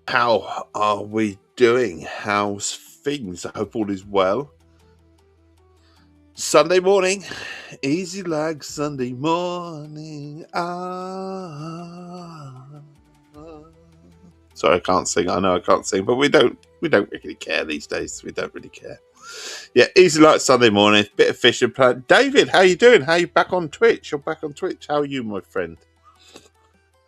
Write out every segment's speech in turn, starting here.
How are we doing? How's things? I hope all is well. Sunday morning, easy like Sunday morning. Sorry, I can't sing. I know I can't sing, but we don't really care these days. We don't really care. Yeah, easy like Sunday morning. Bit of fishing plan. David, how you doing? How you back on Twitch? You're back on Twitch. How are you, my friend?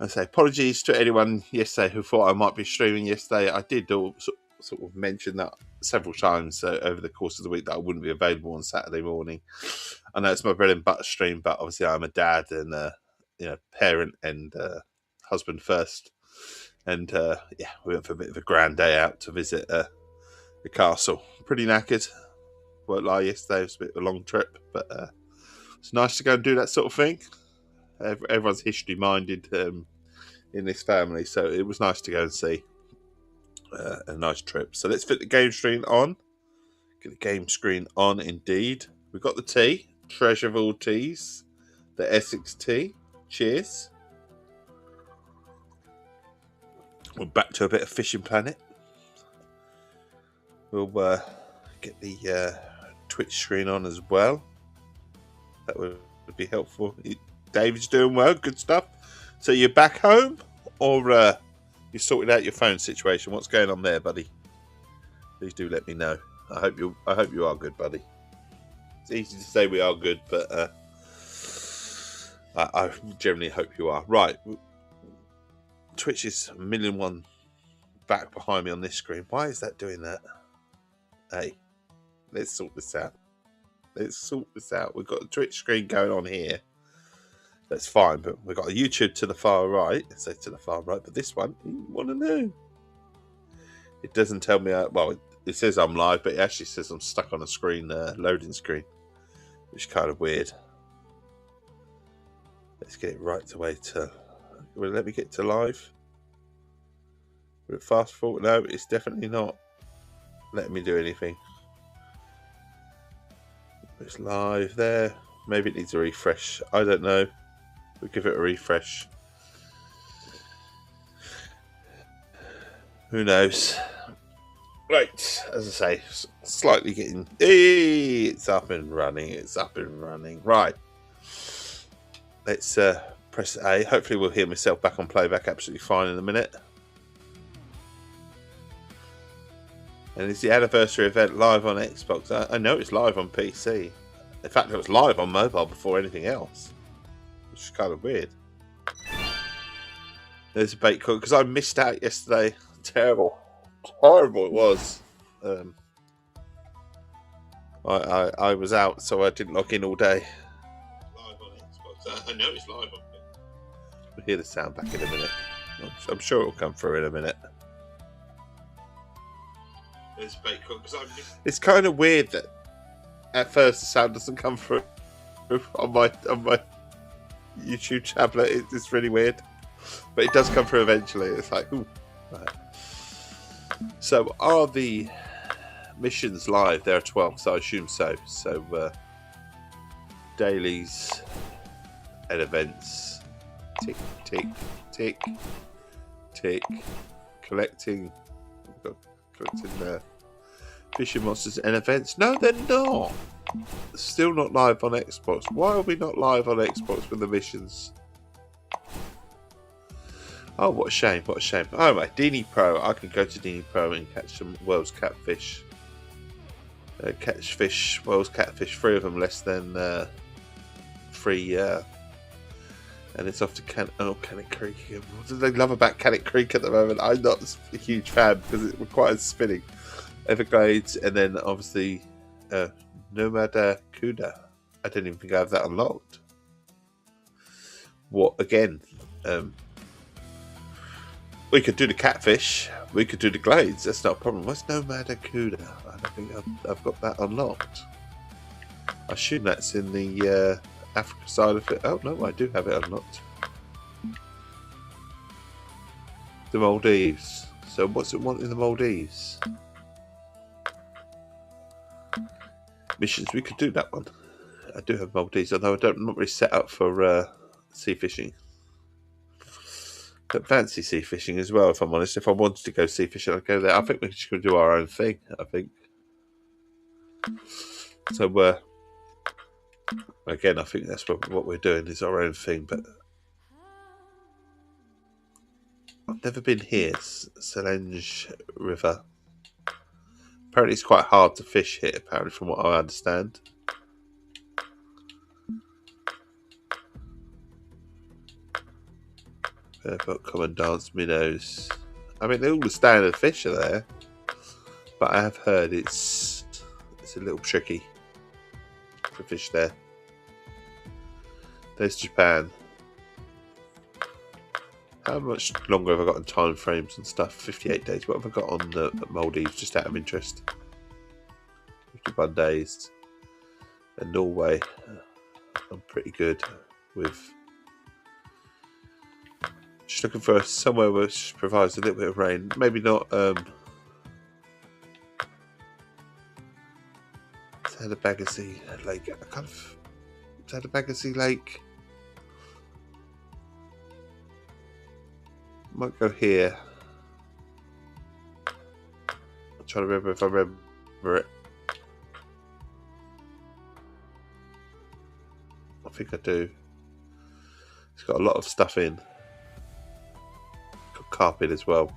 I say apologies to anyone yesterday who thought I might be streaming yesterday. I did sort of mention that several times over the course of the week that I wouldn't be available on Saturday morning. I know it's my bread and butter stream, but obviously I'm a dad and parent and husband first. And we went for a bit of a grand day out to visit the castle. Pretty knackered. Won't lie, yesterday was a bit of a long trip, but it's nice to go and do that sort of thing. Everyone's history minded in this family, so it was nice to go and see a nice trip. So let's fit the game screen on. Get the game screen on indeed. We've got the tea, treasure of all teas, the Essex Tea. Cheers. We're back to a bit of Fishing Planet. We'll get the Twitch screen on as well. That would be helpful. David's doing well, good stuff. So you're back home, or you sorted out your phone situation? What's going on there, buddy? Please do let me know. I hope you are good, buddy. It's easy to say we are good, but I generally hope you are. Right, Twitch is 1,000,001 back behind me on this screen. Why is that doing that? Hey, let's sort this out. We've got a Twitch screen going on here. That's fine, but we've got a YouTube to the far right. I say to the far right, but this one, you want to know? It doesn't tell me. It says I'm live, but it actually says I'm stuck on a screen, loading screen, which is kind of weird. Let's get it right away to. Will it let me get to live? Will it fast forward? No, it's definitely not letting me do anything. It's live there. Maybe it needs a refresh. I don't know. We'll give it a refresh. Who knows? Right, as I say, slightly getting. It's up and running. Right. Let's press A. Hopefully we'll hear myself back on playback absolutely fine in a minute. And it's the anniversary event live on Xbox. I know it's live on PC. In fact, it was live on mobile before anything else, which is kind of weird. There's a bait cook because I missed out yesterday. Terrible, horrible it was. I was out, so I didn't log in all day. Live on Xbox. I know it's live on. We'll hear the sound back in a minute. I'm sure it'll come through in a minute. There's a bait cook because I missed. It's kind of weird that at first the sound doesn't come through on my YouTube tablet. It's really weird, but it does come through eventually. It's like, ooh. Right. So are the missions live? There are 12, so I assume so. So dailies and events. Tick, tick, tick, tick. Collecting fishing monsters and events. No, they're not. Still not live on Xbox. Why are we not live on Xbox with the missions? Oh, what a shame, Oh, right, Dini Pro. I can go to Dini Pro and catch some World's Catfish. Catch fish, World's Catfish, 3 of them less than free. And it's off to Cannock Creek again. What do they love about Cannock Creek at the moment? I'm not a huge fan because it requires spinning. Everglades, and then obviously Nomada Kuda. I didn't even think I have that unlocked. What again? We could do the catfish. We could do the glades. That's not a problem. What's Nomada Kuda? I don't think I've got that unlocked. I assume that's in the Africa side of it. Oh no, I do have it unlocked. The Maldives. So what's it want in the Maldives? Missions, we could do that one. I do have Maldives, although I'm not really set up for sea fishing. don't fancy sea fishing as well, if I'm honest. If I wanted to go sea fishing, I'd go there. I think we're just going to do our own thing, I think. So, again, I think that's what we're doing is our own thing, but I've never been here, Selenge River. Apparently it's quite hard to fish here, apparently, from what I understand. But common dance minnows. I mean, all the standard fish are there, but I have heard it's a little tricky to fish there. There's Japan. How much longer have I got on time frames and stuff? 58 days. What have I got on the Maldives, just out of interest? 51 days. And Norway, I'm pretty good with. Just looking for somewhere which provides a little bit of rain. Maybe not. Tadabagasi Lake. I kind of. Tadabagasi Lake. Might go here. I'm trying to remember if I remember it. I think I do. It's got a lot of stuff in. Got carpet as well.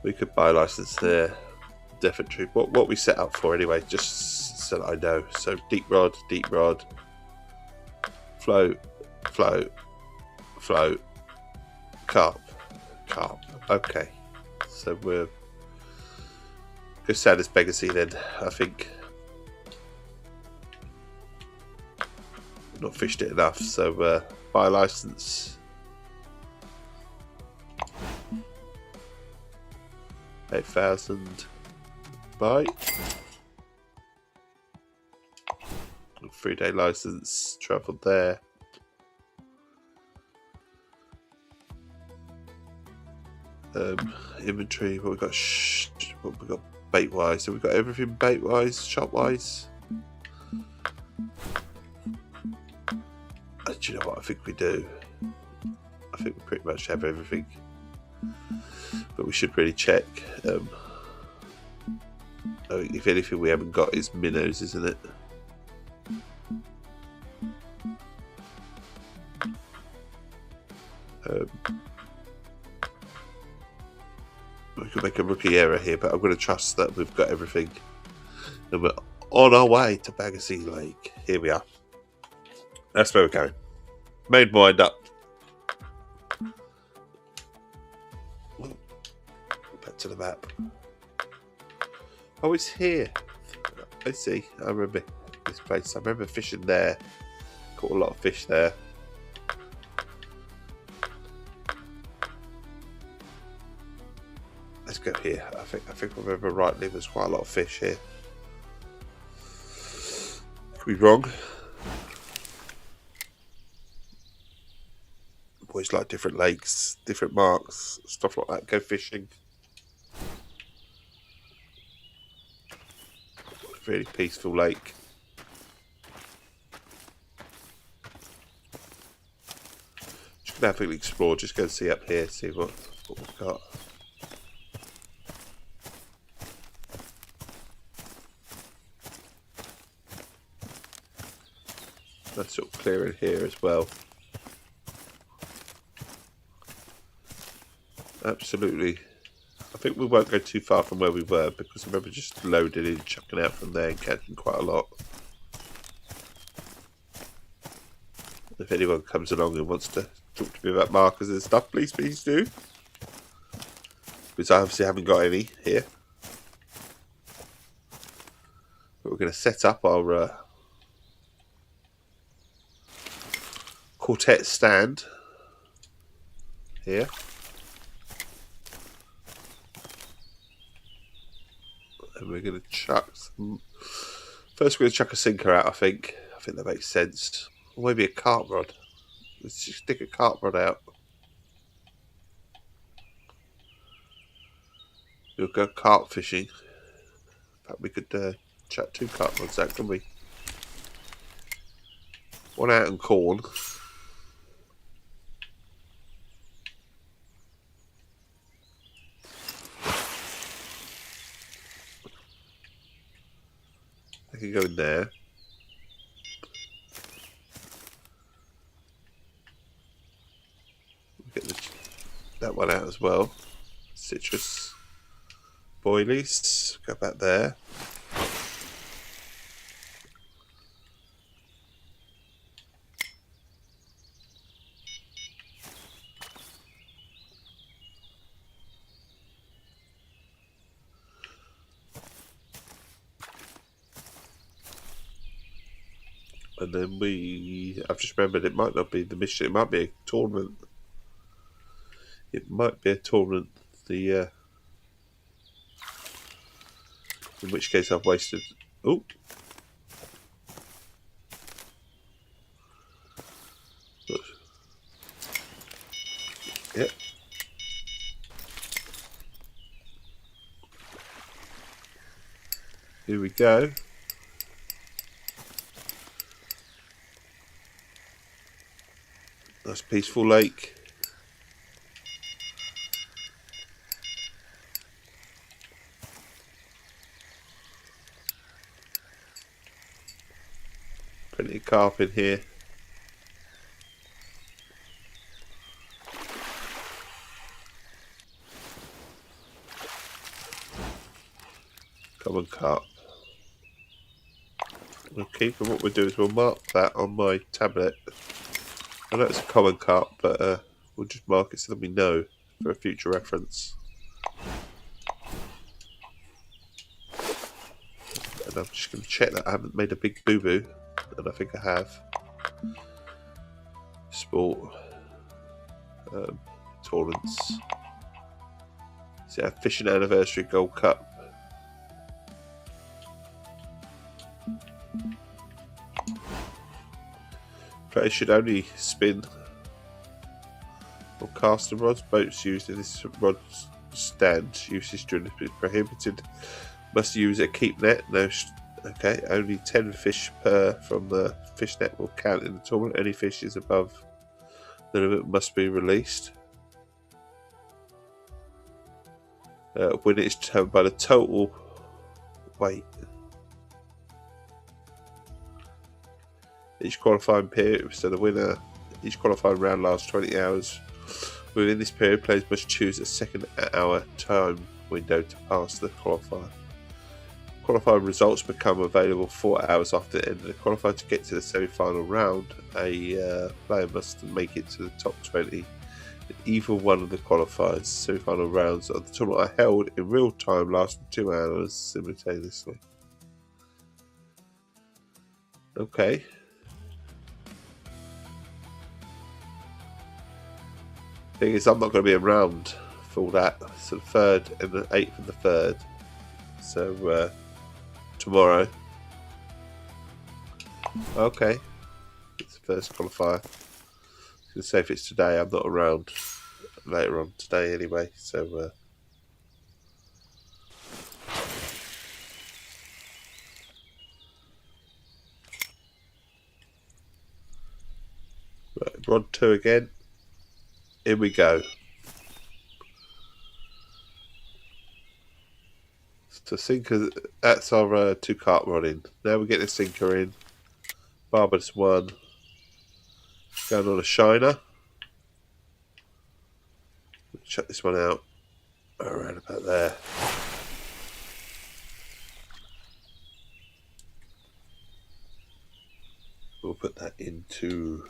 We could buy a license there. Definitely. What we set up for anyway, just so that I know. So deep rod, float, carp. Okay. So we're go Sadist Begacy then, I think. Not fished it enough, so buy a license. 8,000 buy. 3-day license, travelled there. Inventory, what we got? What we got bait wise? So we got everything bait wise, shop wise. Do you know what I think we do? I think we pretty much have everything, but we should really check. If anything we haven't got is minnows, isn't it? We could make a rookie error here, but I'm going to trust that we've got everything. And we're on our way to Bagassee Lake. Here we are. That's where we're going. Made mind up. Back to the map. Oh, it's here. I see. I remember this place. I remember fishing there. Caught a lot of fish there. Let's go here. I think I remember rightly. There's quite a lot of fish here. Could be wrong. Boys like different lakes, different marks, stuff like that. Go fishing. Really peaceful lake. Just gonna have to explore. Just go and see up here, see what we've got. Nice sort of clearing here as well. Absolutely. I think we won't go too far from where we were because I remember just loading in, chucking out from there and catching quite a lot. If anyone comes along and wants to talk to me about markers and stuff, please do. Because I obviously haven't got any here. But we're going to set up our quartet stand here. And we're going to chuck some. First, we're going to chuck a sinker out, I think. I think that makes sense. Or maybe a carp rod. Let's just stick a carp rod out. We'll go carp fishing. In fact, we could chuck 2 carp rods out, couldn't we? One out in corn. can go in there. Get that one out as well. Citrus boilies. Go back there. And then I've just remembered it might not be the mission, it might be a tournament. It might be a tournament, in which case I've wasted... Oh! Yep. Here we go. Nice peaceful lake. Plenty of carp in here. Common carp. Okay, and what we'll do is we'll mark that on my tablet. I know it's a common carp, but we'll just mark it so that we know for a future reference. And I'm just going to check that I haven't made a big boo-boo, and I think I have. Sport. Tournaments. So yeah, Fishing Anniversary Gold Cup. Players should only spin or cast the rods. Boats used in this rod stand usage during this is prohibited. Must use a keep net. No, okay. Only 10 fish per from the fish net will count in the tournament. Any fish is above the limit must be released. When it's determined by the total weight. Each qualifying period, so the winner, each qualifying round lasts 20 hours. Within this period, players must choose a second hour time window to pass the qualifier. Qualifying results become available 4 hours after the end of the qualifier. To get to the semi-final round, a player must make it to the top 20 in either one of the qualifiers. Semi-final rounds of the tournament are held in real time, lasting 2 hours simultaneously. Okay. Thing is, I'm not going to be around for that. So the 3rd and the 8th and the 3rd. So tomorrow. Okay. It's the first qualifier. I was going to say if it's today, I'm not around later on today anyway. So right, rod 2 again. Here we go. So sinker, that's our 2 carp rod in. Now we get the sinker in. Barbarous 1. Going on a shiner. Check this one out. Around about there. We'll put that into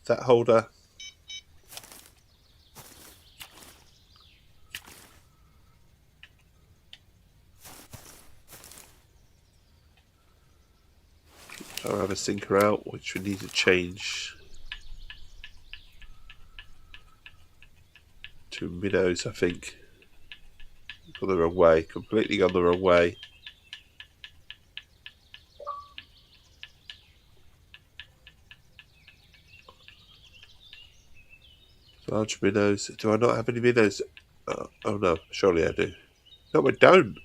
that holder. I'll have a sinker out, which we need to change to minnows, I think. Gone the wrong way, completely gone the wrong way. Large minnows. Do I not have any minnows? Oh no, surely I do. No, I don't.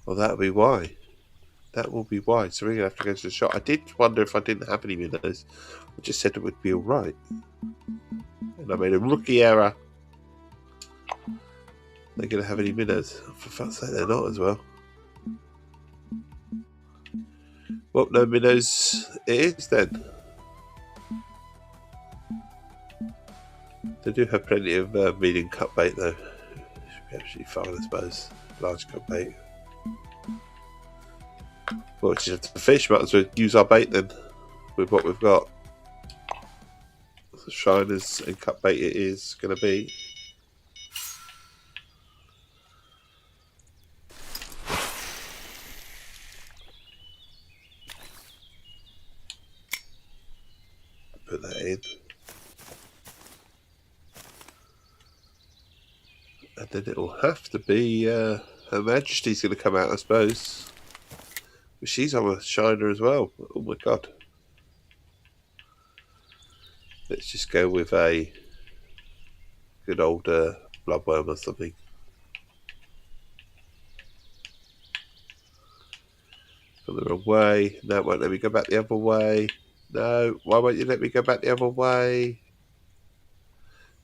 Well, that'll be why. That will be why. So we're going to have to go to the shop. I did wonder if I didn't have any minnows. I just said it would be alright. And I made a rookie error. They're going to have any minnows. For fuck's sake, they're not as well. Well, no minnows it is then. They do have plenty of medium cut bait though. Should be absolutely fine, I suppose. Large cut bait. Well, just have to fish, might as well use our bait then with what we've got. So shiners and cut bait it is going to be. Put that in. And then it'll have to be Her Majesty's going to come out, I suppose. But she's on a shiner as well. Oh my god. Let's just go with a good old bloodworm or something. Gone the wrong way. No, it won't let me go back the other way. No, why won't you let me go back the other way?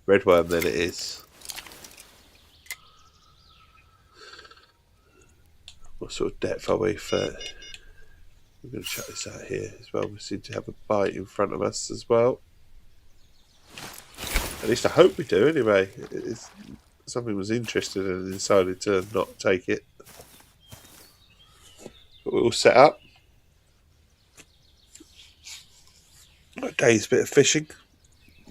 Red worm then it is. What sort of depth are we for? We're going to check this out here as well. We seem to have a bite in front of us as well. At least I hope we do anyway. Something was interested and decided to not take it. But we're all set up. A day's bit of fishing.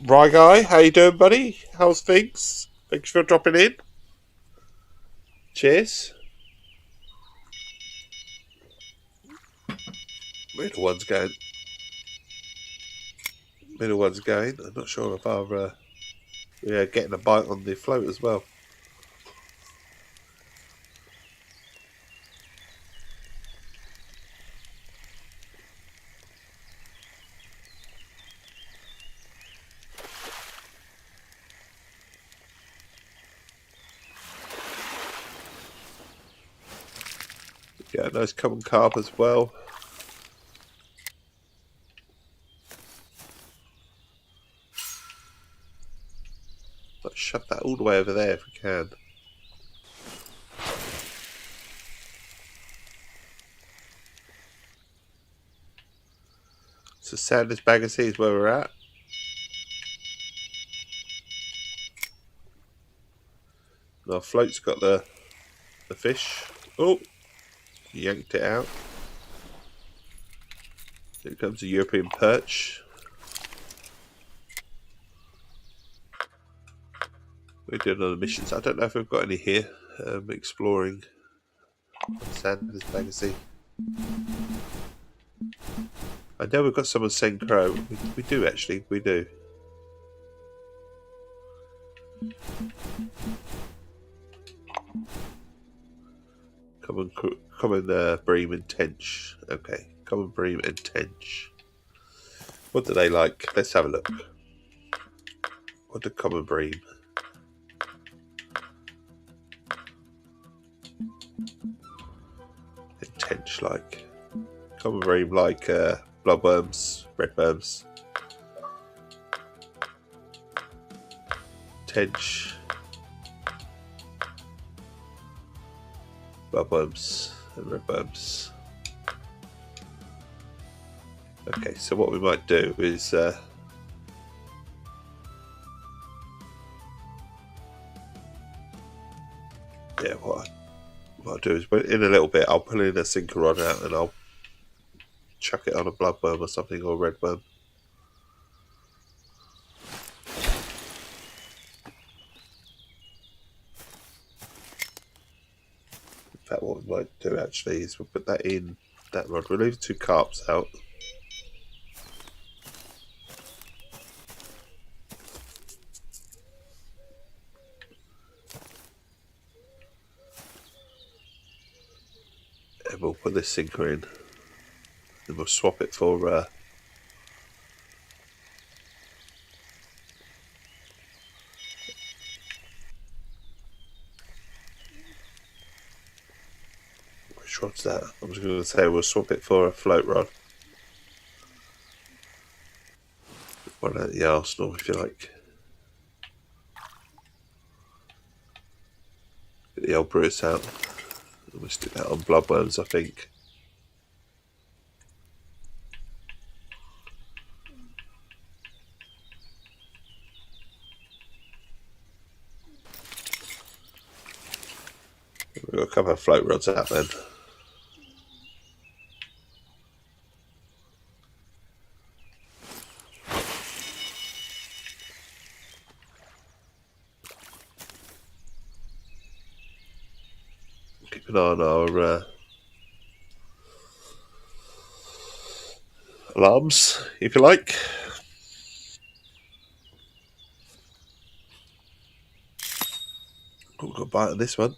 Rye guy, how you doing, buddy? How's things? Thanks for dropping in. Cheers. Middle one's going. Middle one's going. I'm not sure if our getting a bite on the float as well. Yeah, nice common carp as well. Let's shove that all the way over there if we can. So Sanders Bag of Sea is where we're at. And our float's got the fish. Oh, yanked it out. Here comes a European perch. We're doing other missions. I don't know if we've got any here. Exploring Sanders Bag of Sea. I know we've got some on St. Crow. We do actually. We do. Common bream and tench. Okay, common bream and tench. What do they like? Let's have a look. What do common bream and tench like? Common bream like bloodworms, redworms. Tench, bloodworms and redworms. Okay, so what we might do is what I'll do is in a little bit I'll pull in a sinker rod out and I'll chuck it on a bloodworm or something, or a redworm. In fact, what we might do actually is we'll put that in that rod. We'll leave 2 carps out. And we'll put this sinker in. And we'll swap it for which rod's that? I was going to say we'll swap it for a float rod. One at the arsenal, if you like. Get the old Bruce out. We'll stick that on bloodworms, I think. We've got a couple of float rods out then. Keep an eye on our alarms, if you like. Oh, got a bite on this one.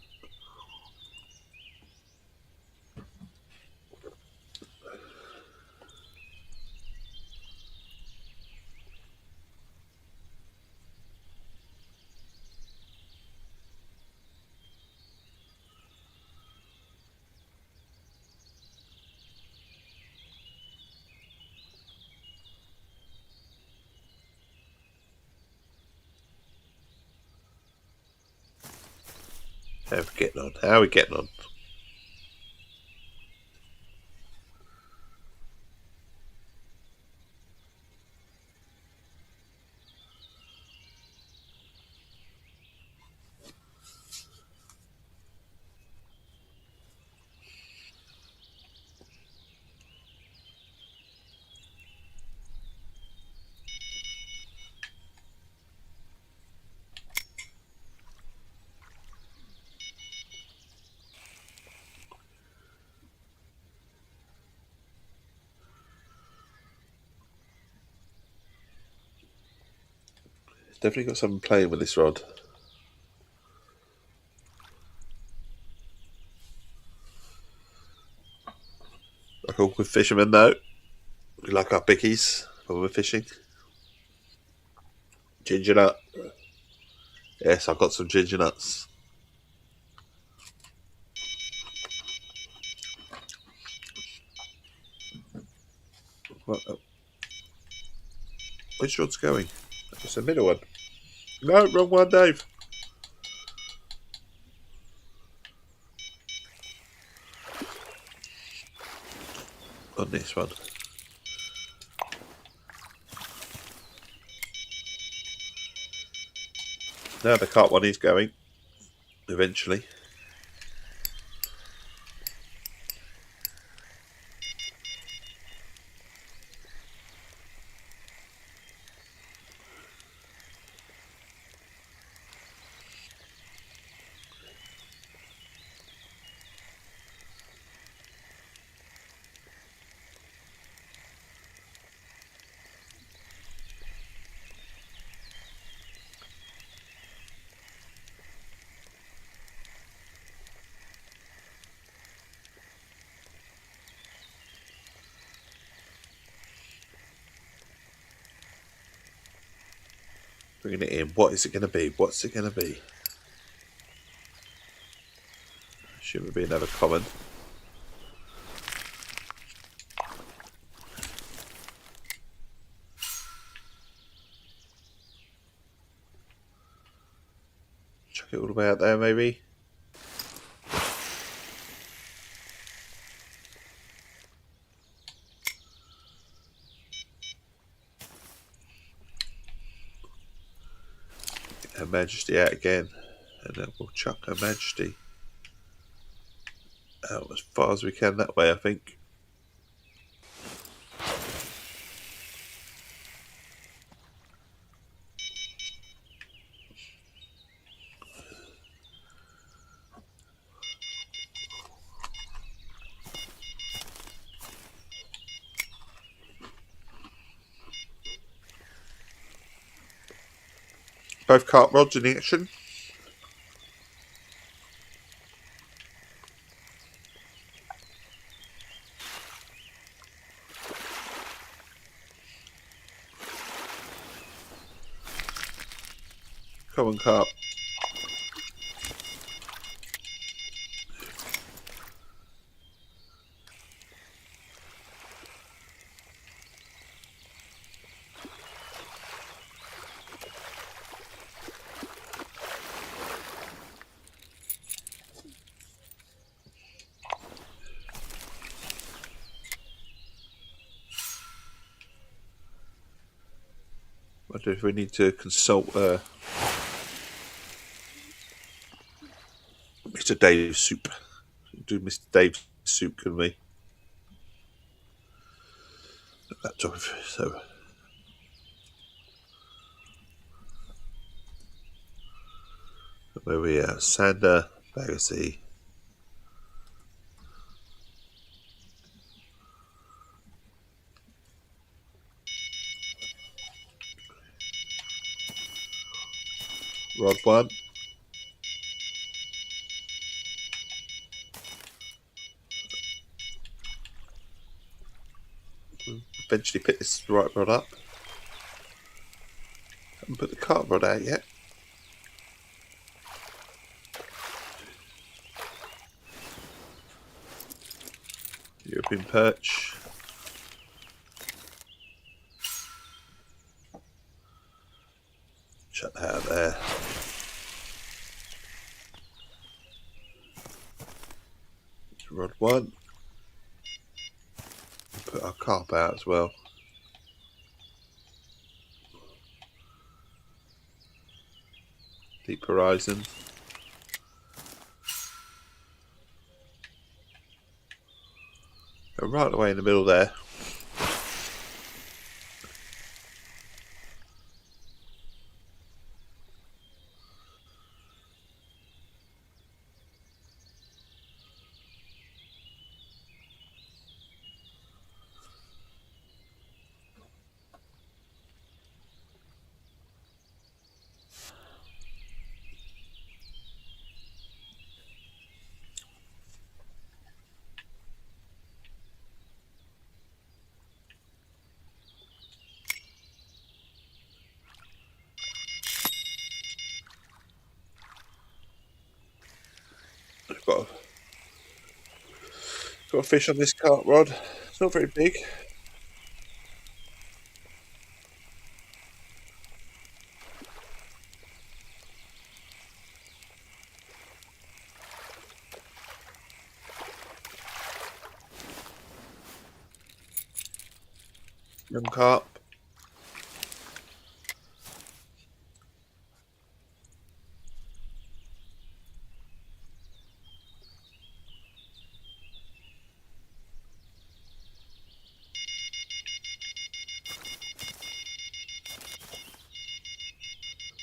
How are we getting on? How are we getting on? Definitely got something playing with this rod. Like all good fishermen though, we like our bickies when we're fishing. Ginger nut. Yes, I've got some ginger nuts. Which rod's going? It's the middle one. No, wrong one, Dave. On this one. Now the carp one is going. Eventually. Bringing it in. What is it going to be? What's it going to be? Should be another common. Chuck it all the way out there, maybe. Get Her Majesty out again, and then we'll chuck Her Majesty out as far as we can that way, I think. Both carp rods in action. Common carp. Wonder if we need to consult Mr. Dave's soup. Do Mr. Dave's soup, can we? That's off. So. Where we are, Sander, Bagassy. Rod 1. Eventually pick this right rod up. Haven't put the cart rod out yet. European perch. Shut that out there. Rod 1. Put our carp out as well. Deep Horizon. Go right away in the middle there. I've got a fish on this cart rod. It's not very big. Young carp.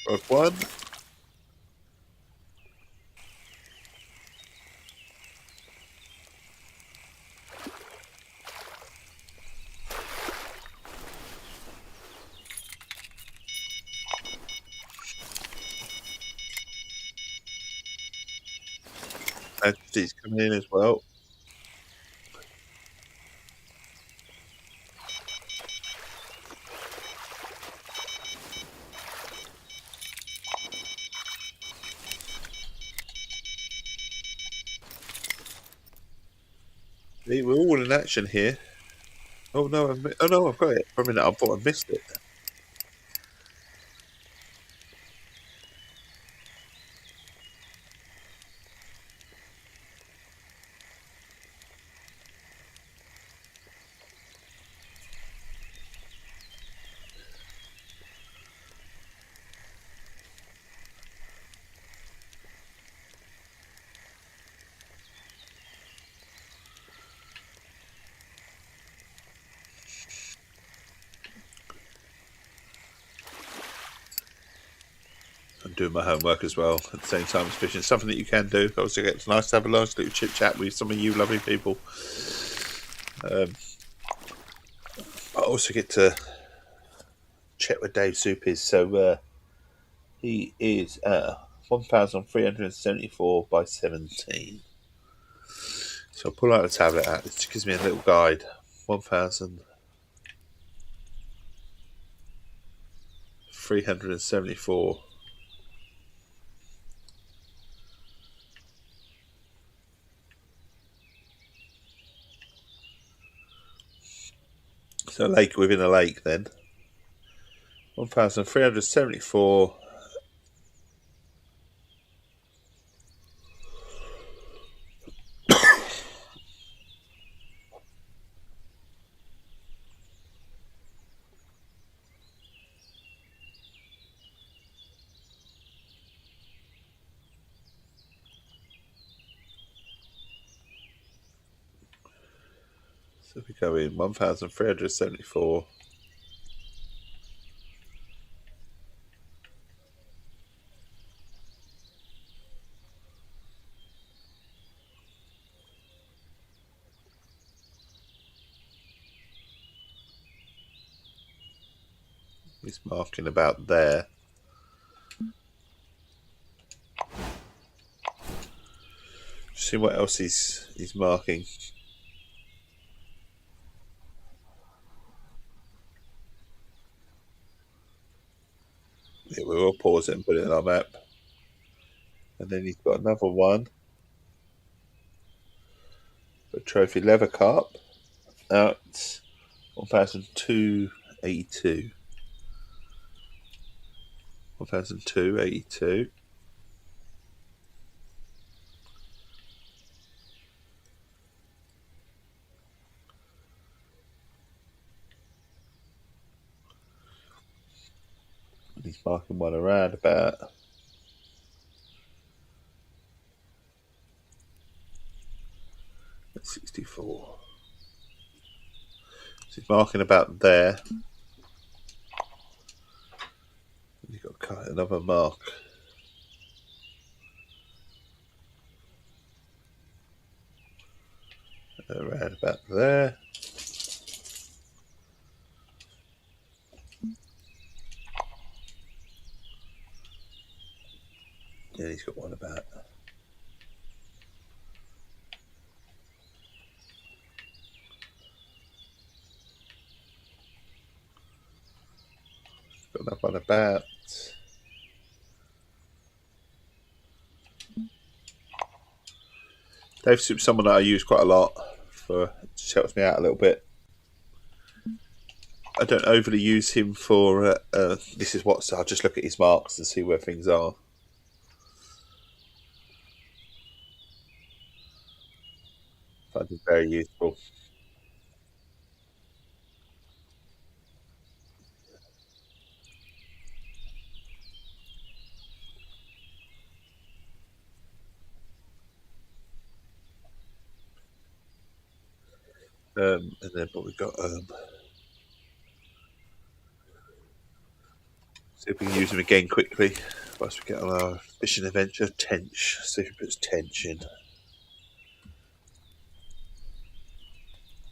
Rod 1. Majesty's coming in as well. We're all in action here. Oh no! I've got it. For a minute, I thought I missed it. I'm doing my homework as well at the same time as fishing. It's something that you can do. Obviously, it's nice to have a nice little chit chat with some of you lovely people. I also get to check where Dave's soup is. So he is 1,374 by 17. So I'll pull out the tablet out. It gives me a little guide. 1,374. So a lake within a lake then. 1,374. So we go in 1,374. He's marking about there. See what else he's marking. Yeah, we will pause it and put it in our map. And then he's got another one. A trophy leather carp out 1,282. 1,282. And he's marking one around about 64. So he's marking about there. You've got to cut another mark. Around about there. Yeah, he's got one about. Got another one about. Dave Soup's someone that I use quite a lot. It just helps me out a little bit. I don't overly use him for. This is what. So I'll just look at his marks and see where things are. I find him very useful. And then what we got. See if we can use him again quickly. Whilst we get on our fishing adventure. Tench. See if he puts tench in.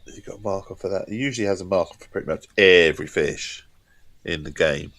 Has he got a marker for that? He usually has a marker for pretty much every fish in the game.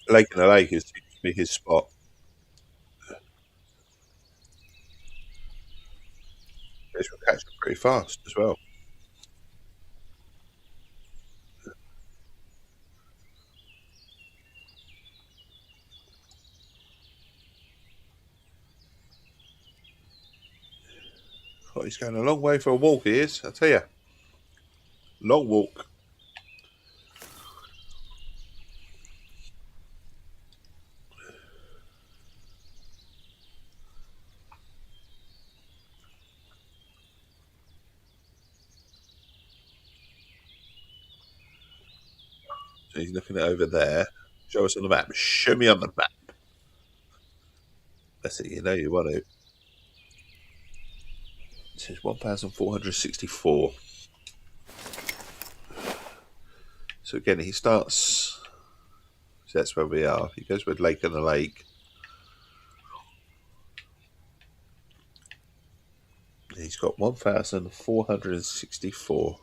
Lake in the Lake is seems to be his spot. Fish will catch them pretty fast as well. Oh, he's going a long way for a walk, he is, I tell you. Long walk. So he's looking at over there. Show us on the map. Show me on the map. That's it, you know you want to. It says 1,464. So again, he starts. So that's where we are. He goes with Lake in the Lake. He's got 1,464.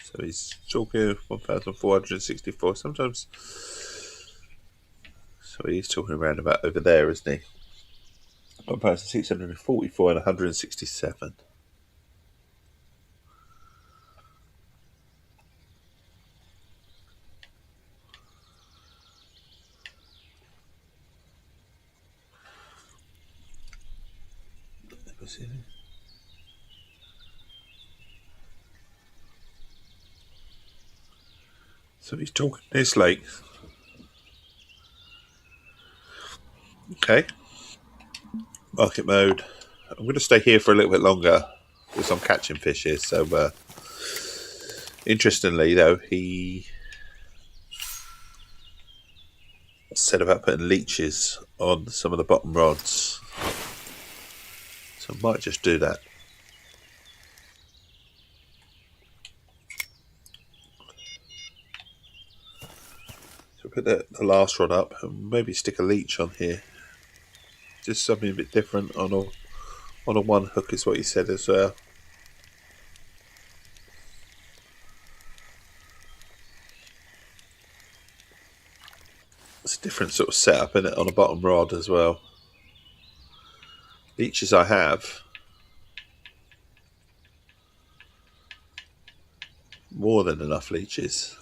So he's talking 1,464. Sometimes. So he's talking around about over there, isn't he? 1,644 and 167. So he's talking this late. Okay. Market mode. I'm going to stay here for a little bit longer because I'm catching fish here. So, interestingly, though, he said about putting leeches on some of the bottom rods. So I might just do that. So put the last rod up and maybe stick a leech on here. Just something a bit different on a one hook is what he said as well. It's a different sort of setup in it on a bottom rod as well. Leeches I have. More than enough leeches.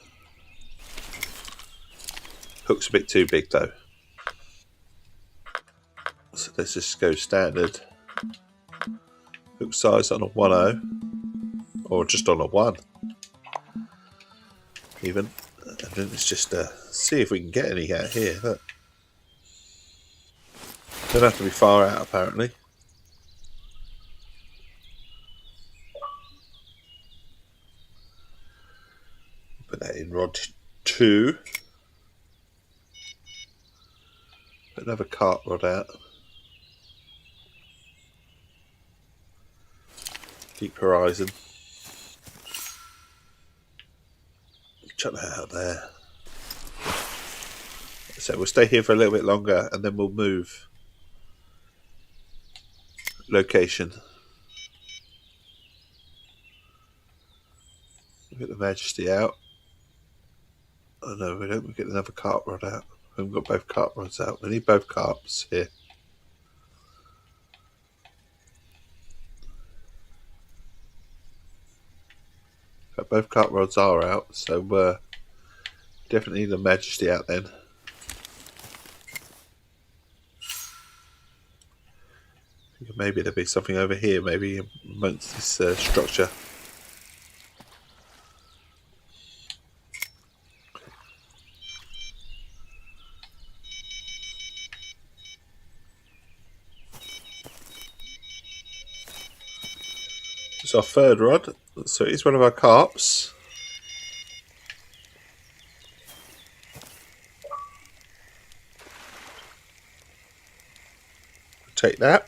Hook's a bit too big though. So let's just go standard. Hook size on a 1.0. Or just on a 1. Even. And then it's just see if we can get any out here. Look. Don't have to be far out apparently. Put that in rod 2. Put another carp rod out. Deep horizon. Chuck that out there. So we'll stay here for a little bit longer and then we'll move location. Get the Majesty out. Oh no, we don't. We get another carp rod out. We haven't got both carp rods out. We need both carps here. But both carp rods are out, so definitely need the Majesty out then. Maybe there'll be something over here, maybe amongst this structure. It's our third rod, so it's one of our carps. Take that.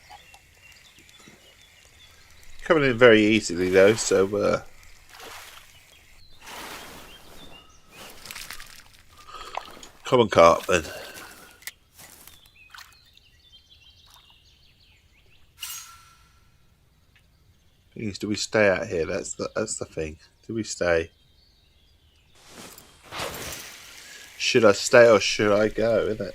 Coming in very easily though, so common carp then. Do we stay out here? That's the thing. Do we stay? Should I stay or should I go? Isn't it?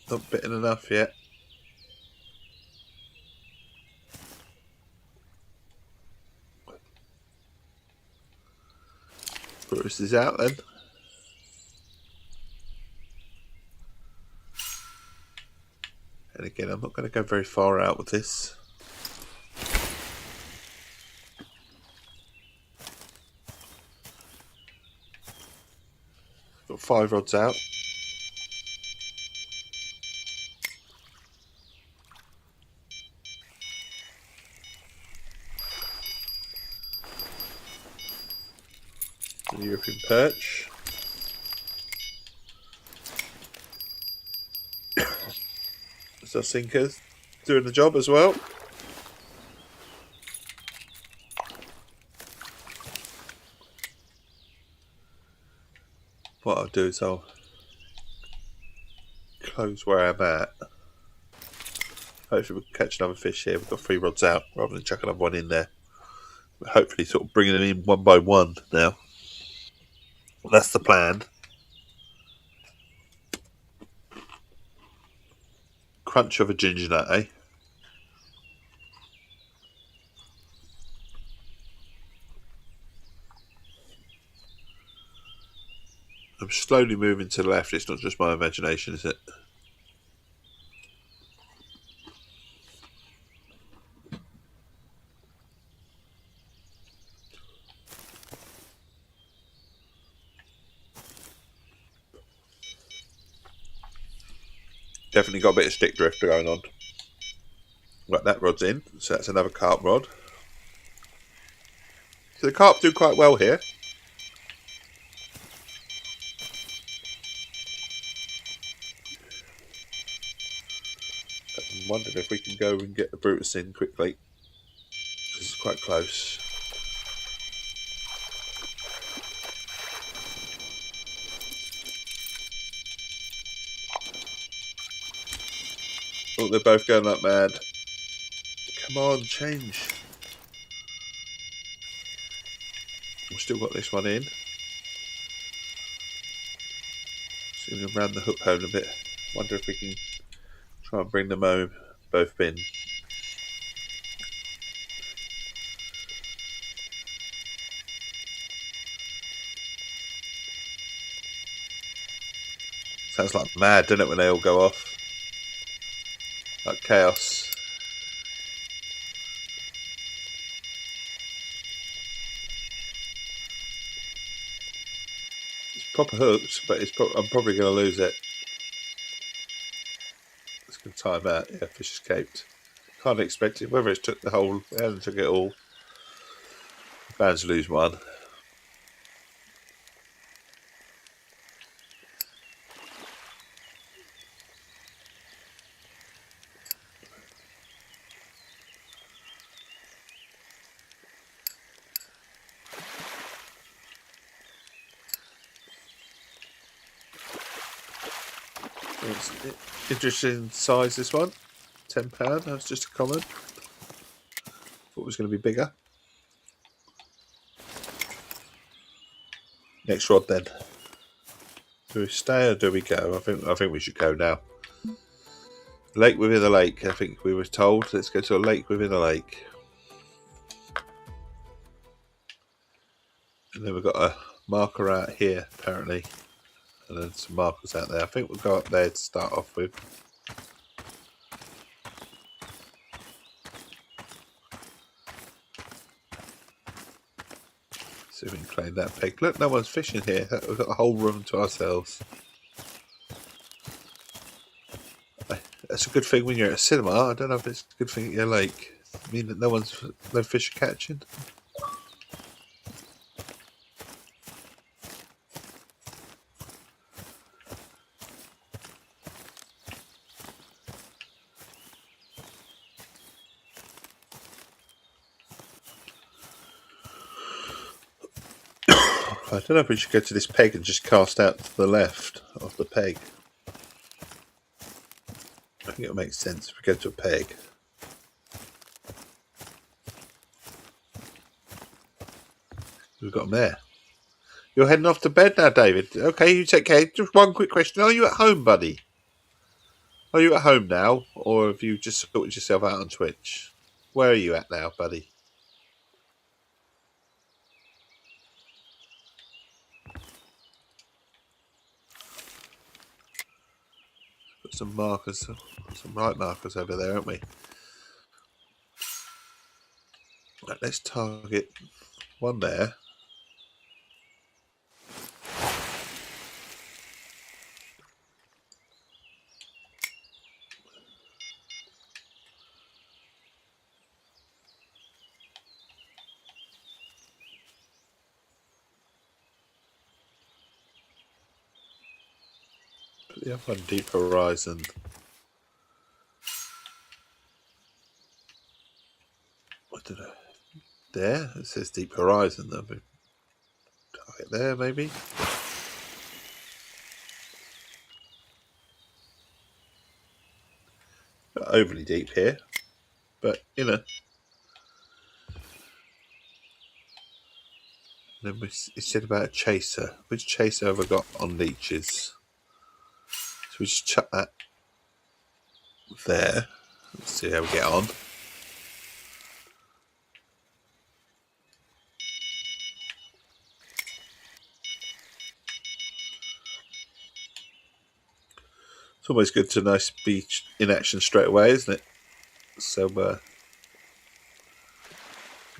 Not bitten enough yet. Bruce is out then. And again, I'm not going to go very far out with this. Got 5 rods out. The European perch. So sinkers doing the job as well. What I'll do is I'll close where I'm at. Hopefully we can catch another fish here. We've got 3 rods out rather than chuck another one in there. But hopefully sort of bringing them in one by one now. That's the plan. Crunch of a ginger nut, eh? I'm slowly moving to the left. It's not just my imagination, is it? Definitely got a bit of stick drift going on. Right, that rod's in, so that's another carp rod. So the carp do quite well here. I'm wondering if we can go and get the Brutus in quickly. This is quite close. Oh, they're both going like mad. Come on, change. We've still got this one in. See if we can round the hook home a bit. Wonder if we can try and bring them home, both in. Sounds like mad, doesn't it, when they all go off? Like chaos. It's proper hooked, but I'm probably going to lose it. It's going to time out. Yeah, fish escaped. Can't expect it. Whether it took the whole, it hasn't took it all. Bound to lose one. It's interesting size, this one. £10. That's just a common. Thought it was going to be bigger. Next rod then. Do we stay or do we go? I think we should go now. Lake within a lake. I think we were told. Let's go to a lake within a lake. And then we've got a marker out here apparently, and then some markers out there. I think we'll go up there to start off with. See if we can claim that peg. Look, no one's fishing here. We've got the whole room to ourselves. That's a good thing when you're at a cinema. I don't know if it's a good thing at your lake. I mean that no fish are catching. I don't know if we should go to this peg and just cast out to the left of the peg. I think it'll make sense if we go to a peg. We've got them there. You're heading off to bed now, David. Okay, you take care. Just one quick question. Are you at home, buddy? Are you at home now? Or have you just sorted yourself out on Twitch? Where are you at now, buddy? Got some markers, some right markers over there, haven't we? Right, let's target one there. Put the other one deep horizon. I don't know. There, it says deep horizon. There'll be target there, maybe. Not overly deep here, but you know. Then it said about a chaser. Which chaser have I got on leeches? So we just chuck that there. Let's see how we get on. It's always good to be in action straight away, isn't it? So, good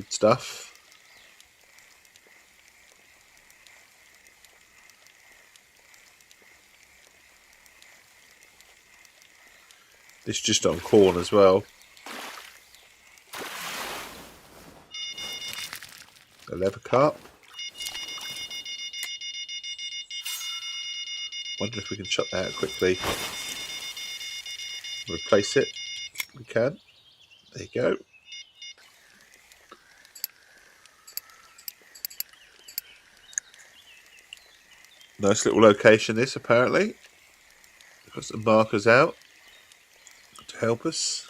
stuff. This just on corn as well. A leather carp. Wonder if we can chuck that out quickly. Replace it. We can. There you go. Nice little location this, apparently. Got some markers out to help us.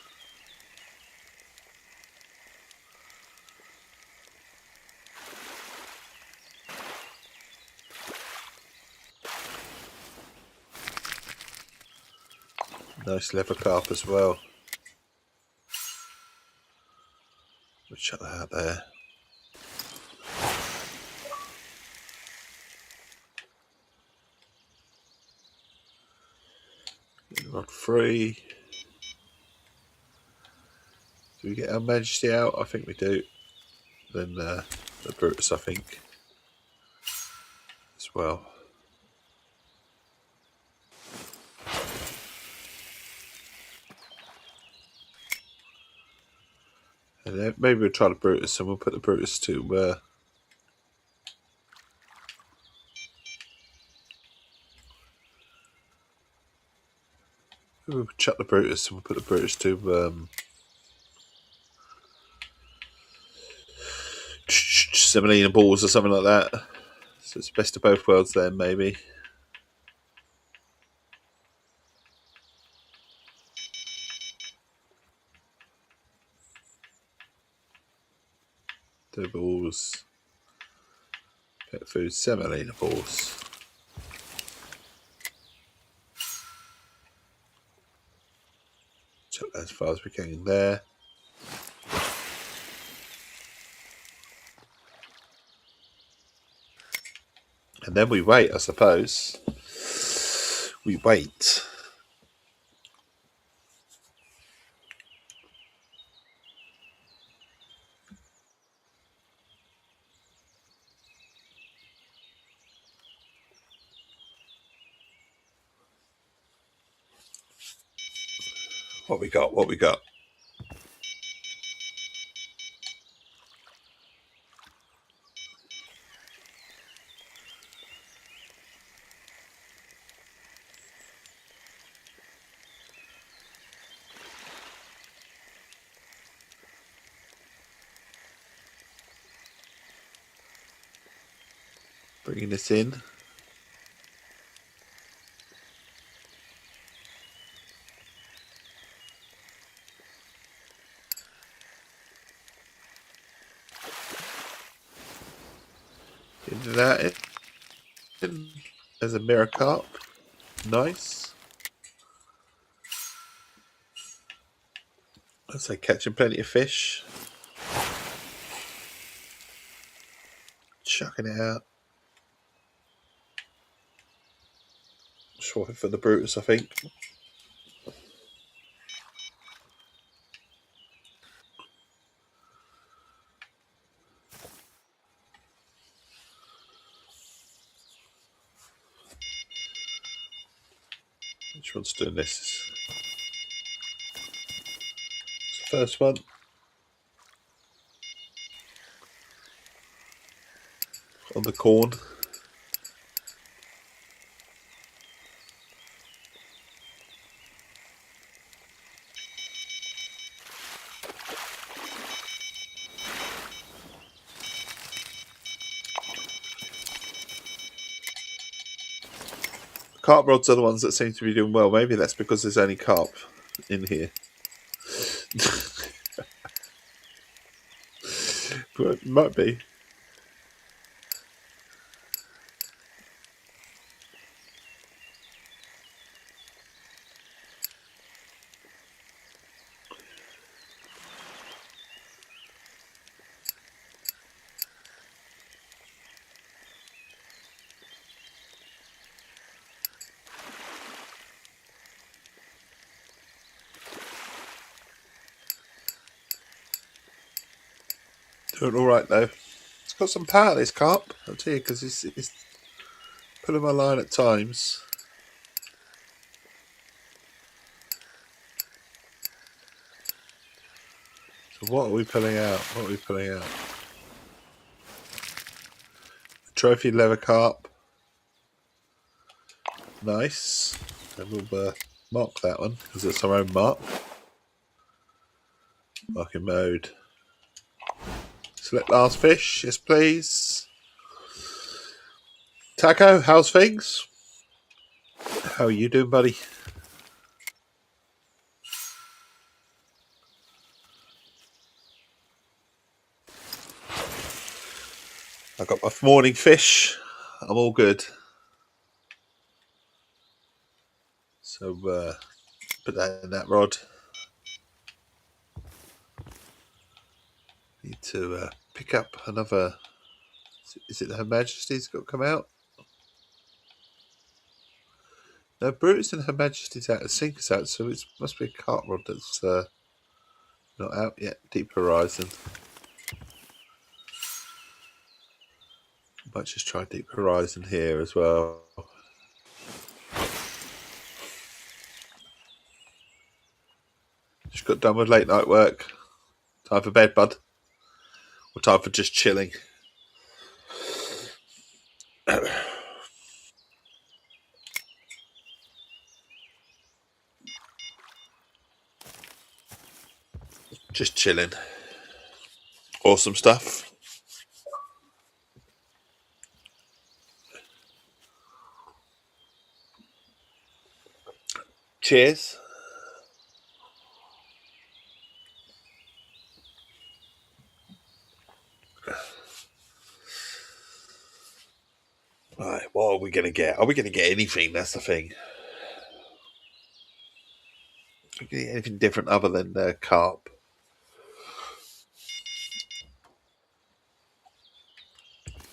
Nice leather carp as well. We'll chuck that out there. Rod free. Do we get our Majesty out? I think we do. Then the Brutus, I think, as well. And then maybe we'll try the Brutus, and we'll put the Brutus to. We'll chuck the Brutus, and we'll put the Brutus to. Semolina balls or something like that. So it's best of both worlds then, maybe. Two balls. Pet food, semolina balls. Chuck that as far as we can there. And then we wait, I suppose. We wait. What we got? What we got? Bringing this in. Into that. There's a mirror carp. Nice. I'd say catching plenty of fish. Chucking it out. Swapping for the Brutus, I think. Which one's doing this? It's the first one. On the corn. Carp rods are the ones that seem to be doing well. Maybe that's because there's only carp in here. But it might be. Doing all right though. It's got some power, this carp. I'll tell you, because it's pulling my line at times. So what are we pulling out? What are we pulling out? Trophy leather carp. Nice. And we'll mark that one because it's our own mark. Marking mode. Select last fish. Yes, please. Taco, how's things? How are you doing, buddy? I got my morning fish. I'm all good. So put that in that rod. Need to pick up another. Is it the Her Majesty's got to come out? No, Brutus and Her Majesty's out. The sinker's out, so it must be a carp rod that's not out yet. Deep Horizon. Might just try Deep Horizon here as well. Just got done with late night work. Time for bed, bud. Or time for just chilling. Just chilling. Awesome stuff. Cheers. Right, what are we going to get? Are we going to get anything? That's the thing. Are we going to get anything different other than carp?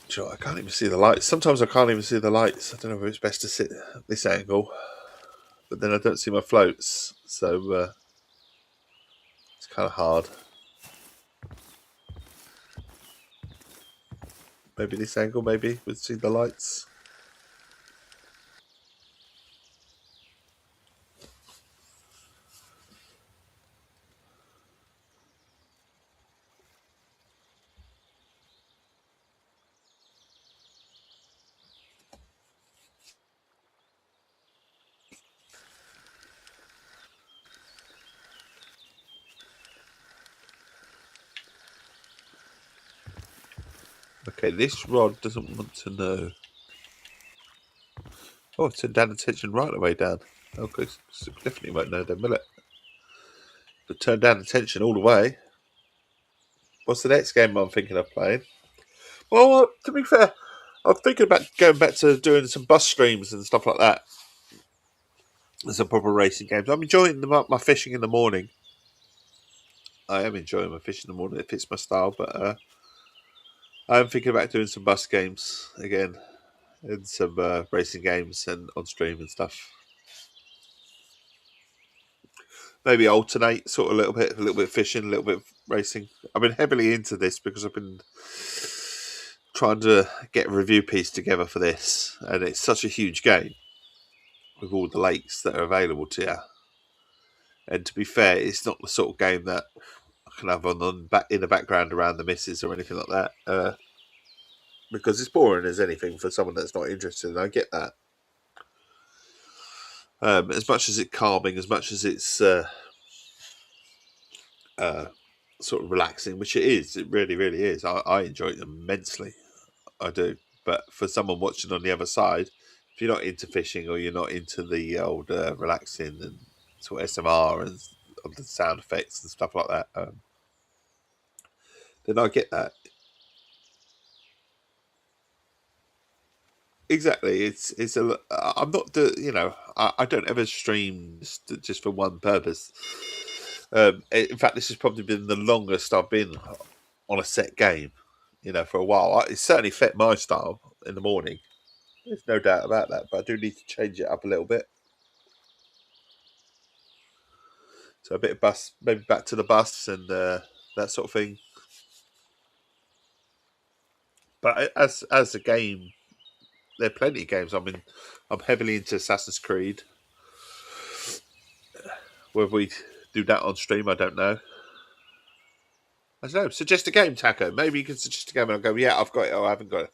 Sure, I can't even see the lights. Sometimes I can't even see the lights. I don't know if it's best to sit at this angle. But then I don't see my floats. So it's kind of hard. Maybe this angle, maybe we'd see the lights. Okay, this rod doesn't want to know. Oh, turn down attention right the way down. Okay, so definitely won't know then, will it? But turn down attention all the way. What's the next game I'm thinking of playing? Well, to be fair, I'm thinking about going back to doing some bus streams and stuff like that. Some proper racing games. I'm enjoying my fishing in the morning. I am enjoying my fishing in the morning. It fits my style, but I am thinking about doing some bus games again and some racing games and on stream and stuff. Maybe alternate sort of a little bit fishing, a little bit racing. I've been heavily into this because I've been trying to get a review piece together for this, and it's such a huge game with all the lakes that are available to you. And to be fair, it's not the sort of game that I can have in the background around the misses or anything like that, because it's boring as anything for someone that's not interested. And I get that. As much as it's calming, as much as it's sort of relaxing, which it is, it really, really is. I enjoy it immensely. I do. But for someone watching on the other side, if you're not into fishing or you're not into the old relaxing and sort of SMR and the sound effects and stuff like that, then I get that. Exactly. It's a. I'm not I don't ever stream just for one purpose. In fact, this has probably been the longest I've been on a set game. For a while. It's certainly fit my style in the morning. There's no doubt about that. But I do need to change it up a little bit. So a bit of bus, maybe back to the bus and that sort of thing. But as a game, there are plenty of games. I'm heavily into Assassin's Creed. Whether we do that on stream, I don't know. I don't know. Suggest a game, Taco. Maybe you can suggest a game and I'll go, yeah, I've got it or I haven't got it.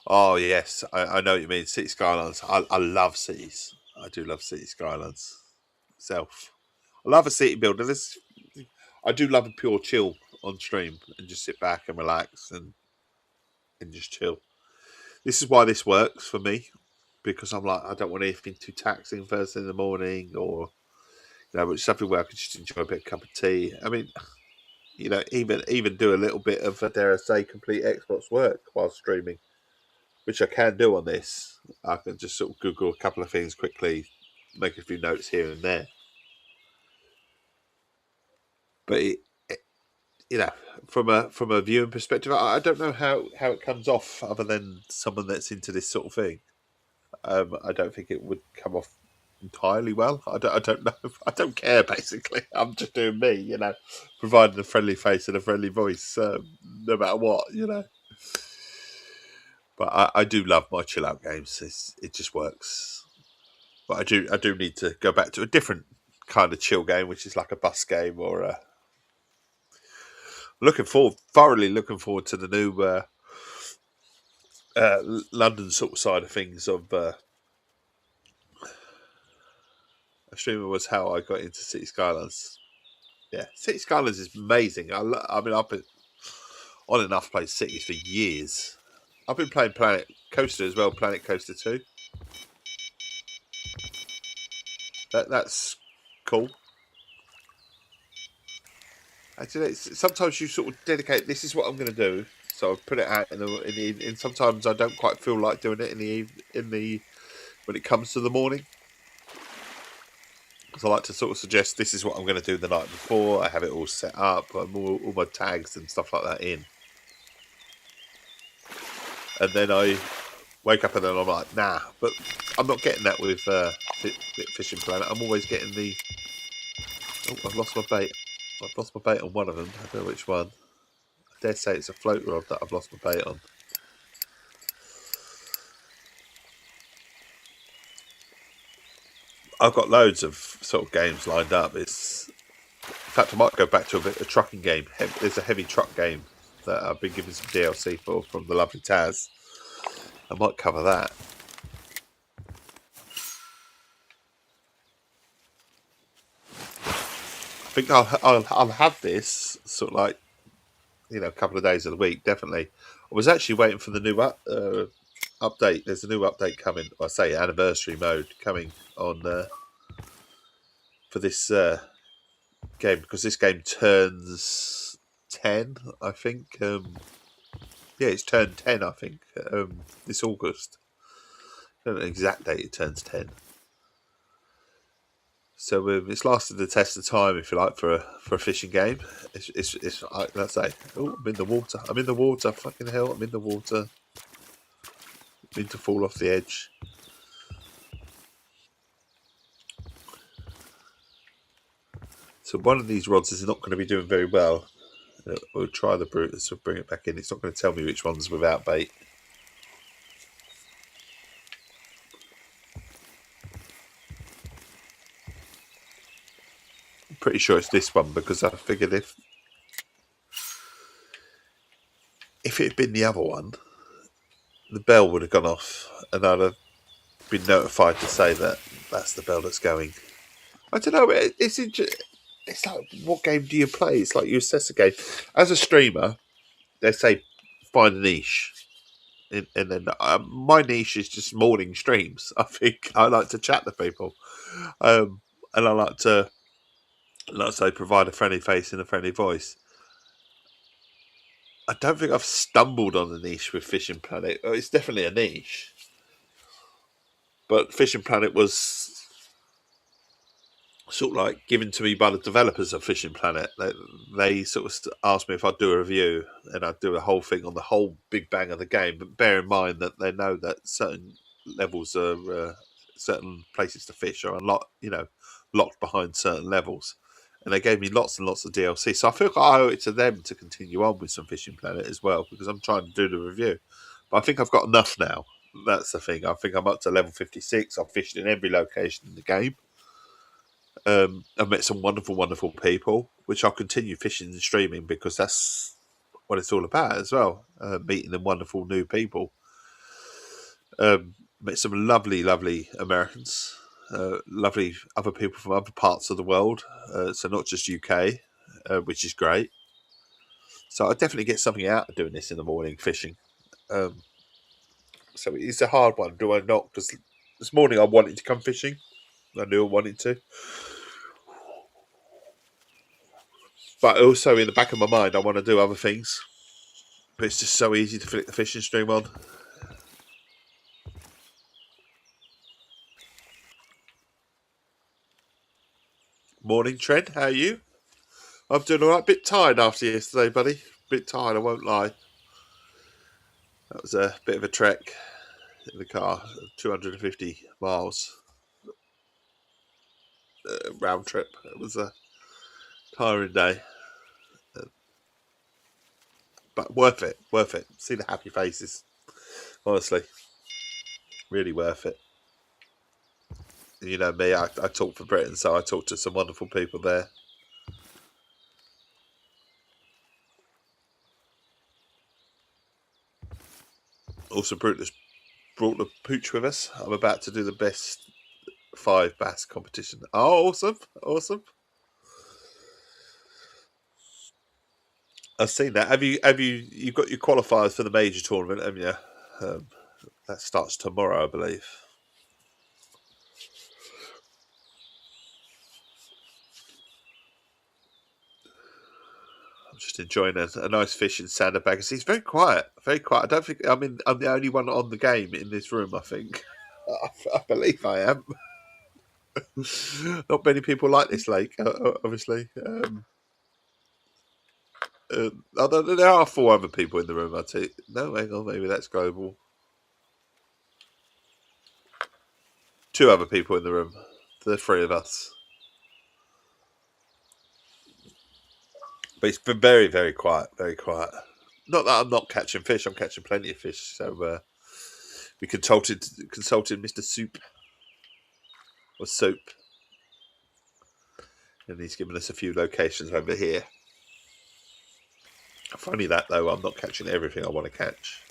Oh, yes. I know what you mean. City Skylines. I love cities. I do love City Skylines. Self. I love a city builder. I do love a pure chill on stream and just sit back and relax and just chill. This is why this works for me because I'm like, I don't want anything too taxing first thing in the morning or, but something where I could just enjoy a bit of cup of tea. I mean, even do a little bit of, dare I say, complete Xbox work while streaming, which I can do on this. I can just sort of Google a couple of things quickly, make a few notes here and there. But you know, from a viewing perspective, I don't know how it comes off, other than someone that's into this sort of thing. I don't think it would come off entirely well. I don't know. I don't care. Basically, I'm just doing me. Providing a friendly face and a friendly voice, no matter what. But I do love my chill out games. It just works. But I do need to go back to a different kind of chill game, which is like a bus game or a. Thoroughly looking forward to the new London sort of side of things. Of a streamer was how I got into City Skylines. Yeah, City Skylines is amazing. I mean, I've been on and off played cities for years. I've been playing Planet Coaster as well, Planet Coaster 2. That's cool. Actually, sometimes you sort of dedicate. This is what I'm going to do. So I put it out and sometimes I don't quite feel like doing it in the when it comes to the morning. Because I like to sort of suggest this is what I'm going to do the night before. I have it all set up, all my tags and stuff like that in, and then I wake up and then I'm like, nah. But I'm not getting that with Fishing Planet. I'm always getting the. Oh, I've lost my bait. I've lost my bait on one of them. I don't know which one. I dare say it's a float rod that I've lost my bait on. I've got loads of sort of games lined up. In fact, I might go back to a trucking game. There's a heavy truck game that I've been given some DLC for from the lovely Taz. I might cover that. I think I'll have this sort of like a couple of days of the week. Definitely. I was actually waiting for the new update. There's a new update coming. I say anniversary mode coming on for this game because this game turns 10. I think. Yeah, it's turned 10. I think this August. I don't know the exact date it turns 10. So it's lasted the test of time, if you like, for a fishing game. It's let's say, oh, I'm in the water. I'm in the water. Fucking hell, I'm in the water. I need to fall off the edge. So one of these rods is not going to be doing very well. We'll try the Brutus to bring it back in. It's not going to tell me which one's without bait. I'm pretty sure it's this one because I figured if it had been the other one, the bell would have gone off and I'd have been notified to say that that's the bell that's going. I don't know. It's like, what game do you play? It's like you assess a game. As a streamer, they say find a niche. And then my niche is just morning streams. I think I like to chat to people. And I like to, let's say, provide a friendly face and a friendly voice. I don't think I've stumbled on a niche with Fishing Planet. It's definitely a niche. But Fishing Planet was sort of like given to me by the developers of Fishing Planet. They sort of asked me if I'd do a review and I'd do a whole thing on the whole big bang of the game. But bear in mind that they know that certain levels are certain places to fish are locked behind certain levels, and they gave me lots and lots of DLC. So I feel like I owe it to them to continue on with some Fishing Planet as well, because I'm trying to do the review. But I think I've got enough now. That's the thing. I think I'm up to level 56. I've fished in every location in the game. I've met some wonderful, wonderful people, which I'll continue fishing and streaming because that's what it's all about as well. Meeting them wonderful new people. Met some lovely, lovely Americans, lovely other people from other parts of the world. So not just UK, which is great. So I definitely get something out of doing this in the morning, fishing. So it's a hard one. Do I not? Because this morning I wanted to come fishing. I knew I wanted to. But also in the back of my mind, I want to do other things. But it's just so easy to flick the fishing stream on. Morning, Trent. How are you? I'm doing all right. Bit tired after yesterday, buddy. Bit tired, I won't lie. That was a bit of a trek in the car. 250 miles round trip. It was a tiring day. But worth it. Worth it. See the happy faces. Honestly. Really worth it. You know me, I talk for Britain, so I talk to some wonderful people there. Also, Brutus brought the pooch with us. I'm about to do the best 5 bass competition. Oh, awesome. Awesome. I've seen that. You've got your qualifiers for the major tournament, haven't you? That starts tomorrow, I believe. I'm just enjoying a nice fish in Sandbag. It's very quiet, very quiet. I don't think I'm the only one on the game in this room. I think. I believe I am. Not many people like this lake, obviously. Although there are 4 other people in the room, I'd say. No, hang on, maybe that's global. 2 other people in the room. The 3 of us. But it's been very, very quiet, very quiet. Not that I'm not catching fish, I'm catching plenty of fish. So we consulted Mr. Soup. Or Soap. And he's given us a few locations over here. Funny that, though, I'm not catching everything I want to catch.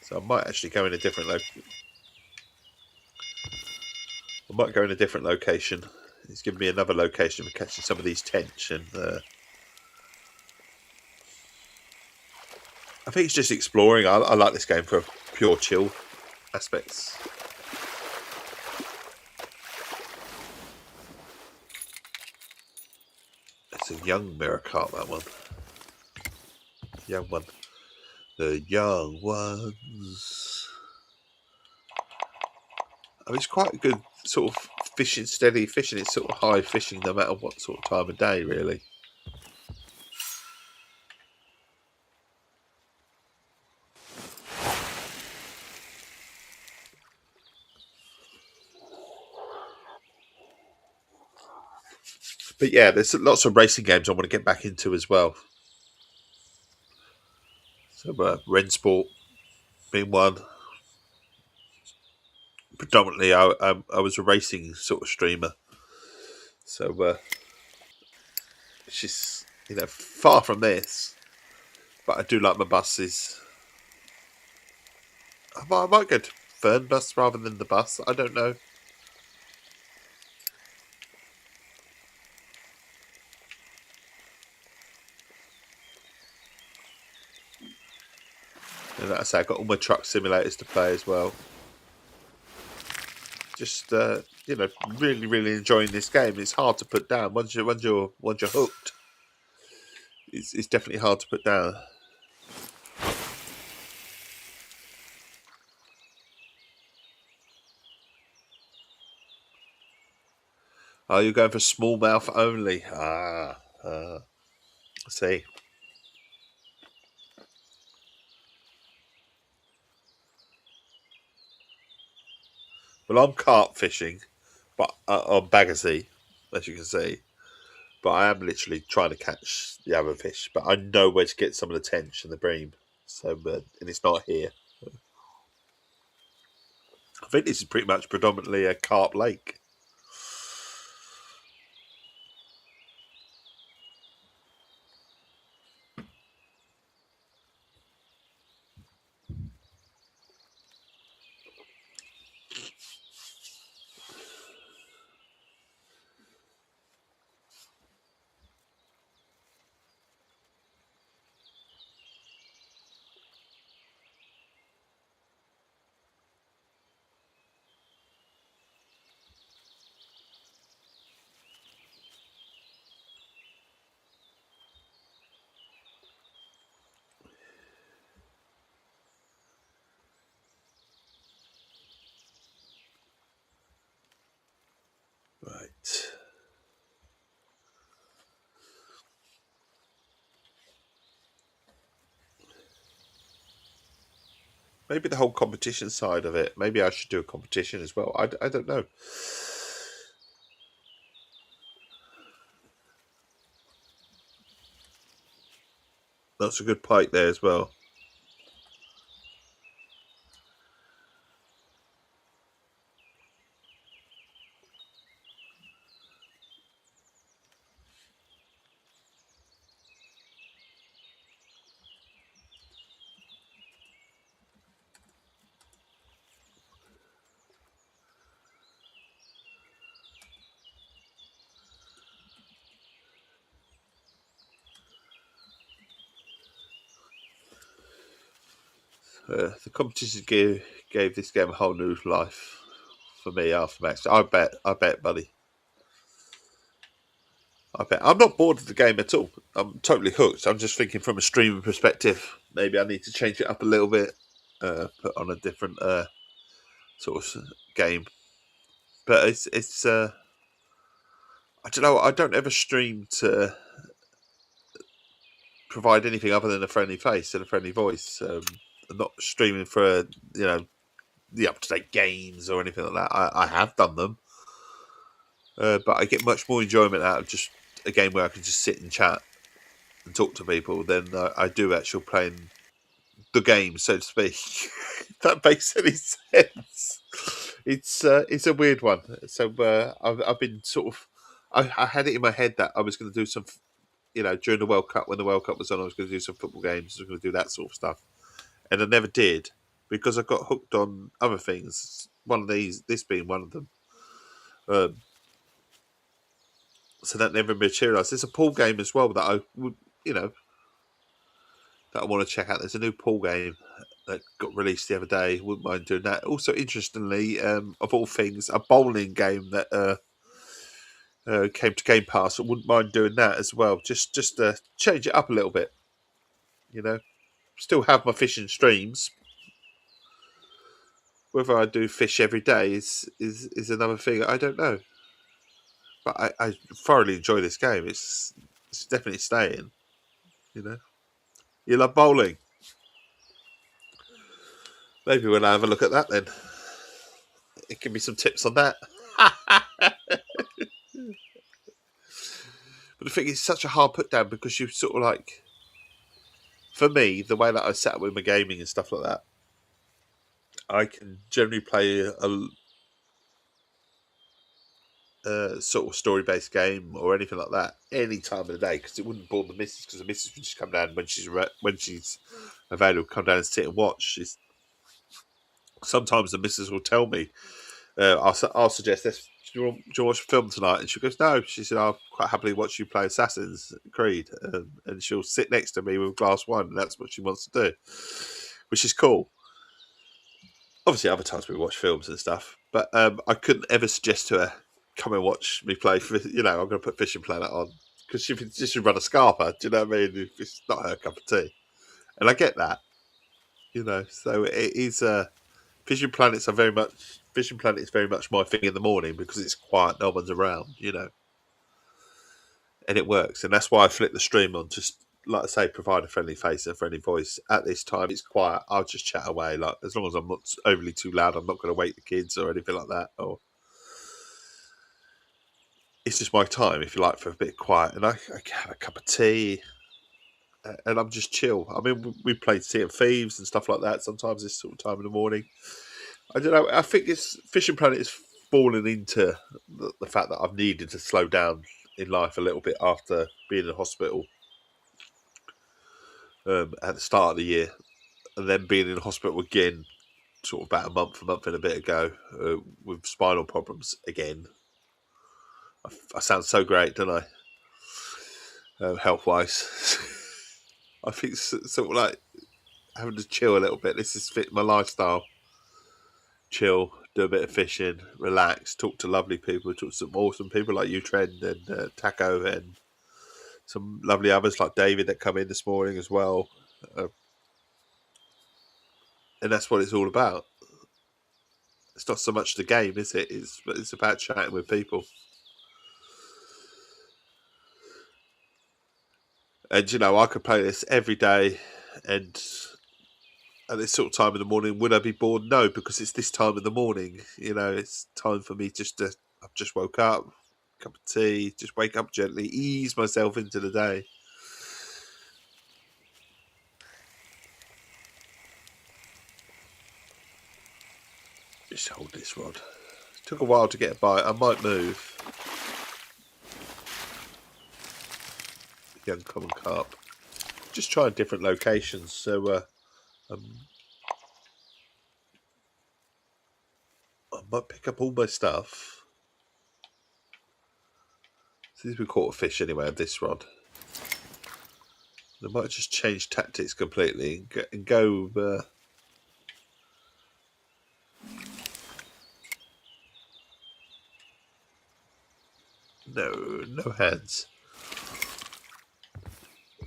So I might actually go in a different I might go in a different location. He's given me another location for catching some of these tench, and I think it's just exploring. I like this game for pure chill aspects. It's a young mirror carp, that one. Young one. The young ones. I mean, it's quite a good sort of fishing, steady fishing. It's sort of high fishing no matter what sort of time of day, really. But yeah, there's lots of racing games I want to get back into as well. So Rensport being one. Predominantly, I was a racing sort of streamer. So it's just, far from this. But I do like my buses. I might go to Fern Bus rather than the bus. I don't know. And like I say, I've got all my truck simulators to play as well. Just really, really enjoying this game. It's hard to put down once you're hooked. It's definitely hard to put down. Oh, you're going for smallmouth only. See. Well, I'm carp fishing, but on Baggersey, as you can see. But I am literally trying to catch the other fish. But I know where to get some of the tench and the bream. So, and it's not here. I think this is pretty much predominantly a carp lake. Right. Maybe the whole competition side of it. Maybe I should do a competition as well. I don't know. That's a good pike there as well. The competition gave this game a whole new life for me after match. I bet, buddy. I bet. I'm not bored of the game at all. I'm totally hooked. I'm just thinking from a streaming perspective. Maybe I need to change it up a little bit, put on a different sort of game. But it's I don't know. I don't ever stream to provide anything other than a friendly face and a friendly voice. I'm not streaming for the up to date games or anything like that. I have done them, but I get much more enjoyment out of just a game where I can just sit and chat and talk to people than I do actually playing the game, so to speak. If that makes any sense. It's a weird one. So I've been sort of I had it in my head that I was going to do some, during the World Cup, when the World Cup was on, I was going to do some football games. I was going to do that sort of stuff, and I never did because I got hooked on other things. This being one of them. So that never materialised. There's a pool game as well that I would, that I want to check out. There's a new pool game that got released the other day. Wouldn't mind doing that. Also, interestingly, of all things, a bowling game that came to Game Pass. I wouldn't mind doing that as well. Just to change it up a little bit. Still have my fishing streams. Whether I do fish every day is another thing. I don't know. But I thoroughly enjoy this game. It's definitely staying. You love bowling. Maybe we'll have a look at that then. Give me some tips on that. But the thing is, such a hard put down because you sort of like, for me, the way that I set up with my gaming and stuff like that, I can generally play a sort of story-based game or anything like that any time of the day because it wouldn't bore the missus, because the missus would just come down when she's available, come down and sit and watch. Sometimes the missus will tell me, I'll suggest this. Do you want to watch a film tonight? And she goes, no. She said, I'll quite happily watch you play Assassin's Creed. And she'll sit next to me with a glass of wine, and that's what she wants to do, which is cool. Obviously, other times we watch films and stuff, but I couldn't ever suggest to her, come and watch me play. I'm going to put Fishing Planet on because she should run a scarper. Do you know what I mean? It's not her cup of tea, and I get that. So it is. Fishing Planet is very much my thing in the morning because it's quiet, no one's around. And it works, and that's why I flip the stream on. Just like I say, provide a friendly face and a friendly voice. At this time, it's quiet. I'll just chat away. Like as long as I'm not overly too loud, I'm not going to wake the kids or anything like that. Or it's just my time, if you like, for a bit of quiet. And I have a cup of tea, and I'm just chill. I mean, we played Sea of Thieves and stuff like that sometimes this sort of time in the morning. I don't know. I think it's Fishing Planet is fallen into the fact that I've needed to slow down in life a little bit after being in hospital at the start of the year, and then being in hospital again, sort of about a month and a bit ago, with spinal problems again. I sound so great, don't I? Health wise, I think it's sort of like having to chill a little bit. This is fit my lifestyle. Chill, do a bit of fishing, relax, talk to lovely people, talk to some awesome people like you, Trend, and Taco, and some lovely others like David that come in this morning as well. Uh, and that's what it's all about. It's not so much the game, is it? It's about chatting with people. And I could play this every day, and at this sort of time in the morning, would I be bored? No, because it's this time in the morning. It's time for me just to. I've just woke up, cup of tea, just wake up gently, ease myself into the day. Just hold this rod. It took a while to get a bite. I might move. Young common carp. Just trying different locations. So I might pick up all my stuff. Since we caught a fish anyway on this rod, I might just change tactics completely and go. No hands.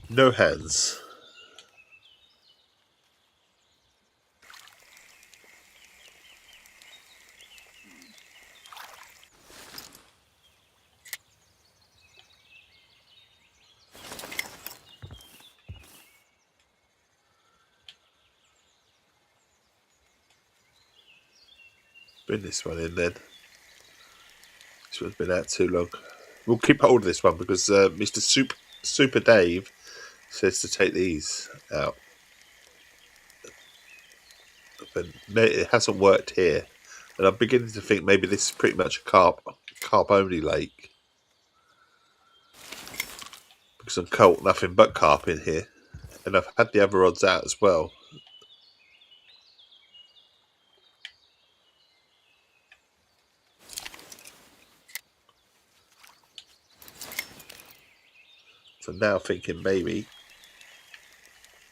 No hands. Bring this one in then. This one's been out too long. We'll keep hold of this one because Mr. Super Dave says to take these out. But it hasn't worked here. And I'm beginning to think maybe this is pretty much a carp only lake. Because I've caught nothing but carp in here. And I've had the other rods out as well. So now thinking maybe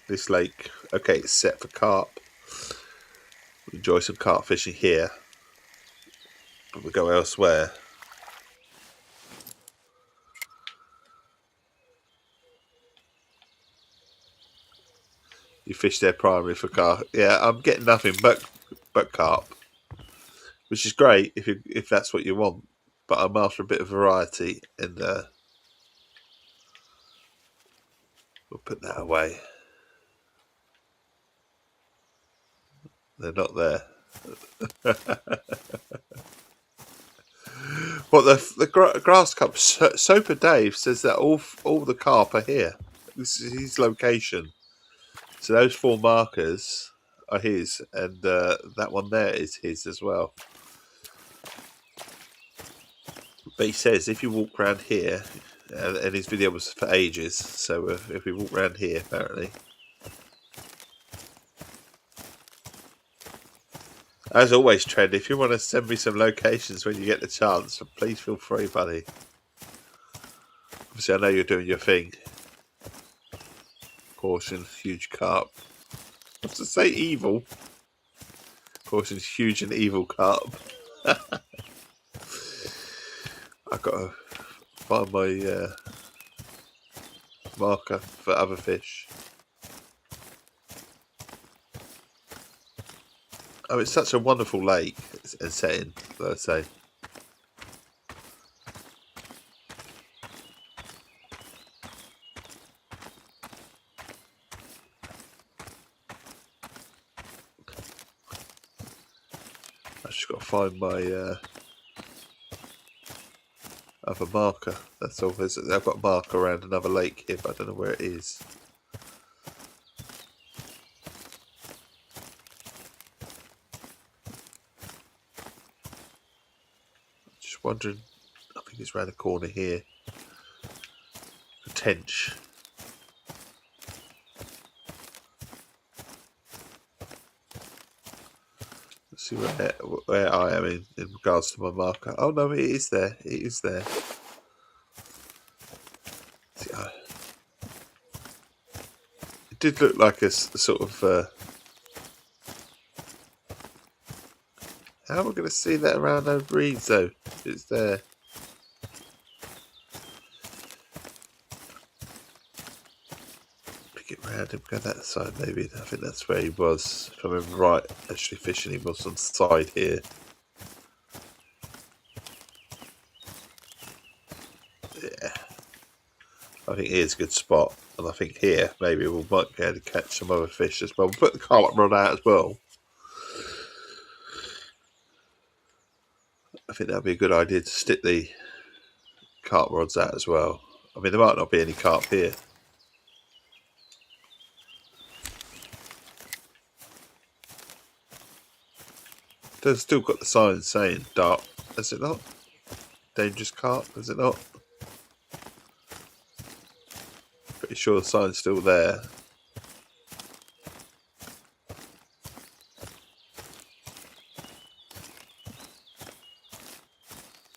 this lake, okay, it's set for carp. We enjoy some carp fishing here. But we go elsewhere. You fish there primarily for carp. Yeah, I'm getting nothing but carp, which is great if that's what you want. But I'm after a bit of variety, and we'll put that away. They're not there. Well, the grass cup. Soper Dave says that all the carp are here. This is his location. So those 4 markers are his, and that one there is his as well. But he says if you walk around here, and his video was for ages, so if we walk around here, apparently. As always, Trend, if you want to send me some locations when you get the chance, please feel free, buddy. Obviously, I know you're doing your thing. Caution, huge carp. I have to say evil. Caution, huge and evil carp. I've got to find my marker for other fish. Oh, it's such a wonderful lake and setting, let's say. I've just got to find my... have a marker. That's all. I've got a marker around another lake here, but I don't know where it is. Just wondering. I think it's around the corner here. The Tench. Let's see where I am in regards to my marker. Oh no, it is there. It is there. See, it did look like a sort of. How am I going to see that around those reeds though? It's there. Pick it round and go that side maybe. I think that's where he was. If I remember right, actually fishing, he was on the side here. Yeah. I think here's a good spot. And I think here maybe we might be able to catch some other fish as well. We'll put the carp rod out as well. I think that'd be a good idea to stick the carp rods out as well. I mean, there might not be any carp here. They've still got the sign saying dark, has it not? Dangerous carp, has it not? Pretty sure the sign's still there.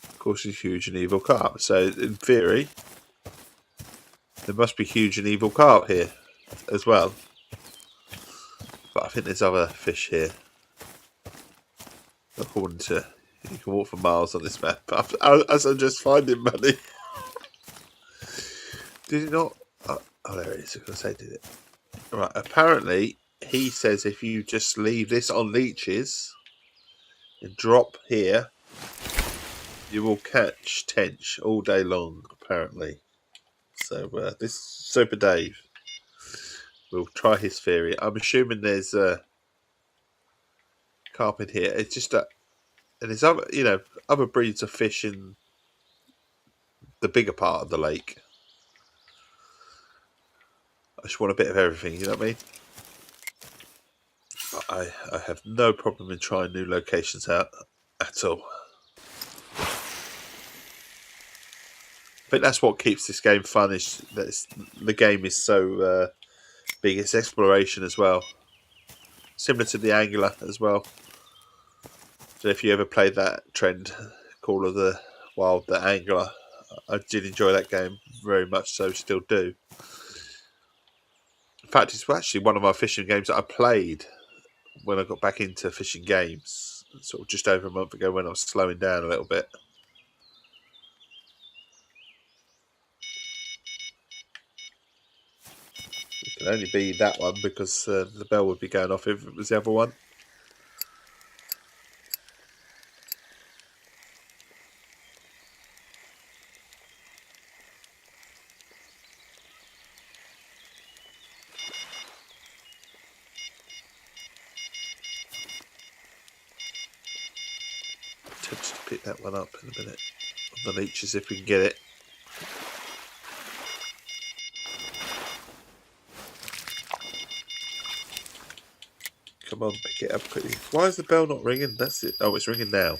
Of course, it's huge and evil carp. So, in theory, there must be huge and evil carp here as well. But I think there's other fish here. According to, you can walk for miles on this map. As I'm just finding money. Did it not? Oh, there it is. I was going to say, did it? Right. Apparently, he says if you just leave this on leeches and drop here, you will catch tench all day long, apparently. So, this Super Dave will try his theory. I'm assuming there's carp in here. It's just that, and there's other, other breeds of fish in the bigger part of the lake. I just want a bit of everything, you know what I mean? But I have no problem in trying new locations out at all. I think that's what keeps this game fun. Is that the game is so big. It's exploration as well, similar to the Angler as well. So if you ever played that trend, Call of the Wild, the Angler, I did enjoy that game very much. So still do. In fact, it's actually one of my fishing games that I played when I got back into fishing games, sort of just over a month ago when I was slowing down a little bit. It can only be that one because the bell would be going off if it was the other one. Tempted to pick that one up in a minute on the leeches if we can get it. Come on, pick it up quickly. Why is the bell not ringing? That's it. Oh, it's ringing now.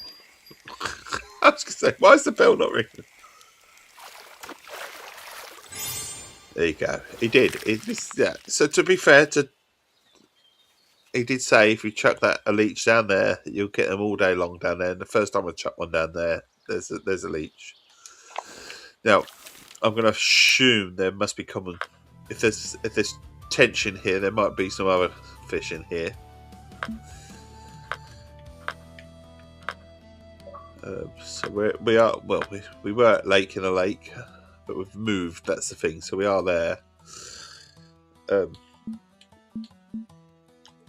I was going to say, why is the bell not ringing? There you go. He did. Yeah. So to be fair, he did say if you chuck a leech down there, you'll get them all day long down there. And the first time I chuck one down there, there's a leech. Now, I'm going to assume there must be common. If there's tension here, there might be some other fish in here. So we are. Well, we were at lake in a lake, but we've moved. That's the thing. So we are there.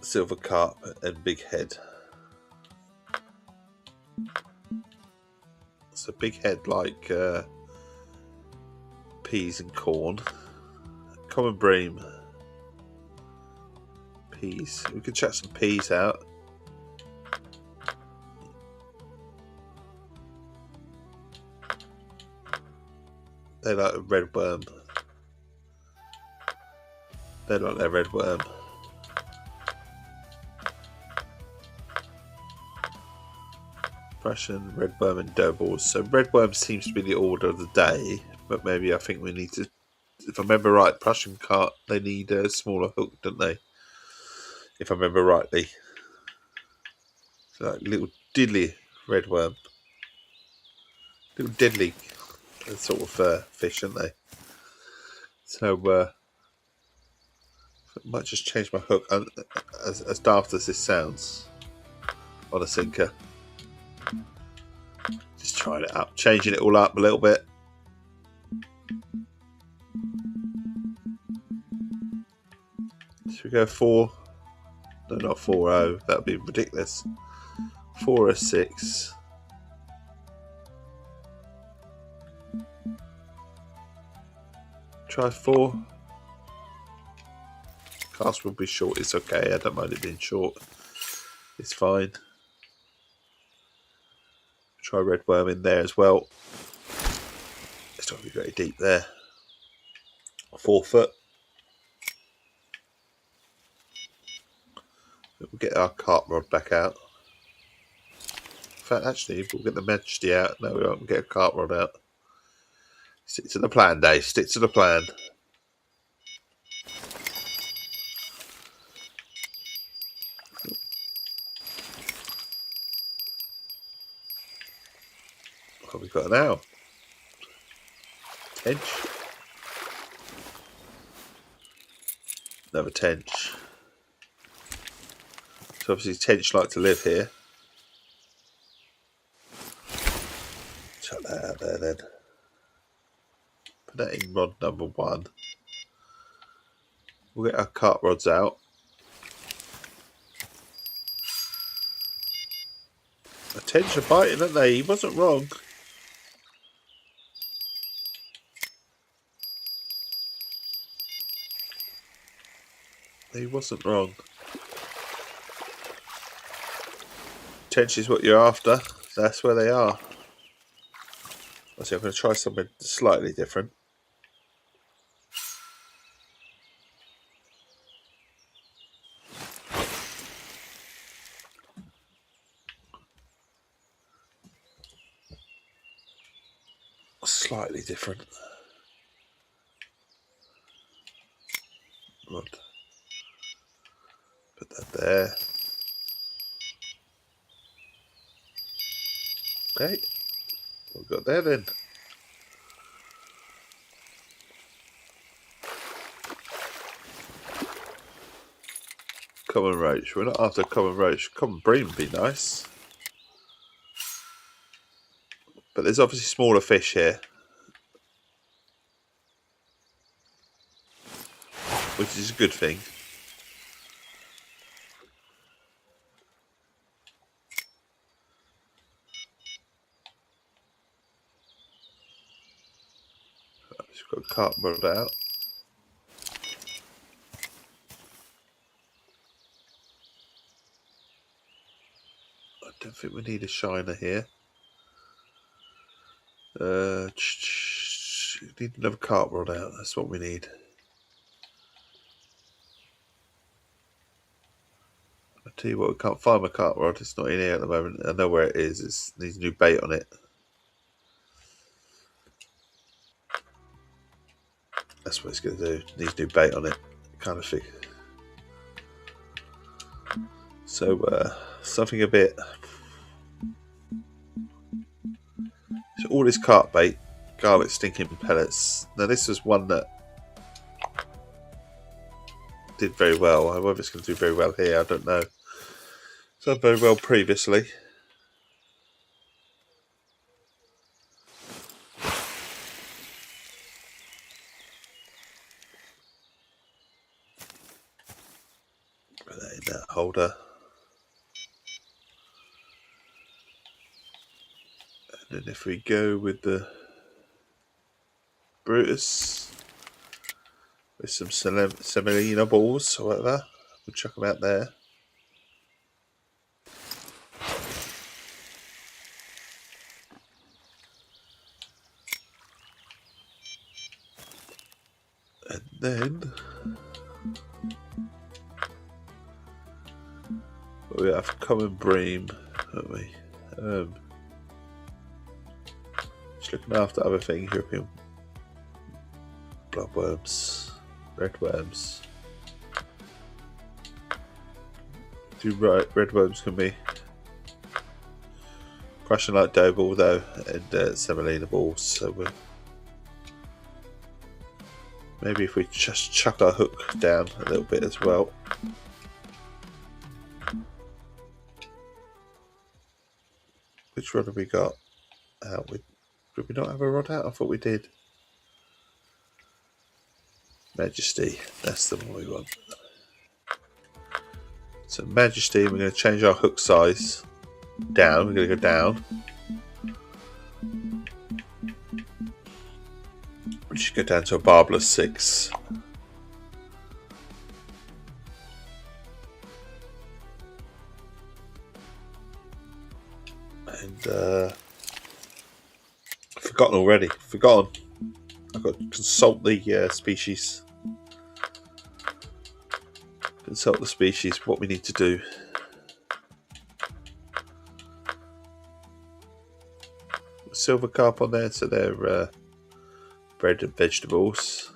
Silver carp and big head. So big head like peas and corn. Common bream. Peas. We could chuck some peas out. They like a red worm. They like their red worm. Prussian, red worm and dough balls. So red worm seems to be the order of the day, but maybe I think we need to, if I remember right, Prussian cart, they need a smaller hook, don't they? If I remember rightly. So like little diddly red worm. Little diddly sort of fish, aren't they? So I might just change my hook, as daft as this sounds, on a sinker. Just trying it up, changing it all up a little bit. Should we go 4? No, not 4-0. That would be ridiculous. 4-6. Try 4. Cast will be short. It's okay. I don't mind it being short. It's fine. Try red worm in there as well. It's not going to be very deep there. 4 foot. We'll get our carp rod back out. In fact, actually, we'll get the Majesty out. No, we won't. We'll get a carp rod out. Stick to the plan, Dave. Stick to the plan. What have we got now? Tench. Another tench. So obviously tench like to live here. Chuck that out there then. Put that in rod number 1. We'll get our carp rods out. The tench are biting, aren't they? He wasn't wrong. He wasn't wrong. Tench is what you're after. That's where they are. I'm going to try something slightly different. Slightly different. Rod. Put that there. Okay. What we've got there then? Common roach. We're not after common roach. Common bream would be nice. But there's obviously smaller fish here, which is a good thing. I've just got a carp rod out. I don't think we need a shiner here. Need another carp rod out. That's what we need. I tell you what, we can't find my carp rod. It's not in here at the moment. I know where it is. It needs new bait on it. That's what it's going to do. It needs new bait on it, kind of thing. So something a bit. So all this carp bait, garlic stinking pellets. Now this was one that did very well. I don't know if it's going to do very well here. I don't know. It's done very well previously. Put that in that holder. And then if we go with the Brutus with some semolina balls or whatever, we'll chuck them out there. then we have common bream, haven't we? Just looking after other things, European bloodworms, redworms. Redworms can be crushing like dough ball though, and semolina balls. So maybe if we just chuck our hook down a little bit as well. Which rod have we got out? Did we not have a rod out? I thought we did. Majesty, that's the one we want. So Majesty, we're going to change our hook size down. We're going to go down. We should go down to a barbless 6. And forgotten already. Forgotten. I've got to consult the species. Consult the species. What we need to do. Silver carp on there, so they're bread and vegetables.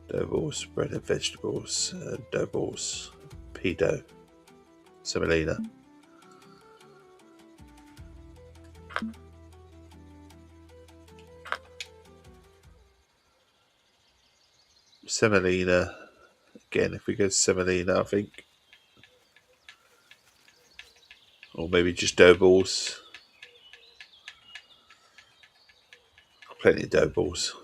Dough balls, bread and vegetables, dough balls, pea dough, semolina. Semolina, again, if we go semolina, I think. Or maybe just dough balls. Plenty of dough balls.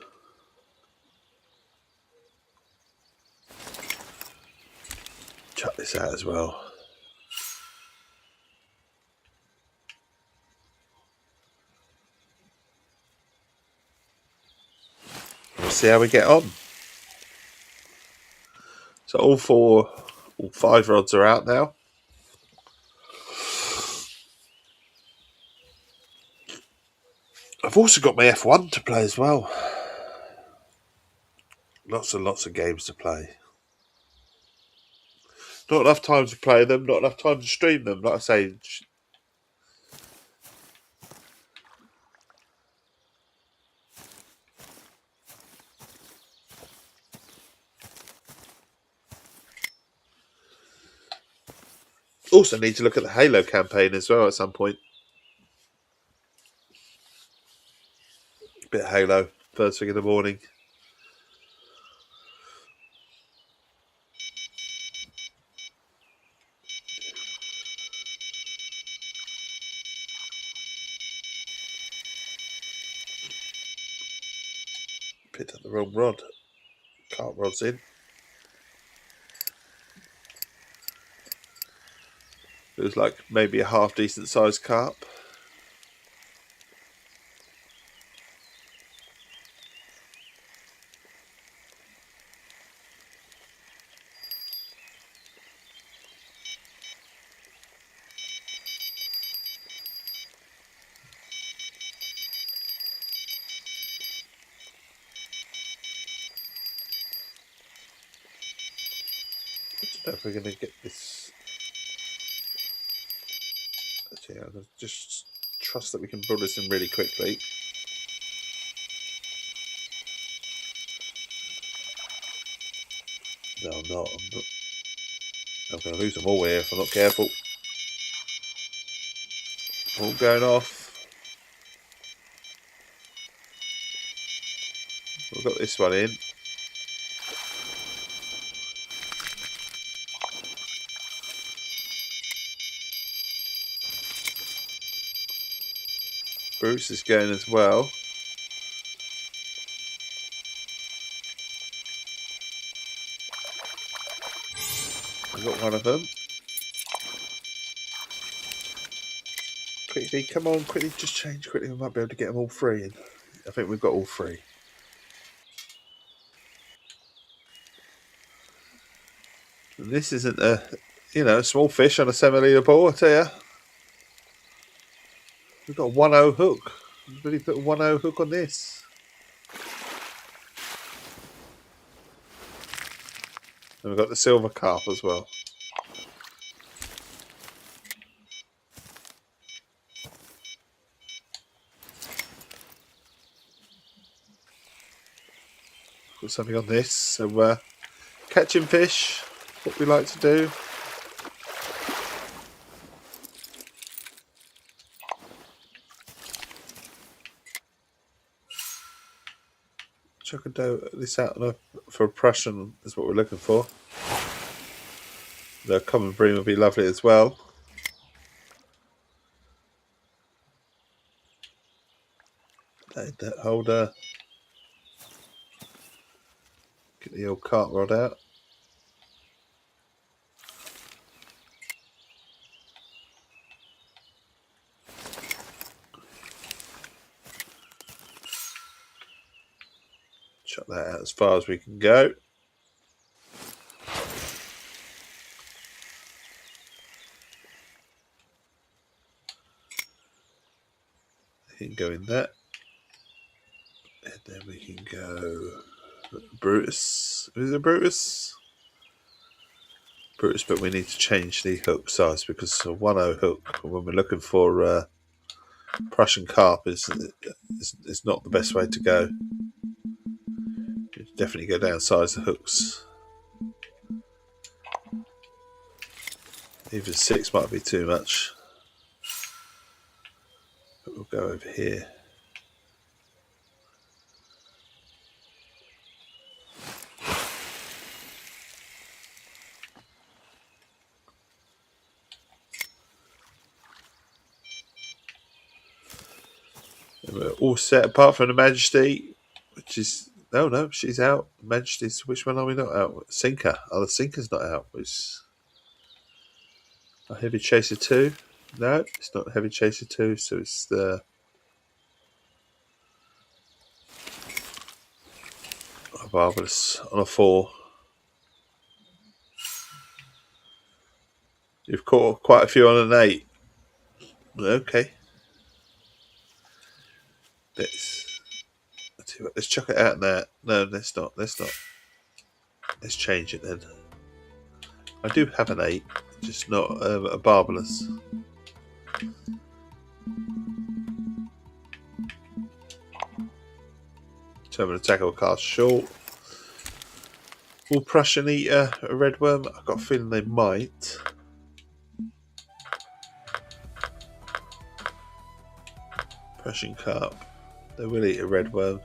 Chuck this out as well. We'll see how we get on. So all 5 rods are out now. I've also got my F1 to play as well. Lots and lots of games to play. Not enough time to play them, not enough time to stream them. Like I say, also need to look at the Halo campaign as well at some point. A bit of Halo, first thing in the morning. Picked up the wrong rod. Carp rod's in. It was like maybe a half decent sized carp. I don't know if we're going to get this. Okay, I'm going to just trust that we can build this in really quickly. No, I'm not. I'm going to lose them all here if I'm not careful. All going off. We've got this one in. Bruce is going as well. We've got one of them. Quickly, come on, quickly, just change quickly. We might be able to get them all 3 in. I think we've got all 3. And this isn't a small fish on a semolina ball, I tell you. We've got a 1-0 hook. We've really put a 1-0 hook on this. And we've got the silver carp as well. Got something on this. So catching fish, what we like to do. Chuck this out for a Prussian is what we're looking for. The common bream would be lovely as well. That holder. Get the old cart rod out. Chuck that out as far as we can go. You can go in that. And then we can go Brutus. Is it Brutus? Brutus, but we need to change the hook size because a 1/0 hook when we're looking for Prussian carp is not the best way to go. You definitely go downsize the hooks. Even 6 might be too much. But we'll go over here. And we're all set apart from the Majesty, which is no, she's out. Majesty's, which one are we not out? Sinker. Oh, the Sinker's not out. Which a Heavy Chaser 2. No, it's not Heavy Chaser 2, so it's the Barbarous on a 4. You've caught quite a few on an 8. Okay. Let's chuck it out now. No, let's not. Let's change it then. I do have an 8, just not a Barbarous. Determined to tackle cast short. Will Prussian eat a red worm? I've got a feeling they might. Prussian carp. They will eat a red worm.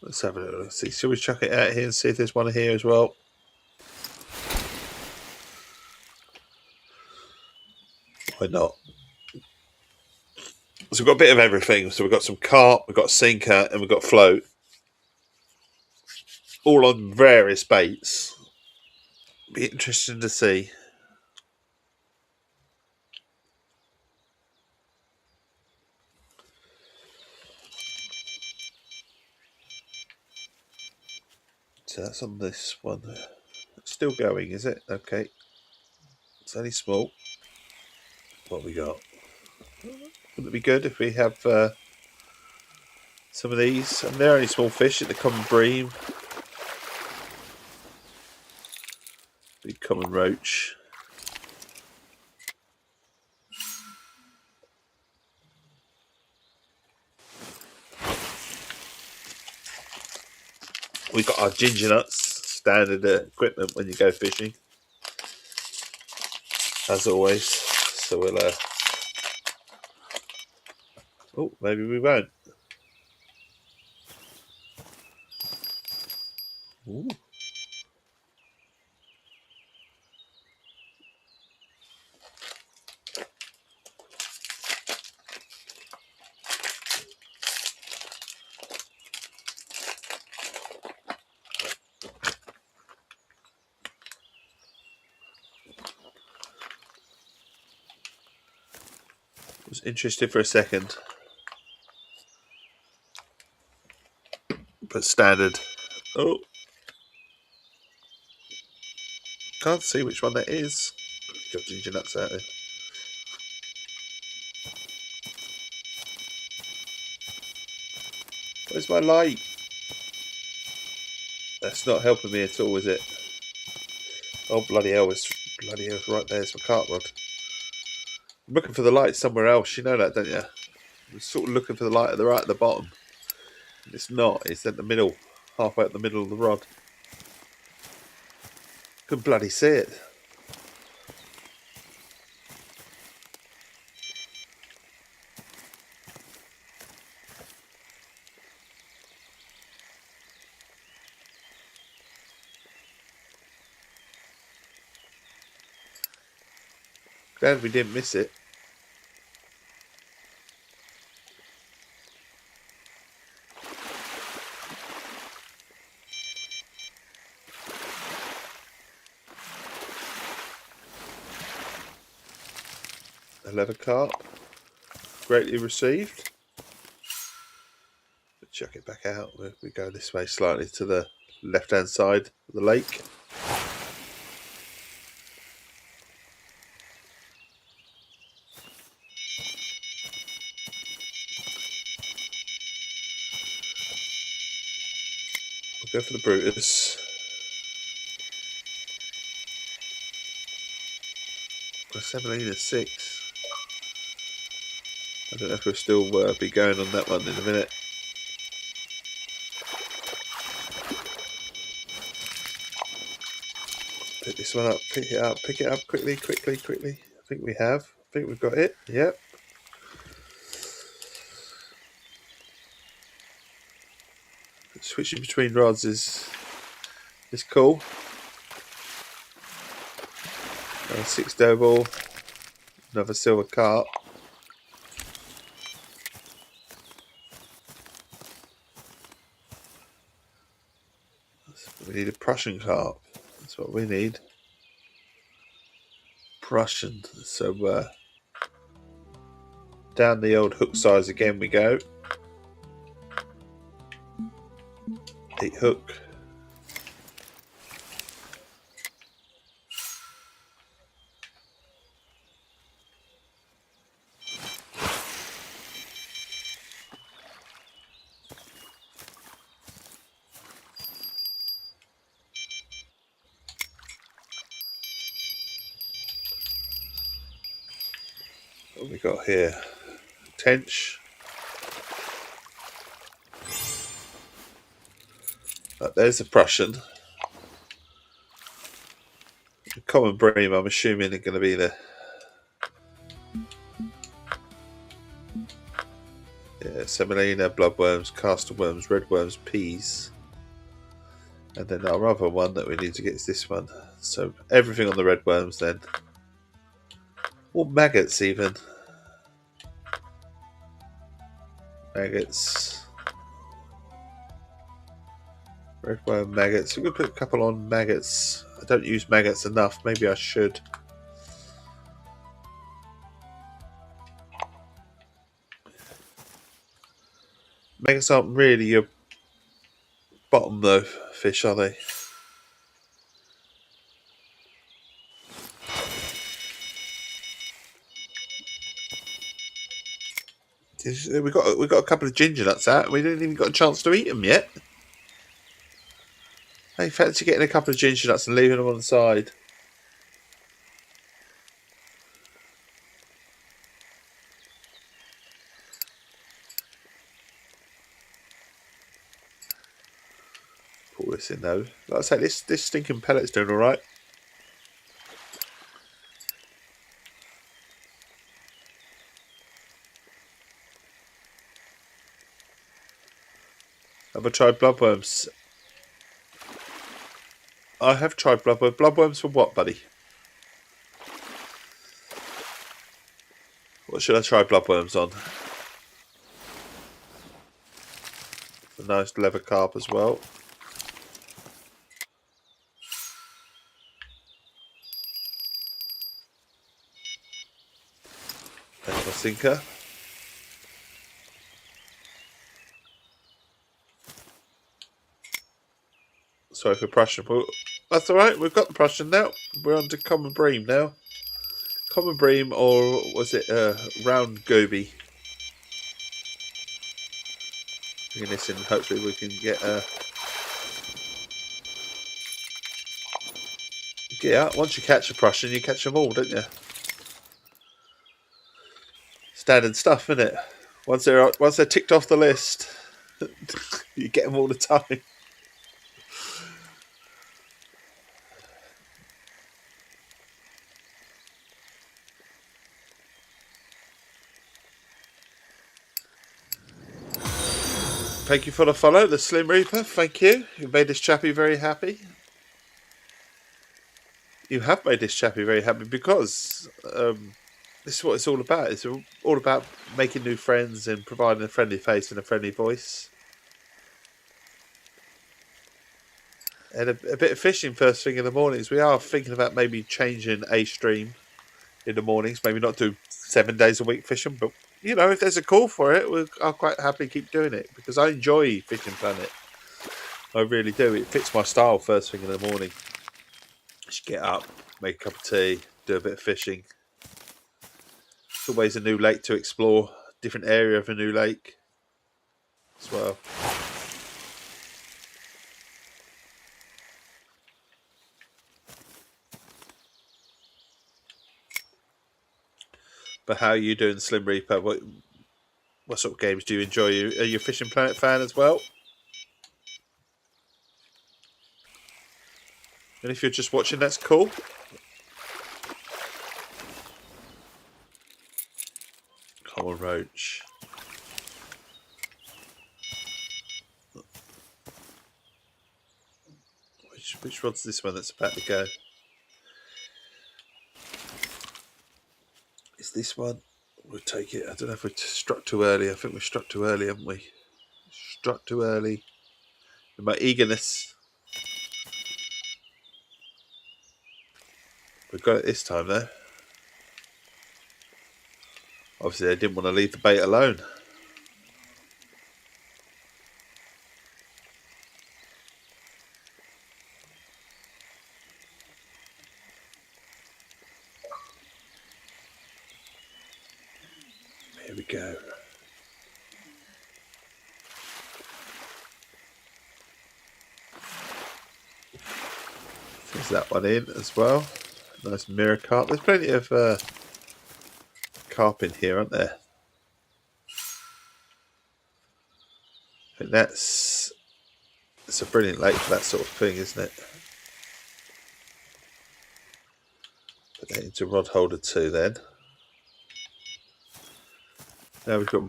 Let's have a look. See, shall we chuck it out here and see if there's one here as well? Why not? So we've got a bit of everything. So we've got some carp, we've got sinker, and we've got float. All on various baits. Be interesting to see. So that's on this one. It's still going, is it? Okay. It's only small. What have we got? Wouldn't it be good if we have some of these? And they're only small fish at the common bream. Big common roach. We've got our ginger nuts, standard equipment when you go fishing, as always. So we'll. Oh, maybe we won't. Ooh. I was interested for a second, but standard. Oh, can't see which one that is. Got ginger nuts out there. Where's my light? That's not helping me at all, is it? Oh, bloody hell, it's right there. It's my cart rod. I'm looking for the light somewhere else. You know that, don't you? I'm sort of looking for the light at the bottom. It's not. It's at the middle. Halfway up the middle of the rod. Couldn't bloody see it. Glad we didn't miss it. A leather carp. Greatly received. Chuck it back out. We go this way slightly to the left-hand side of the lake. We'll go for the Brutus. We're 17-6. I don't know if we'll still be going on that one in a minute. Pick this one up, pick it up quickly. I think we have. I think we've got it. Yep. Switching between rods is cool. 6 dough ball, another silver carp. We need a Prussian carp. That's what we need. Prussian. So down the old hook size again we go. 8 hook. What have we got here? Tench. There's the Prussian. The common bream, I'm assuming, are going to be the semolina, bloodworms, castor worms, redworms, peas. And then our other one that we need to get is this one. So everything on the redworms then. Or maggots even. Maggots. Redworm maggots. We're going to put a couple on maggots. I don't use maggots enough. Maybe I should. Maggots aren't really your bottom though fish, are they? We got a couple of ginger nuts out. We didn't even got a chance to eat them yet. Hey, fancy getting a couple of ginger nuts and leaving them on the side. Pull this in though. Like I say, this stinking pellet's doing all right. Have I tried bloodworms? I have tried bloodworms. Bloodworms for what, buddy? What should I try bloodworms on? A nice leather carp as well. There's my sinker. Sorry for Prussian. That's alright, we've got the Prussian now. We're on to common bream now. Common bream, or was it round goby? Bringing this in, hopefully we can get Yeah, once you catch a Prussian, you catch them all, don't you? Standard stuff, isn't it? Once they're ticked off the list, you get them all the time. Thank you for the follow, the Slim Reaper. Thank you. You made this chappie very happy. You have made this chappie very happy because this is what it's all about. It's all about making new friends and providing a friendly face and a friendly voice. And a bit of fishing first thing in the mornings. We are thinking about maybe changing a stream in the mornings. Maybe not do 7 days a week fishing, but you know, if there's a call for it, I'll quite happily keep doing it because I enjoy Fishing Planet. I really do. It fits my style first thing in the morning. Just get up, make a cup of tea, do a bit of fishing. It's always a new lake to explore, different area of a new lake as well. But how are you doing, Slim Reaper? What sort of games do you enjoy? Are you a Fishing Planet fan as well? And if you're just watching, that's cool. Common roach. Which one's this one that's about to go? Is this one? We'll take it. I don't know if we struck too early. I think we struck too early, haven't we? Struck too early. In my eagerness. We've got it this time, though. Obviously, they didn't want to leave the bait alone. Here we go. There's that one in as well. Nice mirror carp. There's plenty of carp in here, aren't there? I think it's a brilliant lake for that sort of thing, isn't it? Put that into rod holder 2 then. Now we've got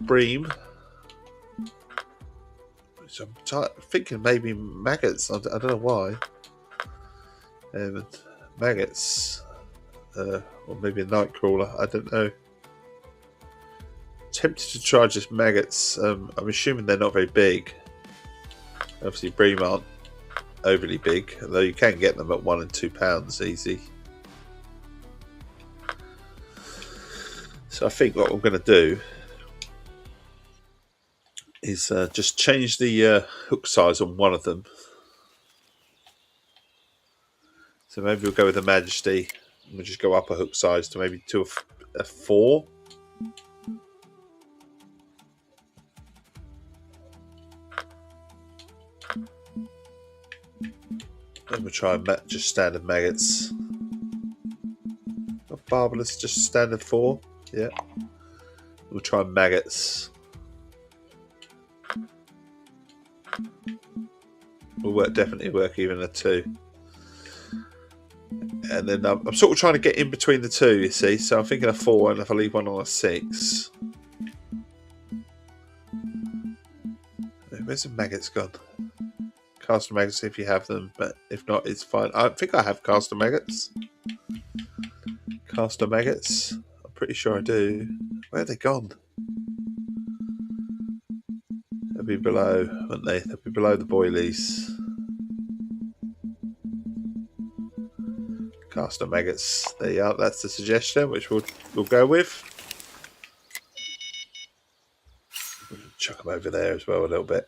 bream, which I'm thinking maybe maggots. I don't know why. Maggots, or maybe a night crawler. I don't know. Tempted to try just maggots. I'm assuming they're not very big. Obviously, bream aren't overly big, although you can get them at £1 and £2 easy. So I think what I'm going to do is just change the hook size on one of them. So maybe we'll go with the Majesty. And we'll just go up a hook size to maybe to a 4. And we'll try just standard maggots. Not barbless, just standard 4. Yeah. We'll try maggots. Will definitely work even a 2. And then I'm sort of trying to get in between the 2, you see. So I'm thinking a 4, and if I leave one on a 6. Where's the maggots gone? Caster maggots if you have them, but if not, it's fine. I think I have caster maggots. Caster maggots. I'm pretty sure I do. Where have they gone? They'll be below, won't they? They'll be below the boilies. Caster maggots. There you are. That's the suggestion, which we'll go with. We'll chuck them over there as well a little bit.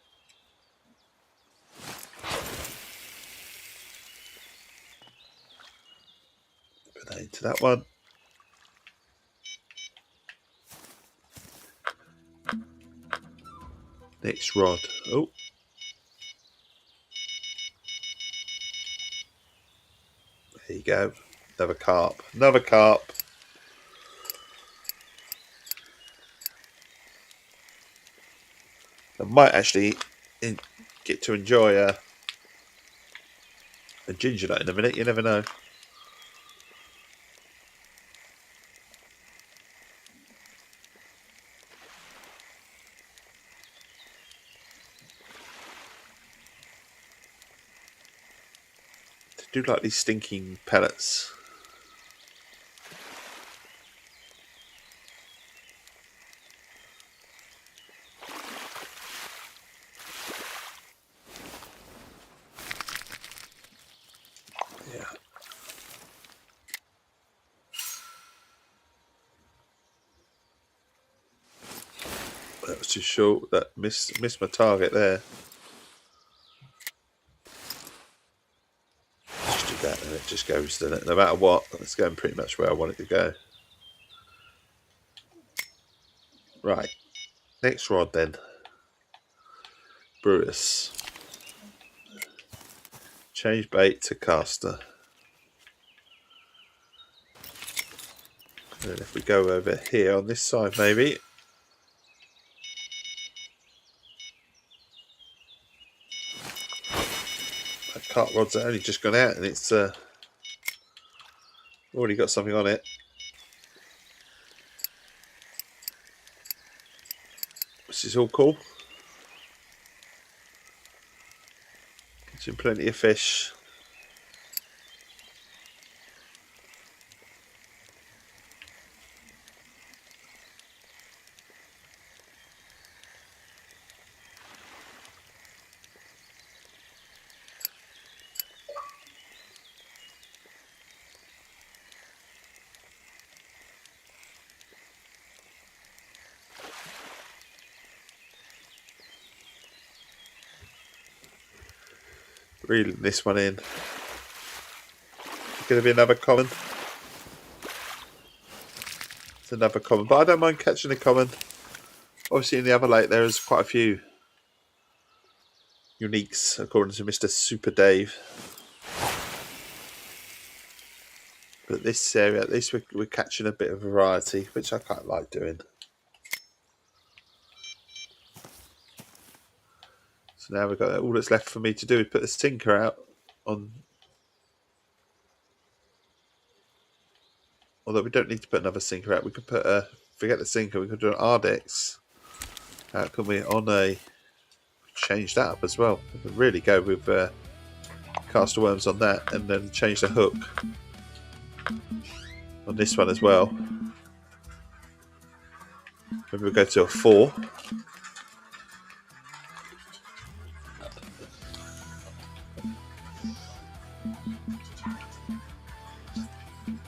Put that into that one. Next rod. Oh. There you go. Another carp. Another carp. I might actually get to enjoy a ginger nut in a minute. You never know. I do like these stinking pellets. Yeah. That was too short. That missed my target there. Just do that and it just goes, doesn't it? No matter what, it's going pretty much where I want it to go. Right. Next rod then. Brewis. Change bait to caster. And if we go over here on this side maybe. That cart rod's only just gone out and it's already got something on it. This is all cool. Catching plenty of fish. Reeling this one in. Going to be another common. It's another common, but I don't mind catching a common. Obviously, in the other lake, there is quite a few uniques, according to Mr. Super Dave. But this area, at least we're catching a bit of variety, which I quite like doing. So now we've got all that's left for me to do is put the sinker out on. Although we don't need to put another sinker out, we could put a. Forget the sinker, we could do an Ardex. How can we on a change that up as well? We could really go with caster worms on that, and then change the hook on this one as well. Maybe we'll go to a 4.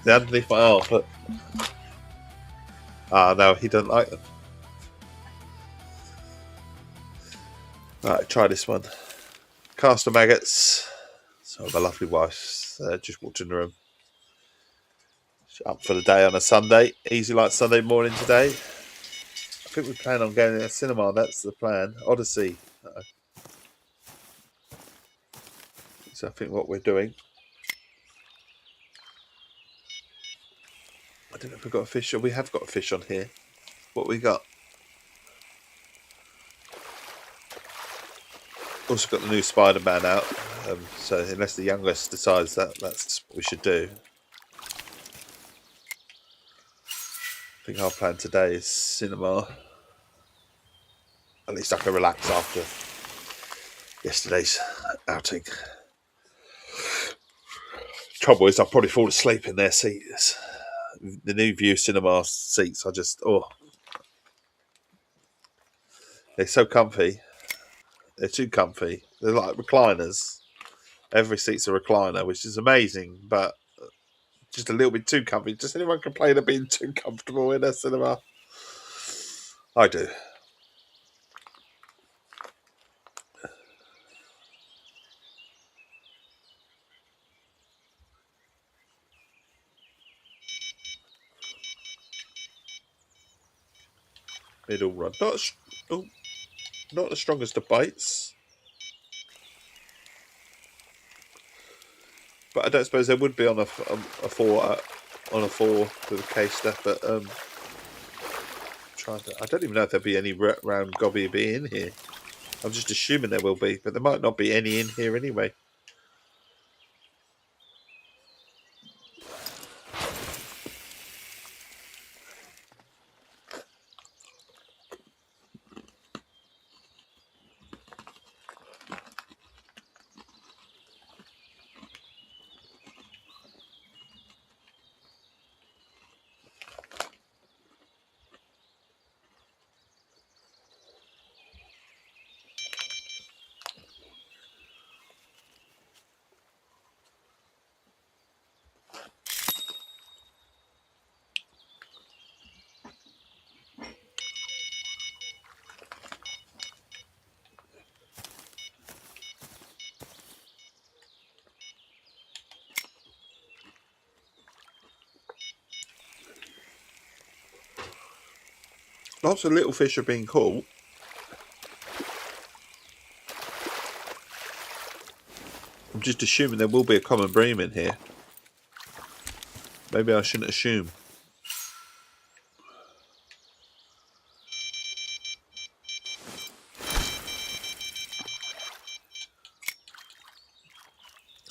They're underneath my arm, but no, he doesn't like them. Right, try this one. Caster maggots. So my lovely wife's just walked in the room. She's up for the day on a Sunday. Easy like Sunday morning today. I think we plan on going to the cinema. That's the plan. Odyssey. So I think what we're doing. I don't know if we've got a fish, or we have got a fish on here. What we got? Also got the new Spider-Man out. So unless the youngest decides that, that's what we should do. I think our plan today is cinema. At least I can relax after yesterday's outing. Trouble is, I'll probably fall asleep in their seats. The new View Cinema seats, they're so comfy. They're too comfy. They're like recliners. Every seat's a recliner, which is amazing, but just a little bit too comfy. Does anyone complain of being too comfortable in a cinema? I do. Middle rod. Not the strongest of bites. But I don't suppose there would be on a four with a caster. But I don't even know if there'll be any round gobby bee in here. I'm just assuming there will be, but there might not be any in here anyway. Lots of little fish are being caught. I'm just assuming there will be a common bream in here. Maybe I shouldn't assume.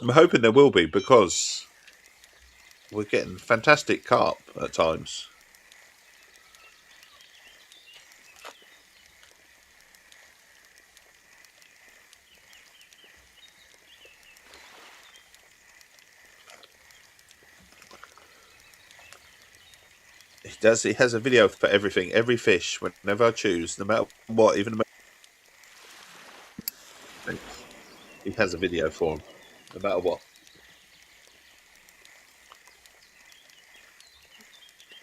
I'm hoping there will be, because we're getting fantastic carp at times. He does. He has a video for everything, every fish, whenever I choose, no matter what, even he has a video for him, no matter what.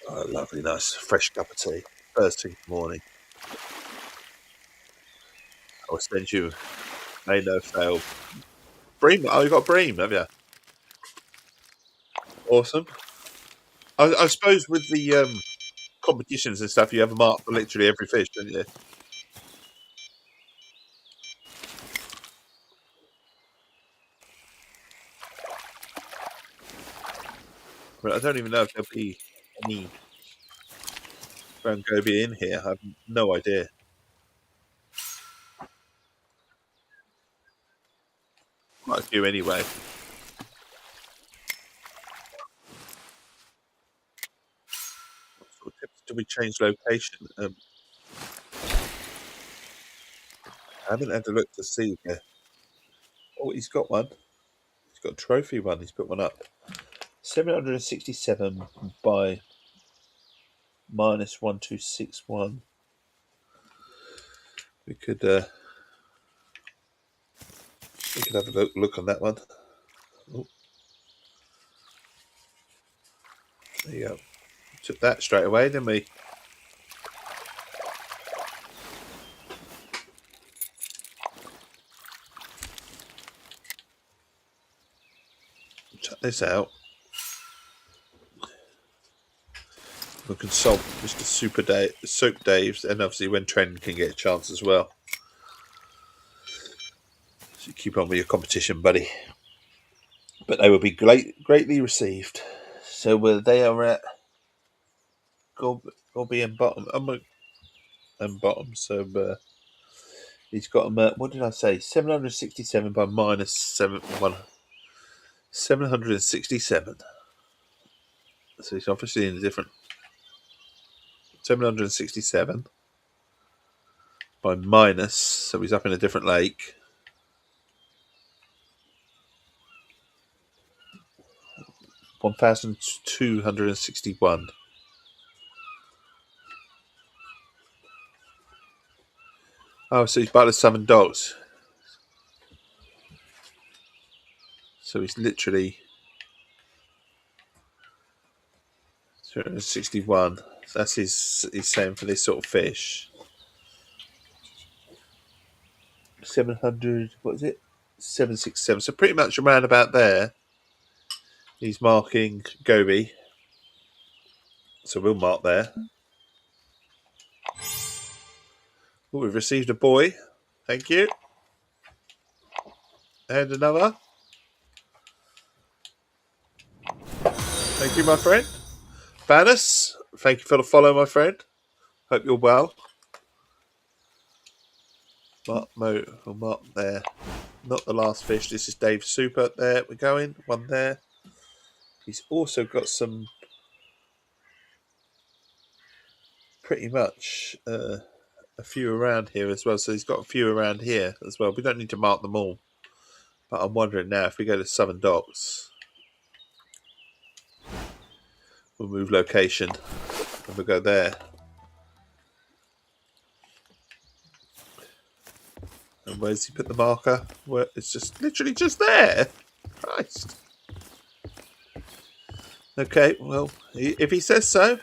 Oh, lovely, nice, fresh cup of tea, first thing in the morning. I'll send you a no fail. Bream, oh, you got bream, have you? Awesome. I suppose with the competitions and stuff, you have a mark for literally every fish, don't you? But I don't even know if there'll be any brown goby in here. I have no idea. Quite a few anyway. What sort of tips do we change location? I haven't had a look to see here. Oh, he's got one. He's got a trophy one. He's put one up. 767 by -1261. We could have a look on that one. Oh, there you go. Took that straight away, didn't we? Check this out. We can consult Mr. Soap Dave's, and obviously when Trend can get a chance as well. So keep on with your competition, buddy. But they will be greatly received. So they are at Gobby and Bottom. And Bottom. So he's got them at, what did I say? 767 by -767. So he's obviously in a different 767 by minus, so he's up in a different lake. 1,261. Oh, so he's by the Southern Dogs. So he's literally 261. So that's he's saying for this sort of fish. 700, what is it? 767. So pretty much around about there. He's marking Goby. So we'll mark there. Oh, we've received a buoy. Thank you. And another. Thank you, my friend. Bannis, thank you for the follow, my friend. Hope you're well. Mark there. Not the last fish. This is Dave Super. There we're going. One there. He's also got some pretty much a few around here as well. So he's got a few around here as well. We don't need to mark them all. But I'm wondering now if we go to Southern Docks, we'll move location and we'll go there. And where's he put the marker? Where it's just literally just there. Christ. Okay, well, if he says so,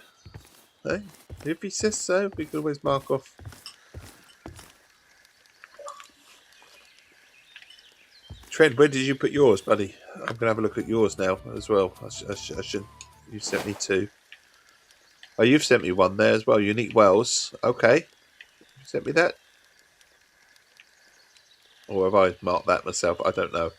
if he says so, we can always mark off. Trent, where did you put yours, buddy? I'm going to have a look at yours now as well. I should. You sent me two. Oh, you've sent me one there as well. Unique Wells. Okay. You sent me that? Or have I marked that myself? I don't know.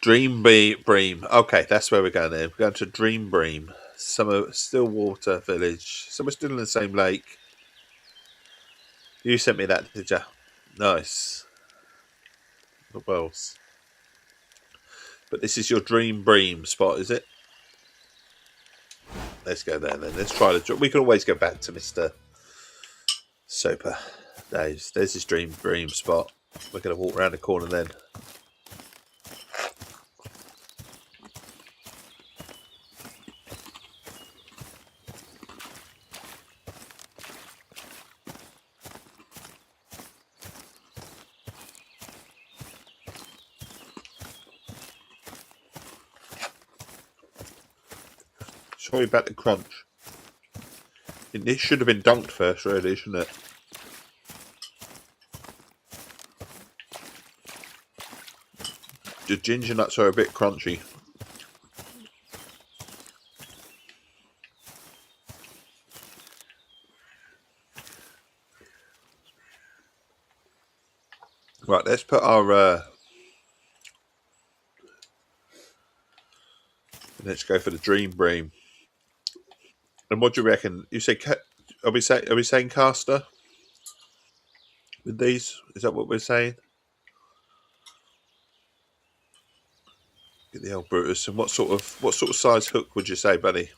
Dream Bream. Okay, that's where we're going then. We're going to Dream Bream. Stillwater Village. So we're still in the same lake. You sent me that, did you? Nice. The Wells. But this is your Dream Bream spot, is it? Let's go there then. Let's try the. We can always go back to Mr. Soper. There's his Dream Bream spot. We're going to walk around the corner then. Sorry about the crunch. This should have been dunked first, really, shouldn't it? The ginger nuts are a bit crunchy. Right, let's put our... let's go for the Dream Bream. And what do you reckon? You say... Are we saying caster? With these? Is that what we're saying? Get the old Brutus. And what sort of size hook would you say, buddy?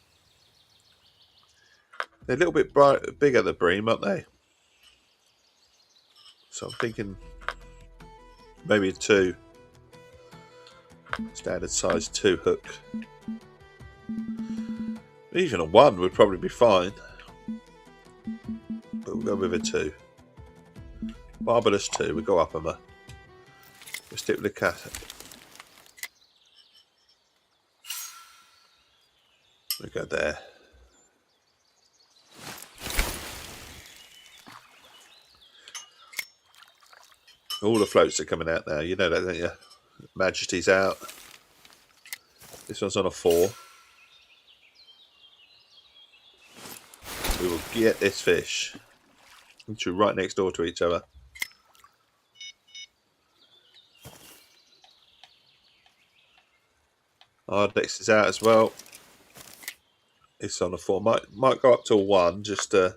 They're a little bit bigger than Bream, aren't they? So I'm thinking maybe a 2. Standard size 2 hook. Even a 1 would probably be fine. But we'll go with a 2. Barbarous 2, we'll go up on her. We'll stick with the cat. We'll go there. All the floats are coming out now. You know that, don't you? Majesty's out. This one's on a 4. We will get this fish. Literally right next door to each other. Ardex is out as well. It's on a 4. Might go up to a 1 just to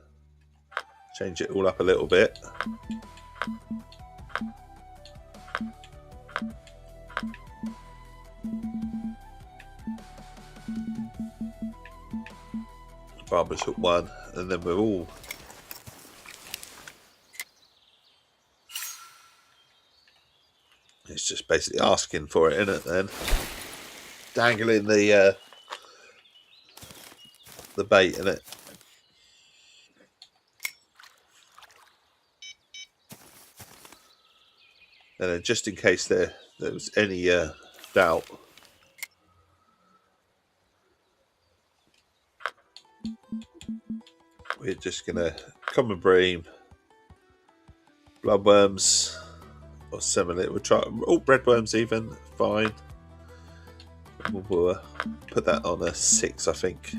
change it all up a little bit. Barbara's hook 1, and then we're all it's just basically asking for it, isn't it? Then dangling the bait in it. And then just in case there was any doubt, we're just gonna common bream, bloodworms, or similar. We'll try breadworms even fine. We'll put that on a 6, I think,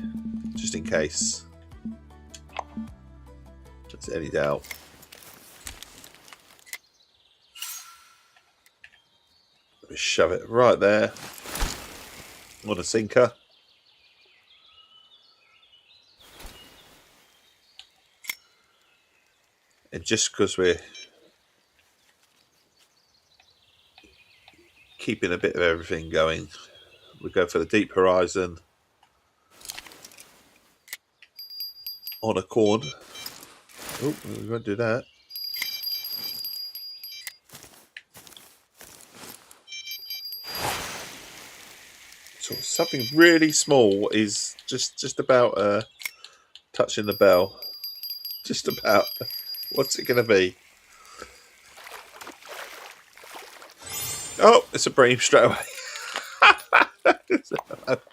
just in case there's any doubt. Let me shove it right there. on a sinker. And just because we're keeping a bit of everything going, we go for the deep horizon on a corn. Oh, we won't do that. So something really small is just about touching the bell. Just about. What's it going to be? Oh, it's a bream straight away.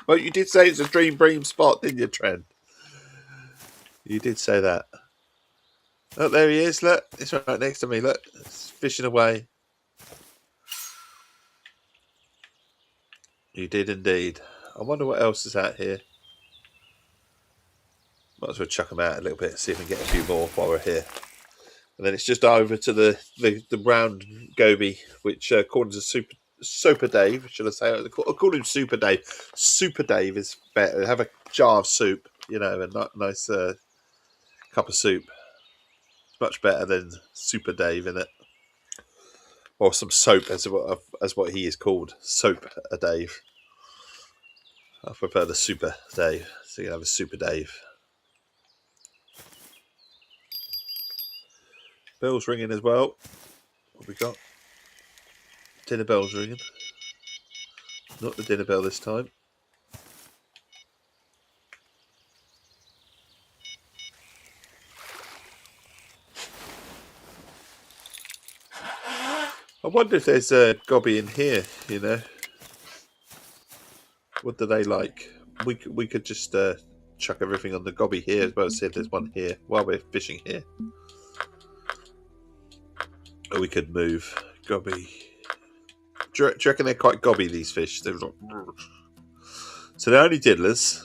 Well, you did say it's a dream bream spot, didn't you, Trent? You did say that. Oh, there he is. Look, it's right next to me. Look, it's fishing away. You did indeed. I wonder what else is out here. Might as well chuck them out a little bit, see if we can get a few more while we're here. And then it's just over to the round goby, which according to Super Dave, should I say? I'll call him Super Dave. Super Dave is better. Have a jar of soup, you know, a nice cup of soup. It's much better than Super Dave, in it, or some soap, as what he is called, Soap a Dave. I prefer the Super Dave, so you can have a Super Dave. Bell's ringing as well. What have we got? Dinner bell's ringing. Not the dinner bell this time. I wonder if there's a gobby in here, you know. What do they like? We could just chuck everything on the gobby here as well as see if there's one here while we're fishing here. Or we could move gobby. Do you reckon they're quite gobby, these fish? They're like... So they're only diddlers.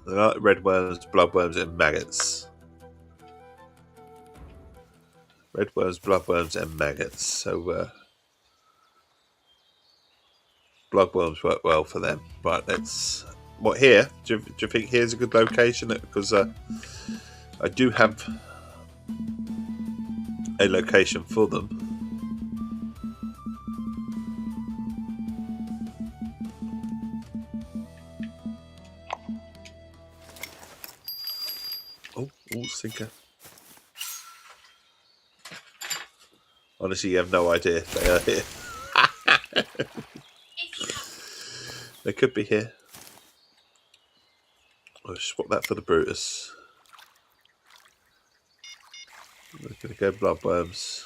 They're like red worms, bloodworms, and maggots. Red worms, bloodworms, and maggots. So bloodworms work well for them. Right, let's... What, here? Do you think here's a good location? Because I do have a location for them. Oh, sinker. Honestly, you have no idea they are here. They could be here. I'll swap that for the Brutus. We're going to go bloodworms.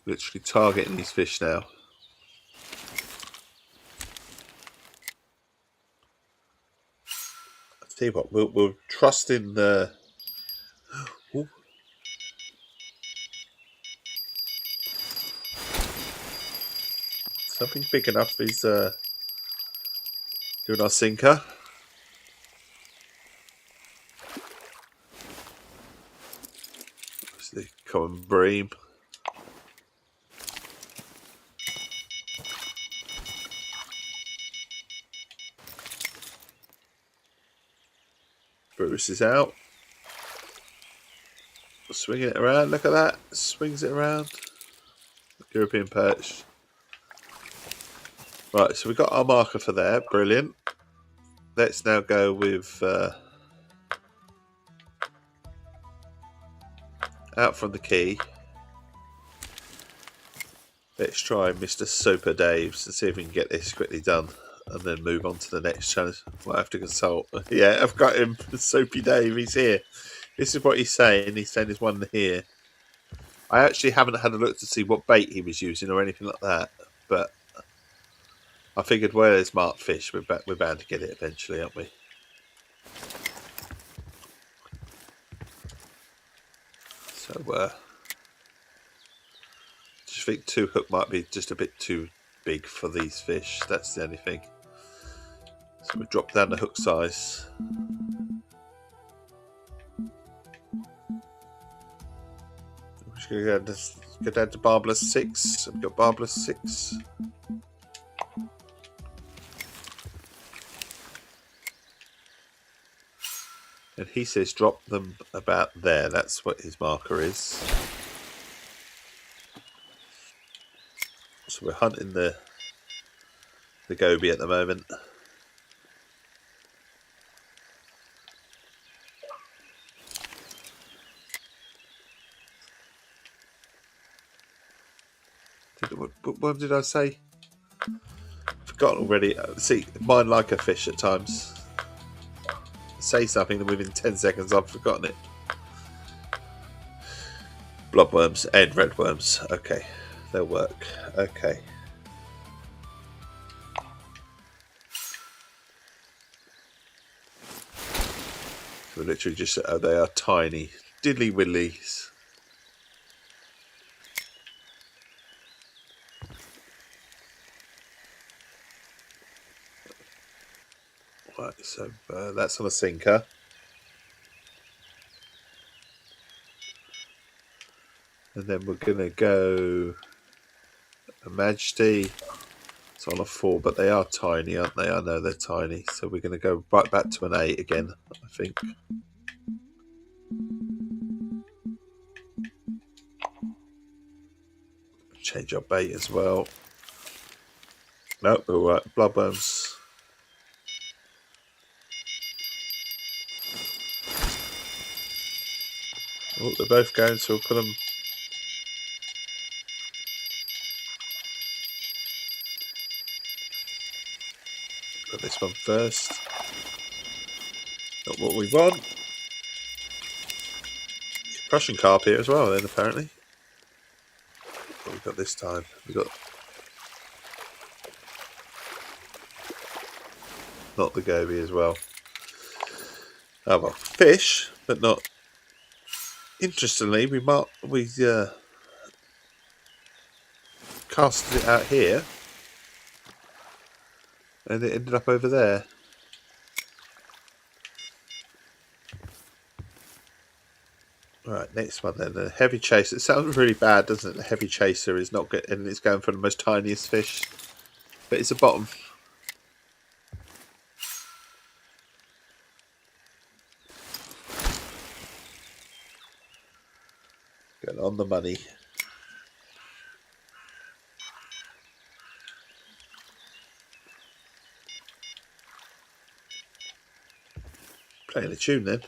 Literally targeting these fish now. I'll tell you what, we'll trust in the... Ooh. Something big enough is doing our sinker. It's the common bream. Bruce is out. Swinging it around, look at that. Swings it around. European perch. Right, so we've got our marker for there. Brilliant. Let's now go with out from the key. Let's try Mr. Super Dave's and see if we can get this quickly done and then move on to the next challenge. Might have to consult. Yeah, I've got him. Soapy Dave, he's here. This is what he's saying. He's saying there's one here. I actually haven't had a look to see what bait he was using or anything like that, but I figured where there's marked fish, we're bound to get it eventually, aren't we? So, just think 2 hook might be just a bit too big for these fish. That's the only thing. So we drop down the hook size. Just gonna go down to Barbless 6. We've got Barbless 6. And he says drop them about there. That's what his marker is. So we're hunting the goby at the moment. What did I say? Forgotten already. See, mine like a fish at times. Say something and within 10 seconds I've forgotten it. Bloodworms and redworms. Okay, they'll work. Okay. So we're literally just, they are tiny. Diddly willies. Right, so that's on a sinker. And then we're going to go a Majesty. It's on a 4, but they are tiny, aren't they? I know they're tiny. So we're going to go right back to an 8 again, I think. Change our bait as well. Nope, all right. Bloodworms. Oh, they're both going, so we'll put them. Got this one first. Not what we want. Prussian carp here as well, then, apparently. What have we got this time? We've got. Not the goby as well. Oh, well, fish, but not. Interestingly, we casted it out here, and it ended up over there. Right, next one then. The heavy chaser. It sounds really bad, doesn't it? The heavy chaser is not good, and it's going for the most tiniest fish, but it's a bottom. Going on the money. Playing a tune then.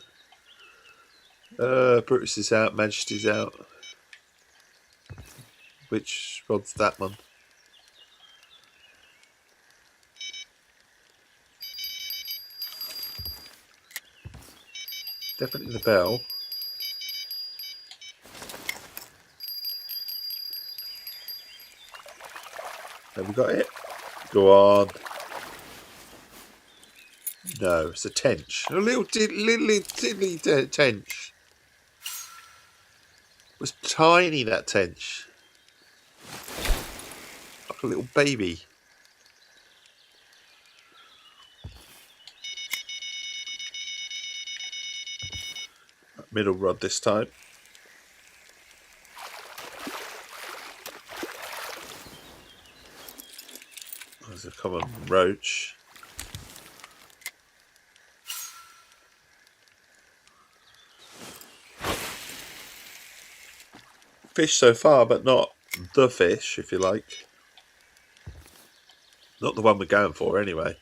Brutus is out, Majesty's out. Which rod's that one? Definitely the bell. Have we got it? Go on. No, it's a tench. A little tiddly tench. It was tiny, that tench. Like a little baby. Middle rod this time. There's a common roach. Fish so far, but not the fish, if you like. Not the one we're going for, anyway.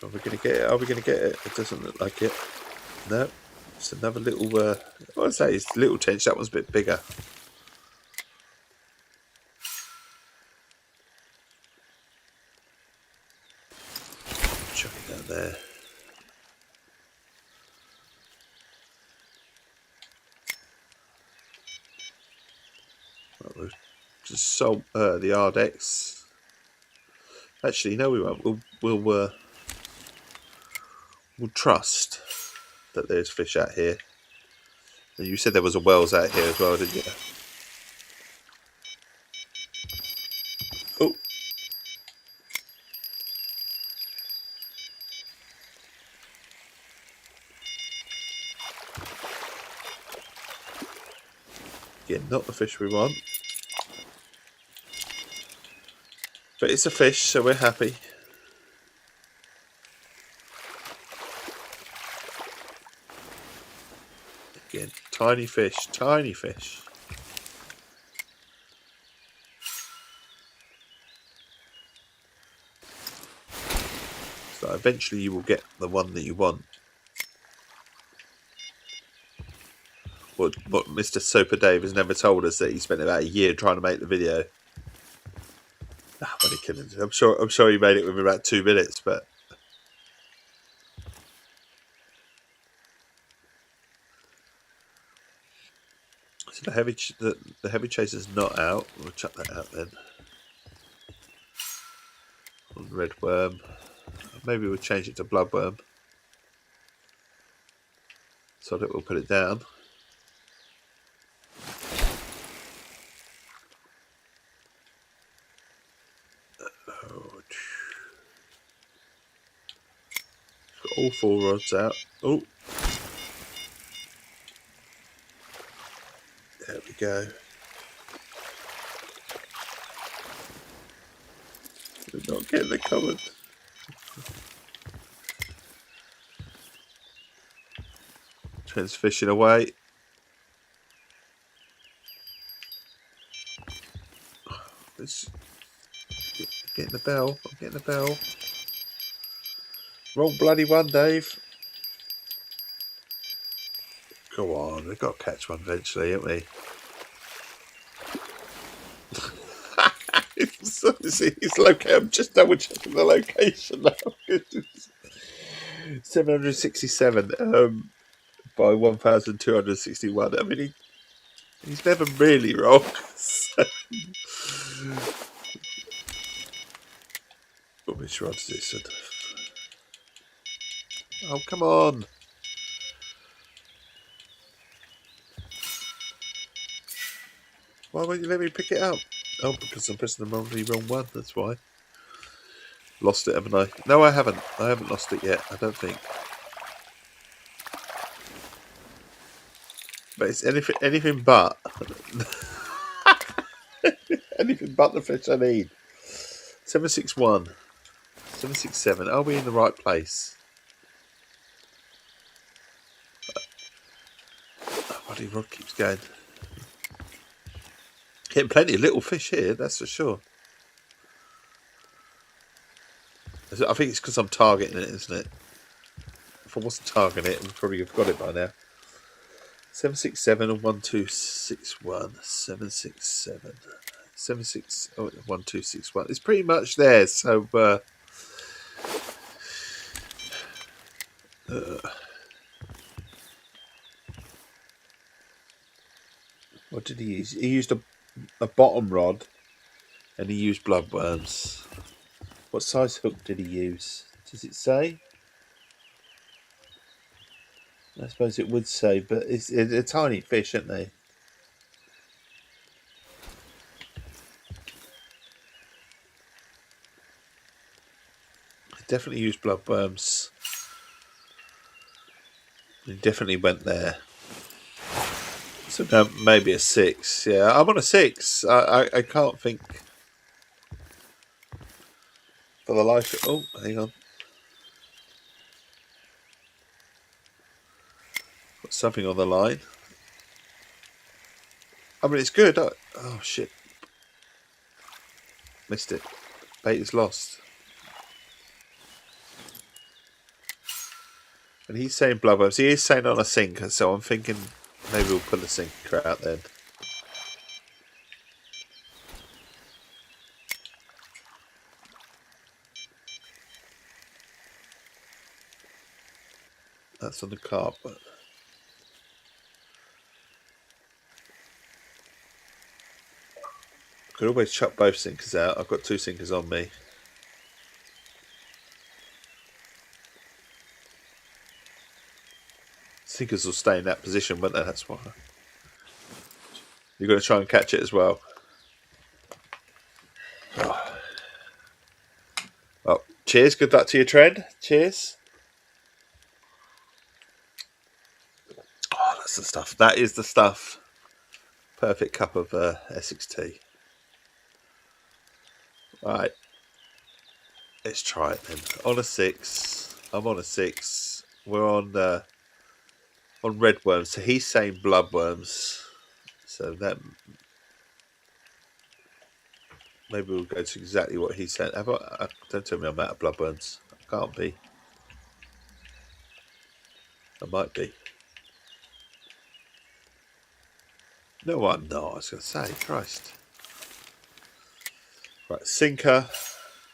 Are we going to get it? Are we going to get it? It doesn't look like it. No. It's another little, what I say, it's a little tench. That one's a bit bigger. Chuck it down there. Right, we've just sold the Ardex. Actually, no, we won't. We'll trust that there's fish out here. And you said there was a Wells out here as well, didn't you? Not the fish we want. But it's a fish, so we're happy. Again, tiny fish, tiny fish. So eventually you will get the one that you want. What Mr. Soper Dave has never told us that he spent about a year trying to make the video. I'm only kidding. I'm sure he made it within about 2 minutes, but so the heavy chaser's not out. We'll chuck that out then. On red worm. Maybe we'll change it to bloodworm. So that we'll put it down. Got all 4 rods out. Oh, there we go. We're not getting the covered. Trent's fishing away. It's getting the bell. I'm getting the bell. Wrong bloody one, Dave. Go on, we've got to catch one eventually, haven't we? It's located. I'm just double checking the location now. 767 by 1,261. I mean, he's never really wrong. So. Which rod's this? Oh, come on. Why won't you let me pick it up? Oh, because I'm pressing the wrong one. That's why. Lost it, haven't I? No, I haven't. I haven't lost it yet. I don't think. But it's anything but. Anything but the fish I need. 761. 767. Are we in the right place? Oh, bloody rod keeps going. Getting plenty of little fish here, that's for sure. I think it's because I'm targeting it, isn't it? If I wasn't targeting it, I would probably have got it by now. 767 and 1261. 767. 1261. It's pretty much there, so what did he use? He used a bottom rod and he used bloodworms. What size hook did he use? Does it say? I suppose it would say, but it's a tiny fish, aren't they? I definitely used bloodworms. He definitely went there. So now maybe a 6. Yeah, I'm on a 6. I can't think for the life of... Oh, hang on. Got something on the line. I mean, it's good. Oh, shit. Missed it. Bait is lost. And he's saying bloodworms. He is saying on a sinker, so I'm thinking maybe we'll put a sinker out then. That's on the carp, but could always chuck both sinkers out. I've got 2 sinkers on me. Sinkers will stay in that position, won't they? That's why. You're going to try and catch it as well. Oh. Well, cheers. Good luck to your trend. Cheers. Oh, that's the stuff. That is the stuff. Perfect cup of Essex tea. Right, let's try it then. On a 6. I'm on a 6. We're on red worms. So he's saying bloodworms. So that maybe we'll go to exactly what he said. Don't tell me I'm out of bloodworms. I can't be. I might be. No, I'm not. I was going to say, Christ. Right, sinker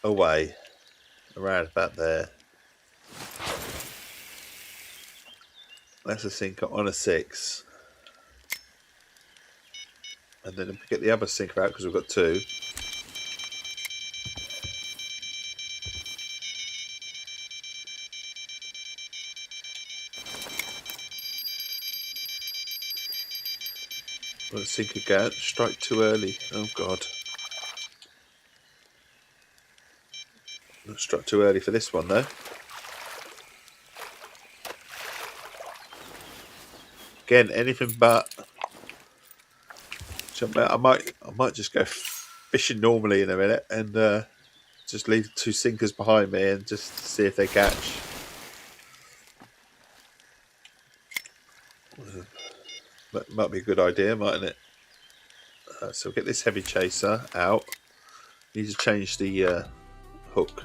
away. Around about there. That's a sinker on a 6. And then we get the other sinker out because we've got 2. Let's sink again. Strike too early. Oh, God. Not struck too early for this one, though. Again, anything but. I might just go fishing normally in a minute and just leave 2 sinkers behind me and just see if they catch. Might be a good idea, mightn't it? So we'll get this heavy chaser out. Need to change the hook.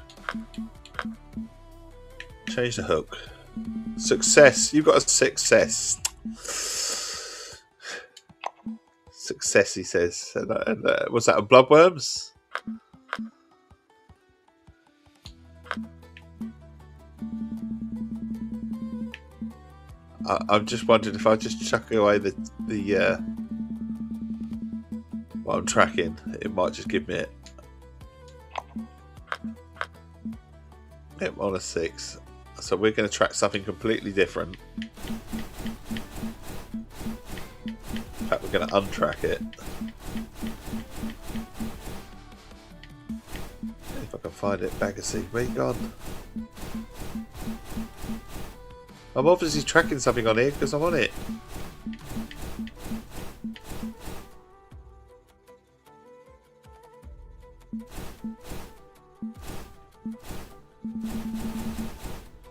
Change the hook. Success. You've got a success. Success, he says. And was that a bloodworms? I'm just wondering if I just chuck away the what I'm tracking, it might just give me it. Yep, on a 6. So we're going to track something completely different. In fact, we're going to untrack it. If I can find it, Bagassy, where you gone? I'm obviously tracking something on here because I'm on it.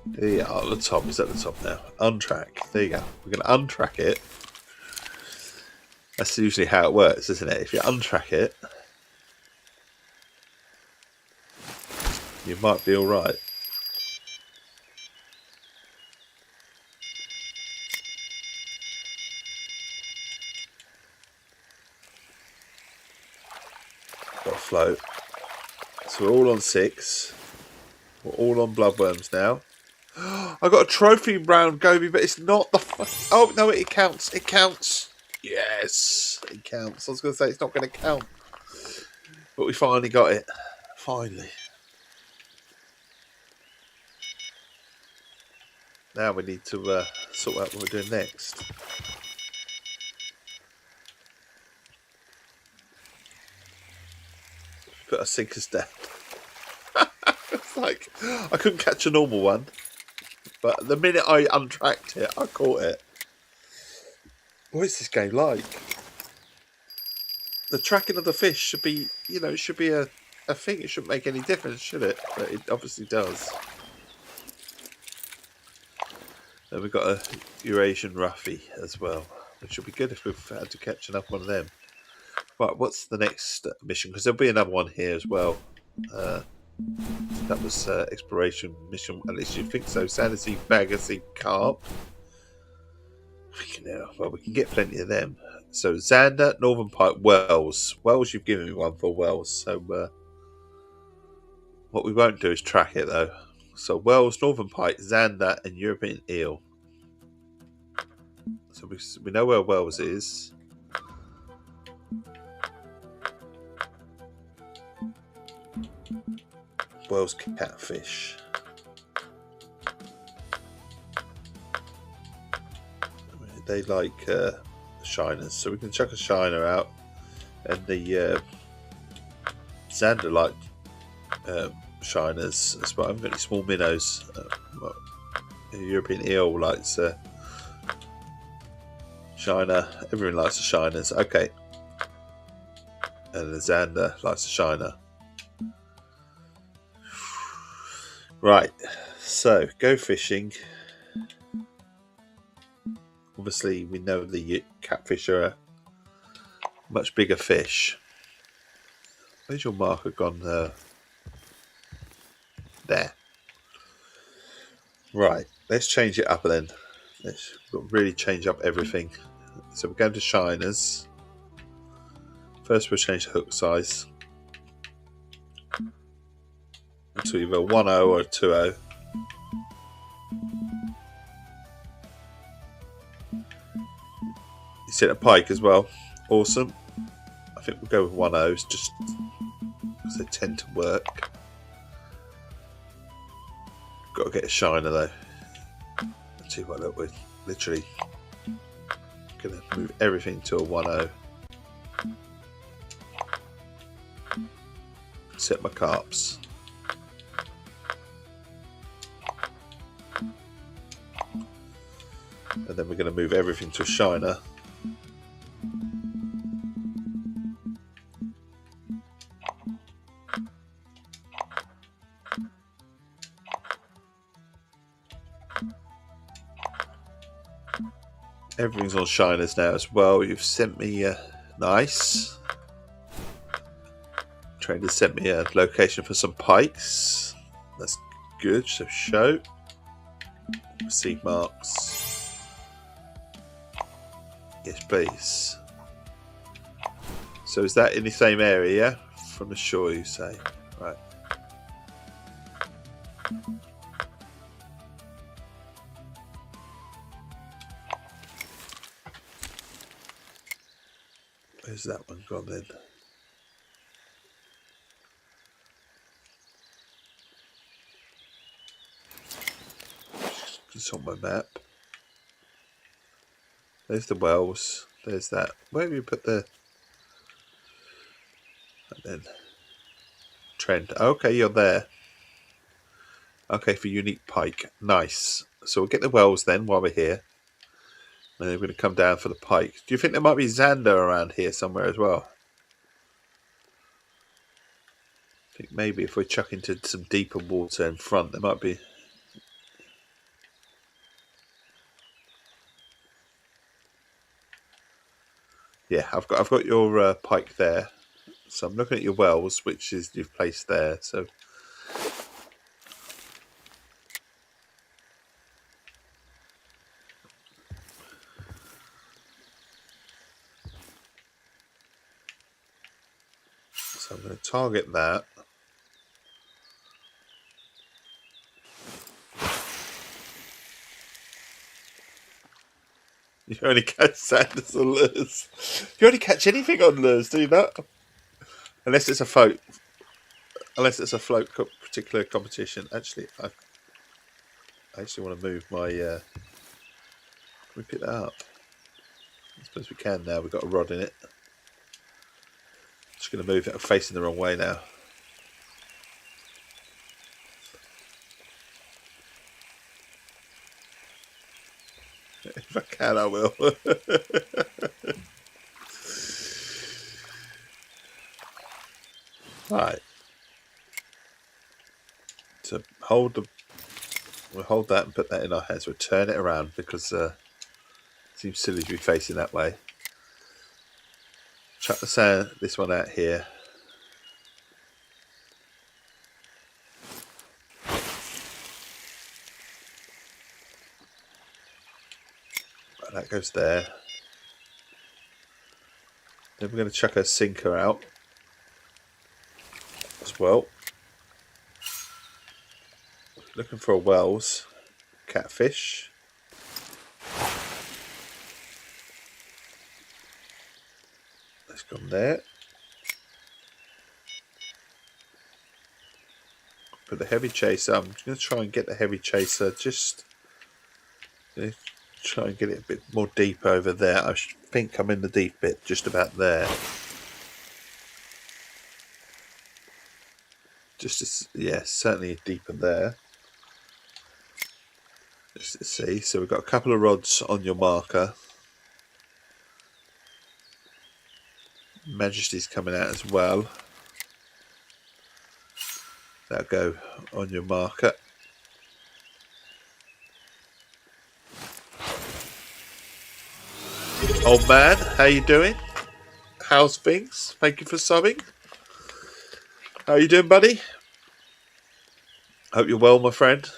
There you are, at the top. It's at the top now. Untrack. There you go. We're going to untrack it. That's usually how it works, isn't it? If you untrack it, you might be alright. Got a float. So we're all on 6. We're all on bloodworms now. I got a trophy round goby, but it's not the. Oh no! It counts. It counts. Yes, it counts. I was going to say it's not going to count, but we finally got it. Finally. Now we need to sort out what we're doing next. Put our sinkers down. It's like I couldn't catch a normal one. But the minute I untracked it, I caught it. What is this game like? The tracking of the fish should be, it should be a thing. It shouldn't make any difference, should it? But it obviously does. Then we've got a Eurasian Ruffy as well, which would be good if we've had to catch enough one of them. Right, what's the next mission? Because there'll be another one here as well. That was exploration mission, at least you think so. Sanity, Bagassy, Carp. Well, we can get plenty of them. So Xander, Northern Pike, Wells. Wells, you've given me one for Wells. So what we won't do is track it though. So Wells, Northern Pike, Xander, and European Eel. So we know where Wells is. Wells catfish. They like shiners, so we can chuck a shiner out, and the Xander like shiners as well. I haven't got any small minnows. The European eel likes Shiner. Everyone likes the shiners. Okay. And the Xander likes the shiner. Right. So, go fishing. Obviously, we know the catfish are a much bigger fish. Where's your marker gone? There. Right. Let's change it up then. Let's really change up everything. So we're going to shiners. First, we'll change the hook size to either a 1.0 or a 2.0. You set a pike as well. Awesome. I think we'll go with 1.0s just because they tend to work. Got to get a shiner though. Let's see what, look, we're literally going to move everything to a 1.0. Set my carps. And then we're going to move everything to a shiner. Everything's on shiners now as well. You've sent me nice. Trader sent me a location for some pikes. That's good. So show. Receive marks. Yes, please. So is that in the same area? From the shore, you say? Right. Where's that one gone then? It's on my map. There's the wells. There's that. Where have you put the... And then... Trend. Okay, you're there. Okay, for unique pike. Nice. So we'll get the wells then while we're here. And then we're going to come down for the pike. Do you think there might be Xander around here somewhere as well? I think maybe if we chuck into some deeper water in front, there might be... Yeah, I've got your pike there. So I'm looking at your wells, which is you've placed there. So I'm going to target that. You only catch sanders on lures. You only catch anything on lures, do you not? Unless it's a float. Unless it's a float particular competition. Actually, I actually want to move my... Can we pick that up? I suppose we can now. We've got a rod in it. Just going to move it. I'm facing the wrong way now. If I can, I will. Right. So we'll hold that and put that in our hands. We'll turn it around because it seems silly to be facing that way. Chuck this one out here. And that goes there. Then we're going to chuck a sinker out as well. Looking for a Wells catfish. That's gone there. Put the heavy chaser. I'm going to try and get the heavy chaser. Just try and get it a bit more deep over there. I think I'm in the deep bit, just about there. Just as, yeah, certainly deeper there. Just to see. So we've got a couple of rods on your marker. Majesty's coming out as well. That'll go on your marker. Old man, how you doing? How's things? Thank you for subbing. How you doing, buddy? Hope you're well, my friend.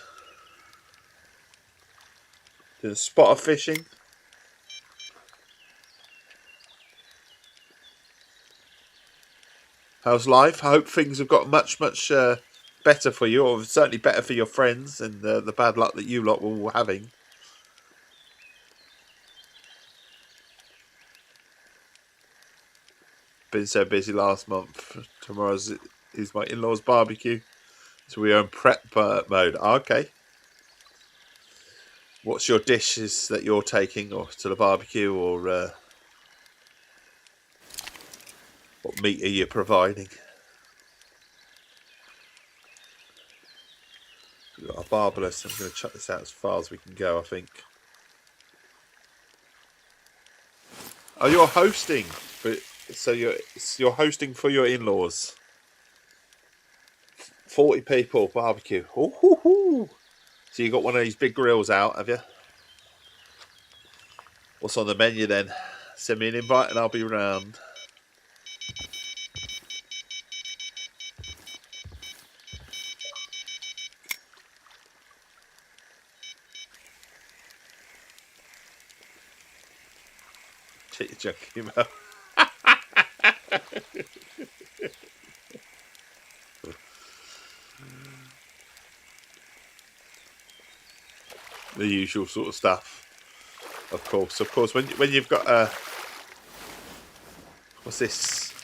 Doing a spot of fishing. How's life? I hope things have got much better for you, or certainly better for your friends and the bad luck that you lot were having. Been so busy last month. Tomorrow is my in-laws' barbecue, so we are in prep mode. Okay. What's your dishes that you're taking, or to the barbecue, or what meat are you providing? We've got a barbless. I'm going to chuck this out as far as we can go, I think. Oh, you're hosting, so you're hosting for your in-laws. 40 people barbecue. Ooh, hoo, hoo. So you got one of these big grills out, have you? What's on the menu then? Send me an invite and I'll be round. Junkie Mo. The usual sort of stuff. Of course. When you've got what's this?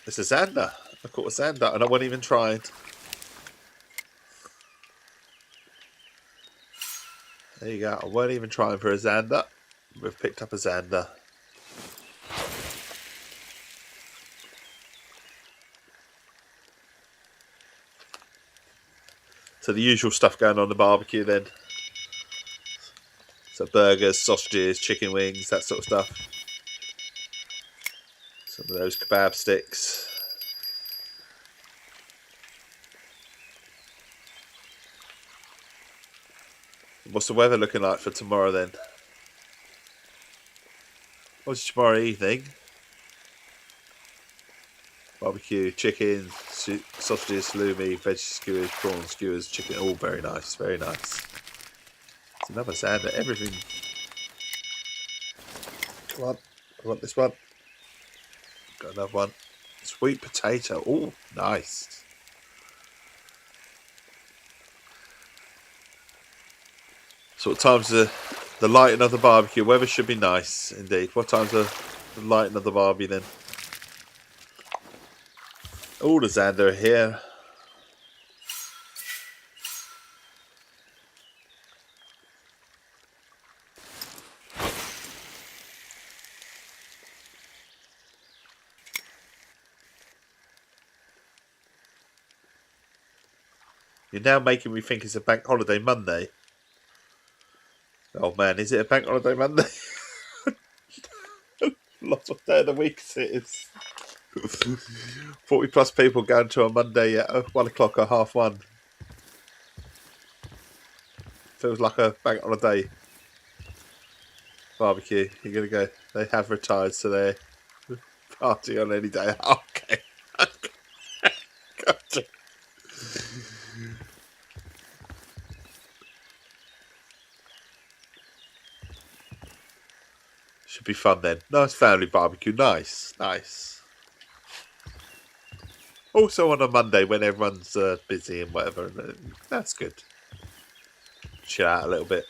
It's a Xander. I caught a Xander and I wasn't even trying. There you go. I weren't even trying for a Xander. We've picked up a Xander. So the usual stuff going on the barbecue then. So burgers, sausages, chicken wings, that sort of stuff. Some of those kebab sticks. What's the weather looking like for tomorrow then? What's tomorrow evening? Barbecue, chicken, sausages, salumi, veggie skewers, prawn skewers, chicken. All very nice, very nice. It's another Xander. Everything. Come on, I want this one. Got another one. Sweet potato. Oh, nice. So what time's the lighting of the barbecue? Weather should be nice indeed. What time's the lighting of the barbie then? Oh, the Xander here. You're now making me think it's a bank holiday Monday. Oh man, is it a bank holiday Monday? Lots of day of the week it is. 40 plus people going to a Monday at 1 o'clock or 1:30. Feels like a bank holiday barbecue. You're going to go. They have retired, so they're party on any day. Okay. Gotcha. Should be fun then. Nice family barbecue. Nice. Also on a Monday when everyone's busy and whatever. That's good. Chill out a little bit.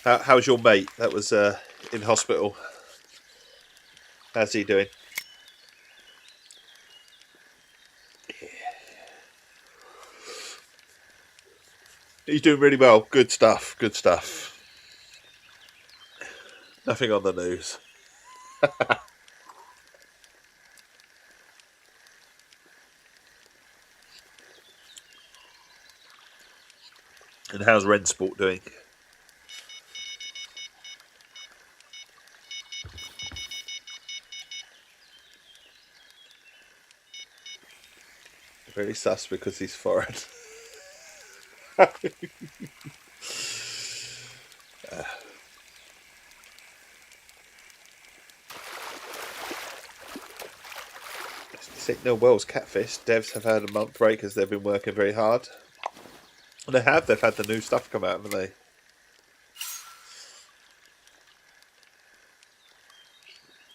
How's your mate that was in hospital? How's he doing? He's doing really well. Good stuff. Nothing on the news. And how's Ren Sport doing? Very sus because he's foreign. Signal Wells Catfish. Devs have had a month break as they've been working very hard. And they have. They've had the new stuff come out, haven't they?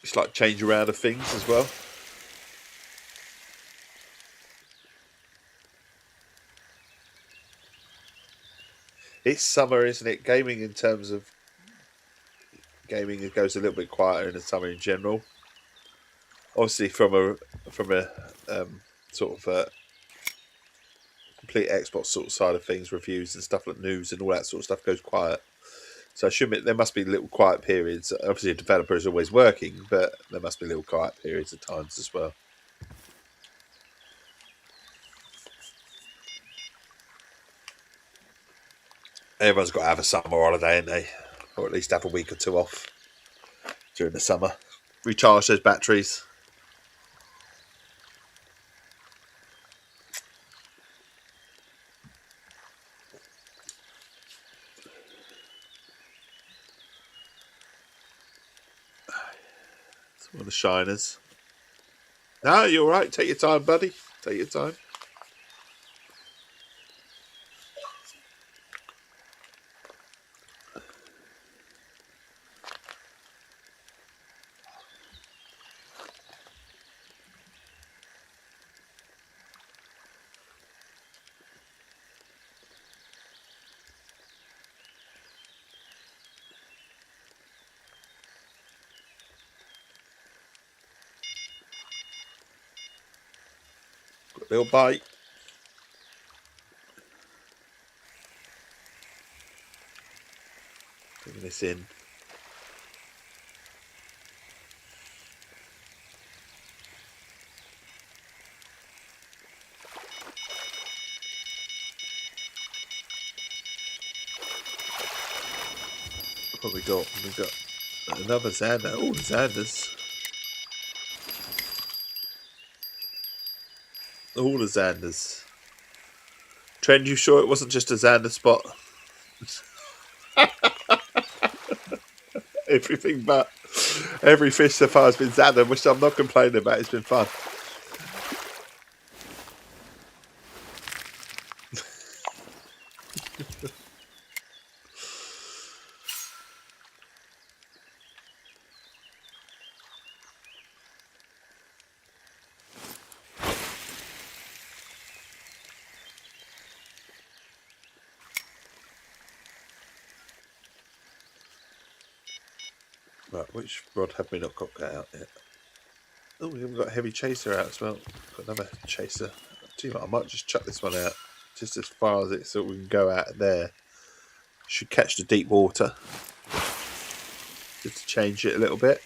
It's like change around of things as well. It's summer, isn't it? Gaming in terms of gaming, it goes a little bit quieter in the summer in general. Obviously, from a sort of complete Xbox sort of side of things, reviews and stuff like news and all that sort of stuff goes quiet. So I should admit there must be little quiet periods. Obviously, a developer is always working, but there must be little quiet periods at times as well. Everyone's got to have a summer holiday, ain't they? Or at least have a week or two off during the summer. Recharge those batteries. It's one of the shiners. No, you're all right. Take your time, buddy. Take your time. Got a little bite. Bringing this in. What we got? We got another Xander. Oh, the Xanders. All the Xanders. Trend, you sure it wasn't just a Xander spot? Everything but every fish so far has been Xander, which I'm not complaining about. It's been fun. Right, which rod have we not got out yet? Oh, we haven't got a heavy chaser out as well. Got another chaser. Tell you what, I might just chuck this one out just as far as it so we can go out there. Should catch the deep water. Just to change it a little bit.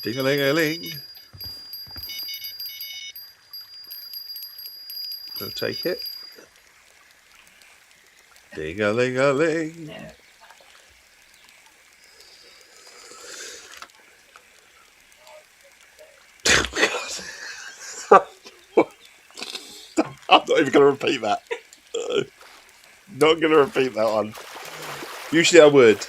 Ding-a-ling-a-ling. We'll take it. Ding-a-ling-a-ling. I'm not even going to repeat that. Not going to repeat that one. Usually I would.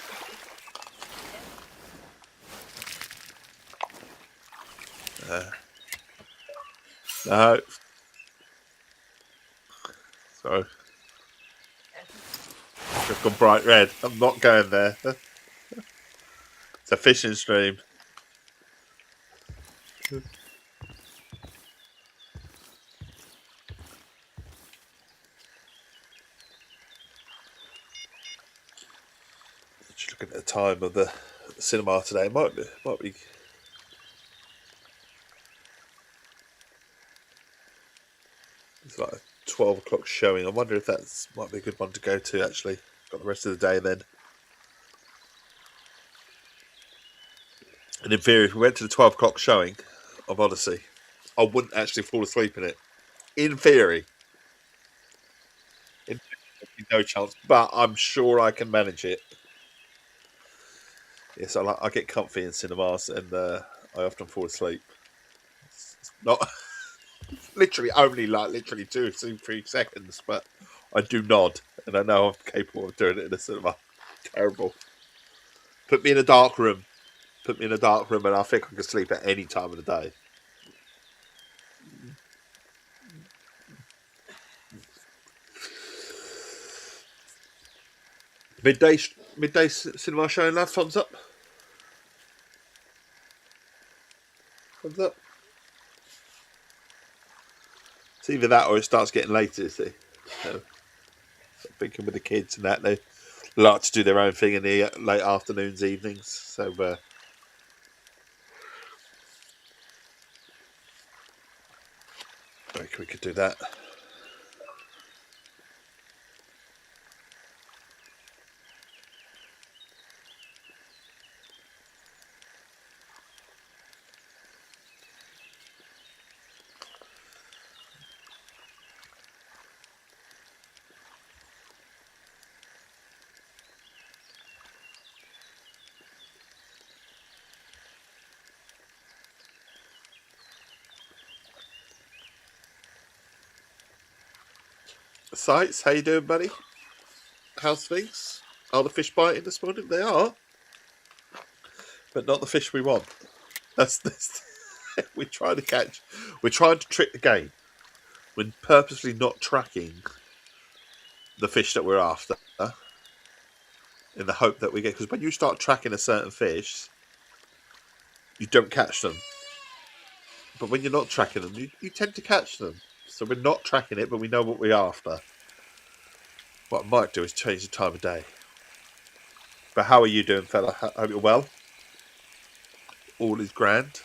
No. Sorry. I've gone bright red. I'm not going there. It's a fishing stream. looking at the time of the cinema today. It might be. It's like a 12 o'clock showing. I wonder if that might be a good one to go to, actually. Got the rest of the day then. And in theory, if we went to the 12 o'clock showing of Odyssey, I wouldn't actually fall asleep in it. In theory. No chance. But I'm sure I can manage it. Yes, I get comfy in cinemas and I often fall asleep. It's not literally only literally 3 seconds, but I do nod and I know I'm capable of doing it in a cinema. Terrible. Put me in a dark room. And I think I can sleep at any time of the day. Midday cinema showing, love. Thumbs up. Thumbs up. It's either that or it starts getting later, you see. So, thinking with the kids and that, they like to do their own thing in the late afternoons, evenings. So, I reckon we could do that. Sights, how you doing, buddy? How's things? Are the fish biting this morning? They are, but not the fish we want. That's this. We're trying to trick the game. We're purposely not tracking the fish that we're after, in the hope that we get. Because when you start tracking a certain fish, you don't catch them. But when you're not tracking them, you tend to catch them. So we're not tracking it, but we know what we're after. What I might do is change the time of day. But how are you doing, fella? Hope you're well. All is grand.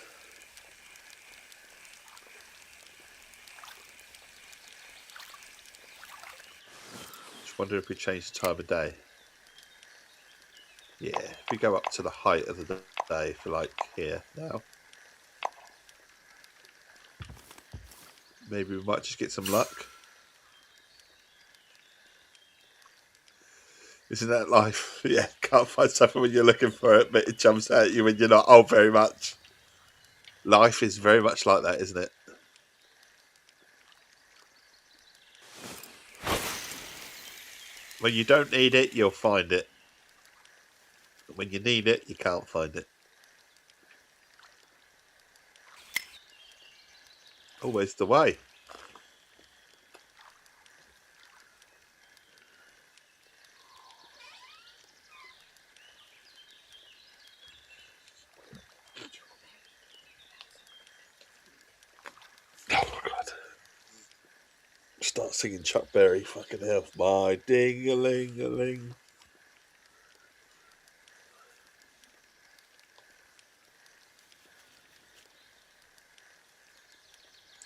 Just wonder if we change the time of day. Yeah, if we go up to the height of the day for like here now. Maybe we might just get some luck. Isn't that life? Yeah, can't find something when you're looking for it, but it jumps at you when you're not. Oh, very much. Life is very much like that, isn't it? When you don't need it, you'll find it. When you need it, you can't find it. Always the way. Oh my god. Start singing Chuck Berry, fucking hell. My ding-a-ling-a-ling.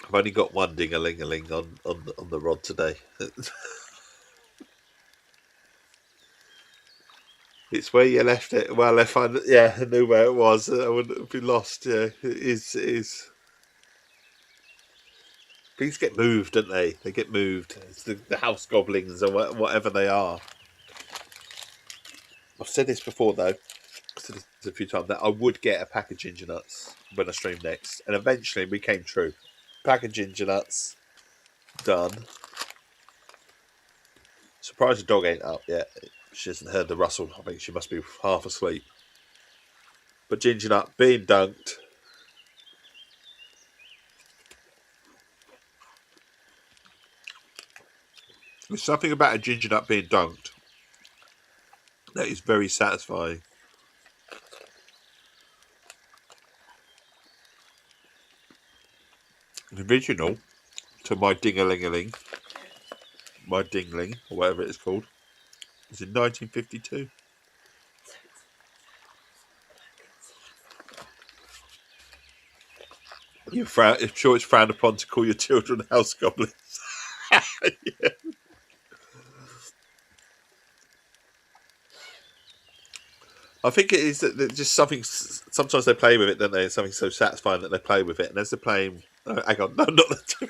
I've only got one ding-a-ling-a-ling on the rod today. It's where you left it. Well, if I knew where it was, I wouldn't be lost. Yeah, it is. Things get moved, don't they? They get moved. It's the house goblins or whatever they are. I've said this before, though. I've said this a few times, that I would get a pack of ginger nuts when I stream next. And eventually it became true. Pack of ginger nuts. Done. Surprised the dog ain't up yet. She hasn't heard the rustle. I think she must be half asleep. But ginger nut being dunked. There's something about a ginger nut being dunked that is very satisfying. The original to my ding-a-ling-a-ling, my dingling, or whatever it's called, was in 1952. I'm sure it's frowned upon to call your children house goblins. Yeah. I think it is that just something. Sometimes they play with it, don't they? Something so satisfying that they play with it, and as they're playing, hang on, no, not the.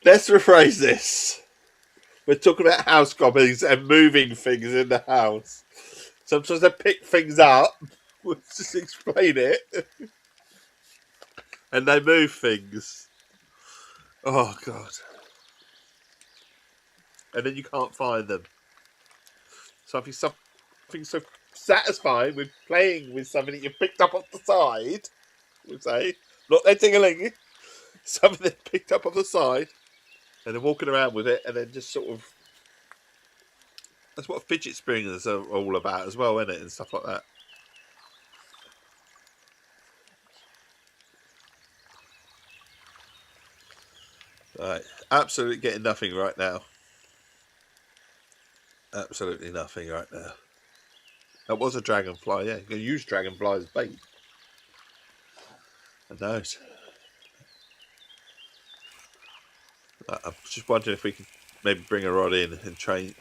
Let's rephrase this. We're talking about house goblins and moving things in the house. Sometimes they pick things up. We'll just explain it, and they move things. Oh god! And then you can't find them. Something so satisfying with playing with something that you picked up off the side. We say, not their tingling. Something they picked up off the side, and they're walking around with it, and then just sort of. That's what fidget spinners are all about as well, isn't it? And stuff like that. Right, absolutely getting nothing right now. Absolutely nothing right now. That was a dragonfly, yeah. You can use dragonfly as bait. I know. I'm just wondering if we can maybe bring a rod in and change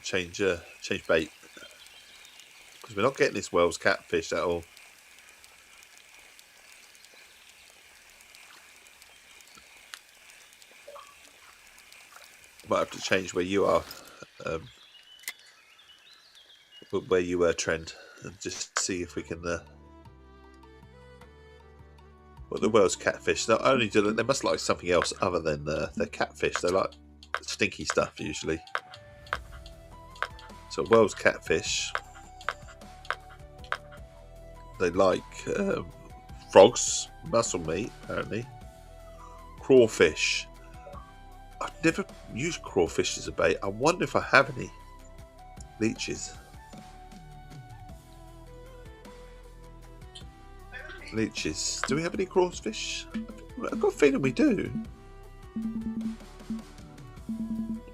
bait, because we're not getting this Wells catfish at all. Might have to change where you are, where you were, Trent, and just see if we can. Well, the Wells catfish, not only do they must like something else other than their catfish. They like stinky stuff usually. So Wells catfish, they like frogs, mussel meat, apparently. Crawfish. I've never used crawfish as a bait. I wonder if I have any. Leeches. Leeches. Do we have any crawfish? I've got a feeling we do.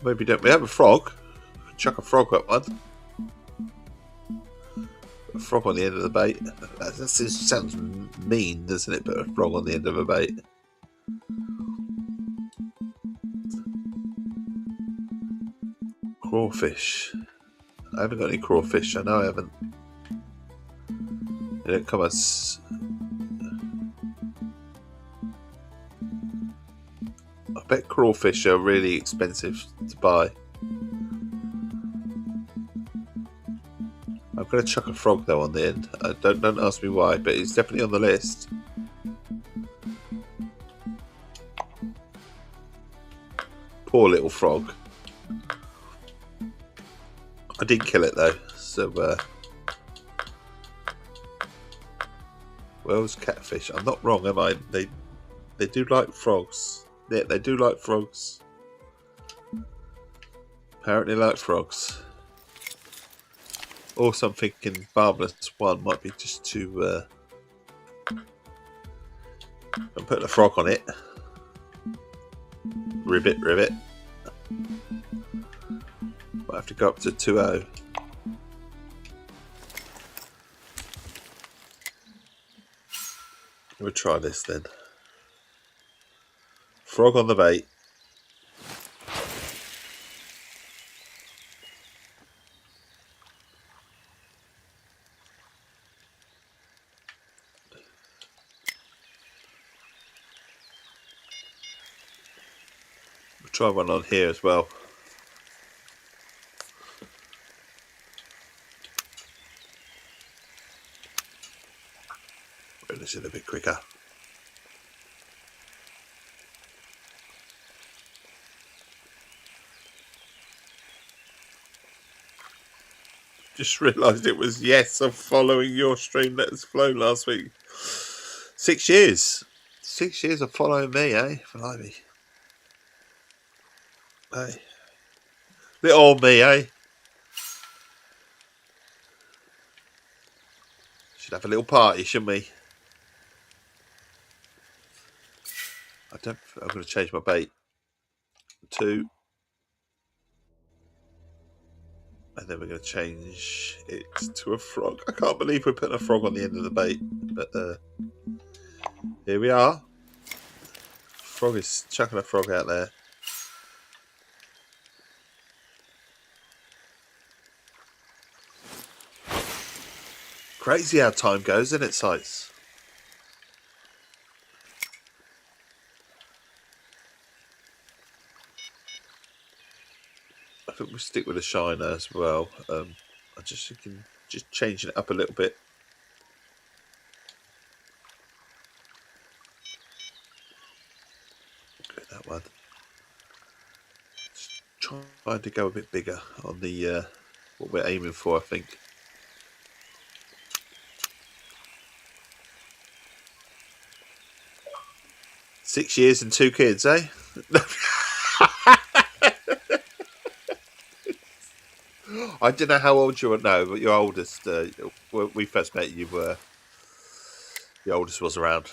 Maybe we don't. We have a frog. Chuck a frog up one. A frog on the end of the bait. That sounds mean, doesn't it? But a frog on the end of a bait. Crawfish. I haven't got any crawfish. I know I haven't. They don't come as. I bet crawfish are really expensive to buy. I'm going to chuck a frog though on the end. Don't ask me why, but it's definitely on the list. Poor little frog. I did kill it though, so Wells catfish. I'm not wrong, am I? They do like frogs. Yeah, they do like frogs. Apparently like frogs. Also, I'm thinking Barbless 1 might be just too. I'm putting a frog on it. Ribbit. Might have to go up to 2.0. We'll try this then. Frog on the bait. We'll try one on here as well. Bring this in a bit quicker. Just realised it was yes of following your stream Let Us Flow last week. 6 years. 6 years of following me, eh? Blimey. Hey. Little old me, eh? Should have a little party, shouldn't we? I'm going to change my bait to And then we're going to change it to a frog. I can't believe we're putting a frog on the end of the bait. But here we are. Frog is chucking a frog out there. Crazy how time goes, isn't it, Sights? I think we'll stick with a shiner as well. I'm just thinking, just changing it up a little bit. Get that one. Just trying to go a bit bigger on the what we're aiming for, I think. Six years and 2 kids, eh? I don't know how old you are now, but your oldest, when we first met, you were, the oldest was around,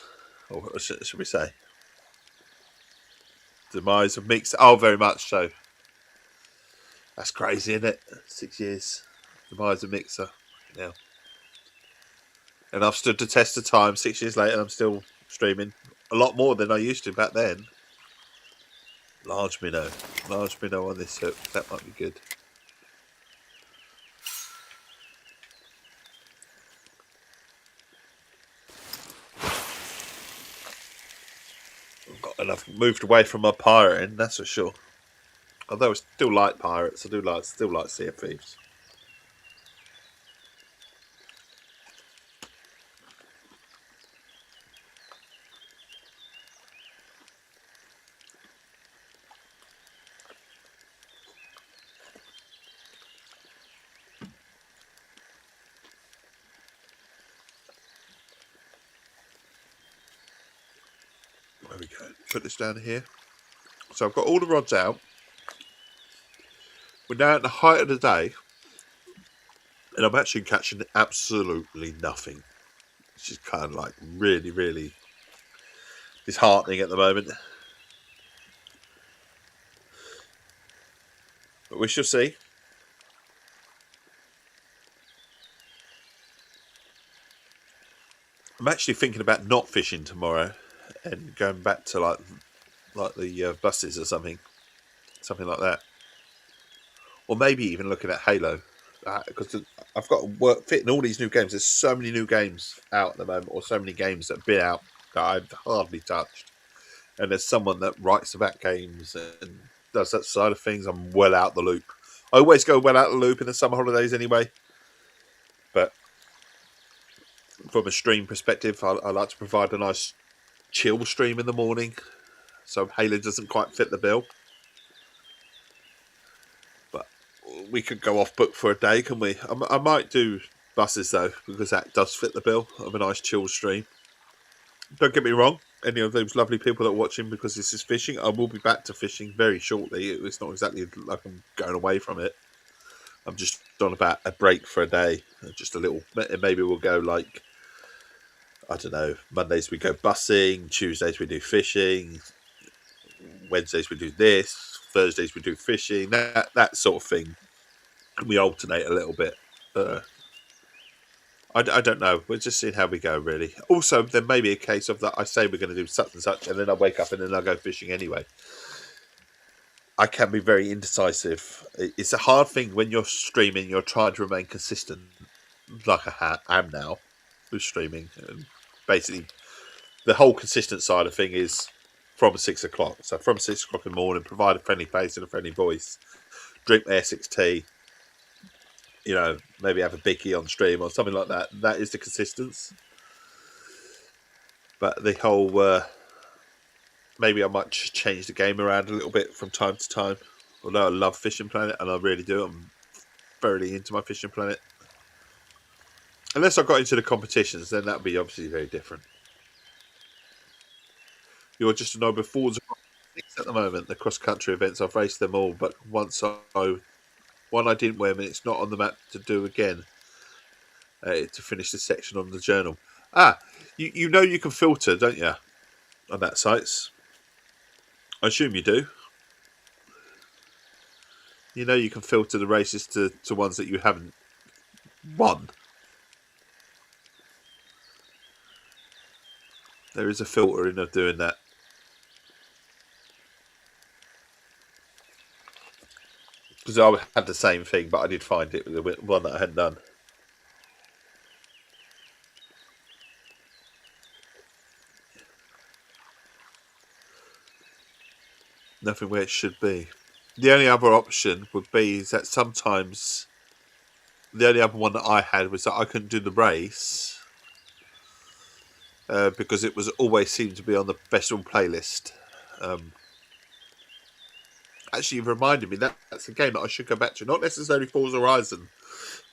or should we say? Demise of mix. Oh, very much so. That's crazy, isn't it? 6 years. Demise of mixer. Yeah. And I've stood the test of time 6 years later, and I'm still streaming a lot more than I used to back then. Large minnow. Large minnow on this hook. That might be good. And I've moved away from my pirating, that's for sure. Although I still like pirates, I still like Sea of Thieves. There we go. Put this down here. So I've got all the rods out. We're now at the height of the day, and I'm actually catching absolutely nothing. Which is kind of like really, really disheartening at the moment. But we shall see. I'm actually thinking about not fishing tomorrow and going back to like the buses or something like that, or maybe even looking at Halo, because I've got to work fit in all these new games. There's so many new games out at the moment, or so many games that have been out that I've hardly touched. And there's someone that writes about games and does that side of things. I'm well out the loop. I always go well out the loop in the summer holidays anyway. But from a stream perspective, I like to provide a nice chill stream in the morning, so Halo doesn't quite fit the bill. But we could go off book for a day, can we? I might do buses though, because that does fit the bill of a nice chill stream. Don't get me wrong, any of those lovely people that are watching because this is fishing, I will be back to fishing very shortly. It's not exactly like I'm going away from it. I'm just on about a break for a day, just a little. Maybe we'll go like, I don't know, Mondays we go bussing, Tuesdays we do fishing, Wednesdays we do this, Thursdays we do fishing, that sort of thing. We alternate a little bit. I don't know. We're just seeing how we go, really. Also, there may be a case of that I say we're going to do such and such, and then I wake up and then I go fishing anyway. I can be very indecisive. It's a hard thing when you're streaming. You're trying to remain consistent, like I am now with streaming. And basically, the whole consistent side of thing is from 6 o'clock. So from 6 o'clock in the morning, provide a friendly face and a friendly voice. Drink my Essex tea. You know, maybe have a biggie on stream or something like that. That is the consistency. But the whole, maybe I might just change the game around a little bit from time to time. Although I love Fishing Planet, and I really do. I'm thoroughly into my Fishing Planet. Unless I got into the competitions, then that would be obviously very different. You're just a number fours at the moment. The cross-country events, I've raced them all, but one I didn't win, and it's not on the map to do again. To finish the section on the journal. You know you can filter, don't you, on that sites? I assume you do. You know, you can filter the races to ones that you haven't won. There is a filtering of doing that. Because I had the same thing, but I did find it with the one that I hadn't done. Nothing where it should be. The only other option would be is that sometimes the only other one that I had was that I couldn't do the race because it was always seemed to be on the festival playlist. Actually, you've reminded me that's a game that I should go back to. Not necessarily Forza Horizon,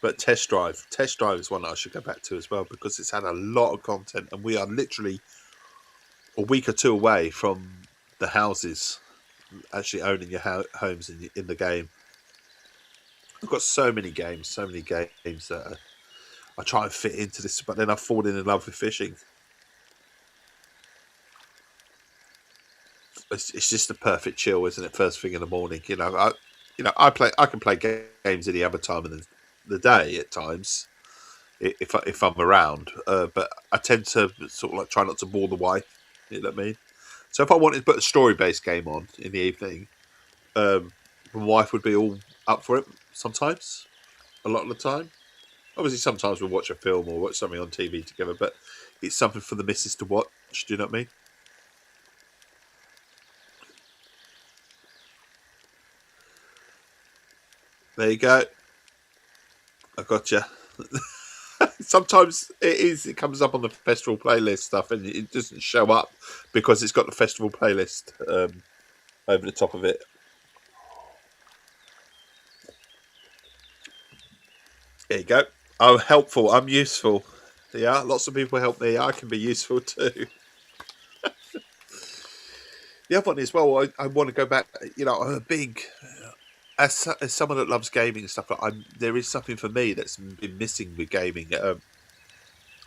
but Test Drive. Test Drive is one that I should go back to as well because it's had a lot of content, and we are literally a week or two away from the houses actually owning your homes in the game. I've got so many games that I try and fit into this, but then I've fallen in love with fishing. It's just the perfect chill, isn't it? First thing in the morning, I can play games any other time of the day at times if I'm around, but I tend to sort of like try not to bore the wife. You know what I mean? So if I wanted to put a story-based game on in the evening, my wife would be all up for it. Sometimes, a lot of the time. Obviously, sometimes we'll watch a film or watch something on TV together, but it's something for the missus to watch. Do you know what I mean? There you go. I got you. Sometimes it comes up on the festival playlist stuff, and it doesn't show up because it's got the festival playlist over the top of it. There you go. I'm helpful. I'm useful. Yeah, lots of people help me. I can be useful too. The other one as well, I want to go back. I'm a big, as someone that loves gaming and stuff. There is something for me that's been missing with gaming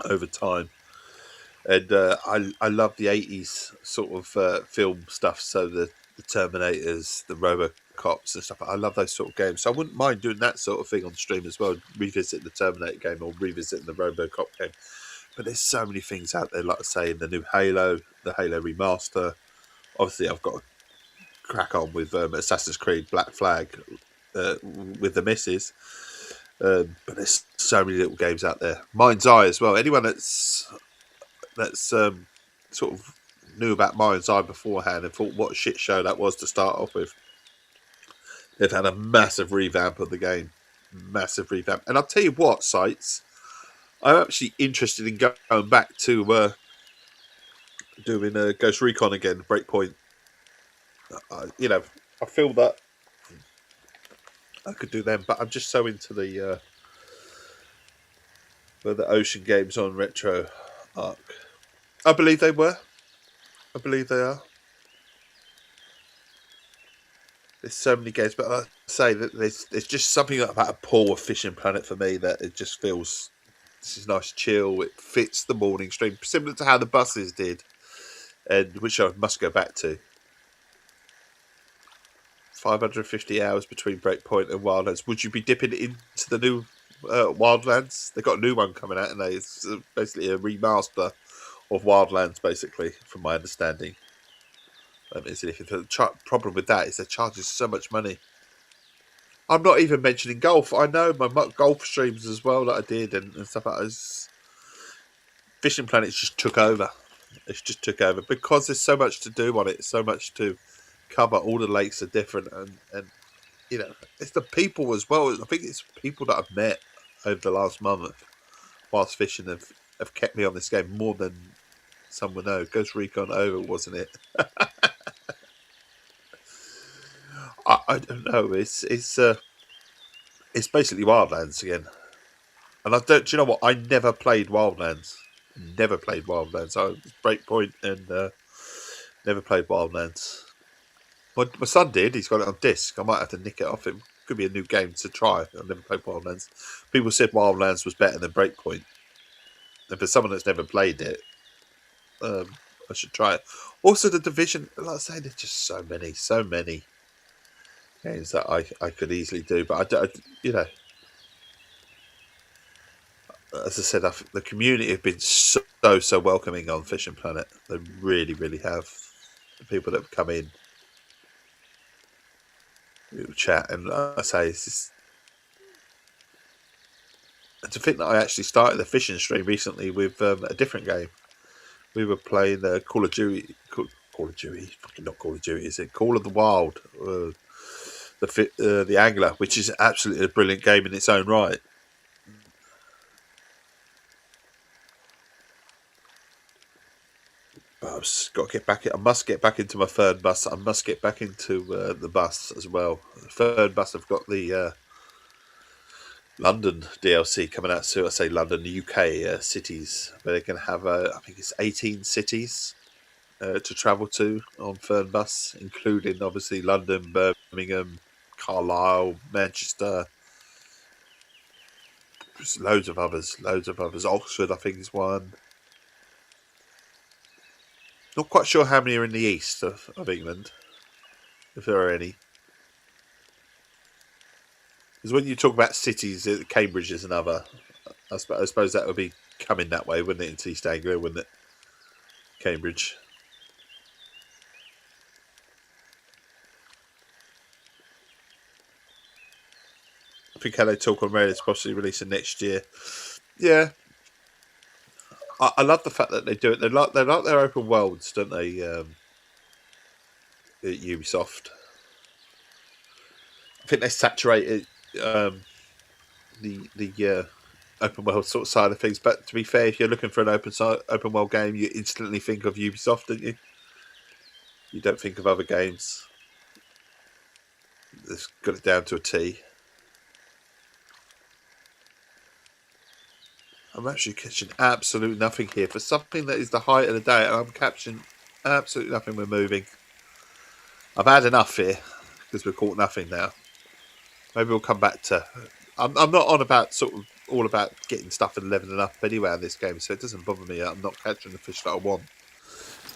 over time, and I love the '80s sort of film stuff. So the Terminators, the RoboCops and stuff. I love those sort of games. So I wouldn't mind doing that sort of thing on stream as well. Revisit the Terminator game or revisiting the RoboCop game. But there's so many things out there, like I say, in the new Halo, the Halo remaster. Obviously, I've got to crack on with Assassin's Creed Black Flag with the missus. But there's so many little games out there. Mind's Eye as well. Anyone that's sort of knew about Mind's Eye beforehand and thought what a shit show that was to start off with. They've had a massive revamp of the game. Massive revamp. And I'll tell you what, sites, I'm actually interested in going back to doing Ghost Recon again, Breakpoint. I feel that I could do them, but I'm just so into the Ocean Games on Retro Arc. I believe they were. I believe they are. There's so many games, but I say that there's just something about a pool of Fishing Planet for me that it just feels this is nice chill. It fits the morning stream, similar to how the buses did, and which I must go back to. 550 hours between Breakpoint and Wildlands. Would you be dipping into the new Wildlands? They've got a new one coming out, and it's basically a remaster of Wildlands, basically, from my understanding. The problem with that is they're charging so much money. I'm not even mentioning golf. I know my golf streams as well that I did and stuff like that. Fishing Planet just took over. It's just took over because there's so much to do on it, so much to cover. All the lakes are different, and it's the people as well. I think it's people that I've met over the last month whilst fishing have kept me on this game more than some would know. Ghost Recon over, wasn't it? I don't know. It's basically Wildlands again, and I don't. Do you know what? I never played Wildlands. Never played Wildlands. I was Breakpoint and never played Wildlands. My son did. He's got it on disc. I might have to nick it off him. Could be a new game to try. I've never played Wildlands. People said Wildlands was better than Breakpoint. And for someone that's never played it, I should try it. Also, the Division. Like I say, there's just so many. games that I could easily do, but you know, as I said, the community have been so welcoming on Fishing Planet. They really have. The people that have come in, we will chat, and like I say, it's just, and to think that I actually started the fishing stream recently with a different game. We were playing Call of Duty. Call of Duty, fucking not Call of Duty, is it? Call of the Wild, the Angler, which is absolutely a brilliant game in its own right. But I've got to get back. I must get back into my third bus. I must get back into the bus as well. The third bus. I've got the London DLC coming out soon. I say London, the UK cities. But they're going to have, I think it's 18 cities to travel to on third bus, including obviously London, Birmingham, Carlisle, Manchester. There's loads of others. Oxford, I think, is one. Not quite sure how many are in the east of England, if there are any. Because when you talk about cities, Cambridge is another. I suppose that would be coming that way, wouldn't it, into East Anglia, wouldn't it? Cambridge. I think how they talk on radio is possibly releasing next year. Yeah. I love the fact that they do it. They like their open worlds, don't they? At Ubisoft. I think they saturated the open world sort of side of things. But to be fair, if you're looking for an open world game, you instantly think of Ubisoft, don't you? You don't think of other games. It's got it down to a T. I'm actually catching absolute nothing here for something that is the height of the day, and I'm catching absolutely nothing. We're moving. I've had enough here because we've caught nothing now. Maybe we'll come back to. I'm not on about sort of all about getting stuff and leveling up anyway in this game, so it doesn't bother me. I'm not catching the fish that I want.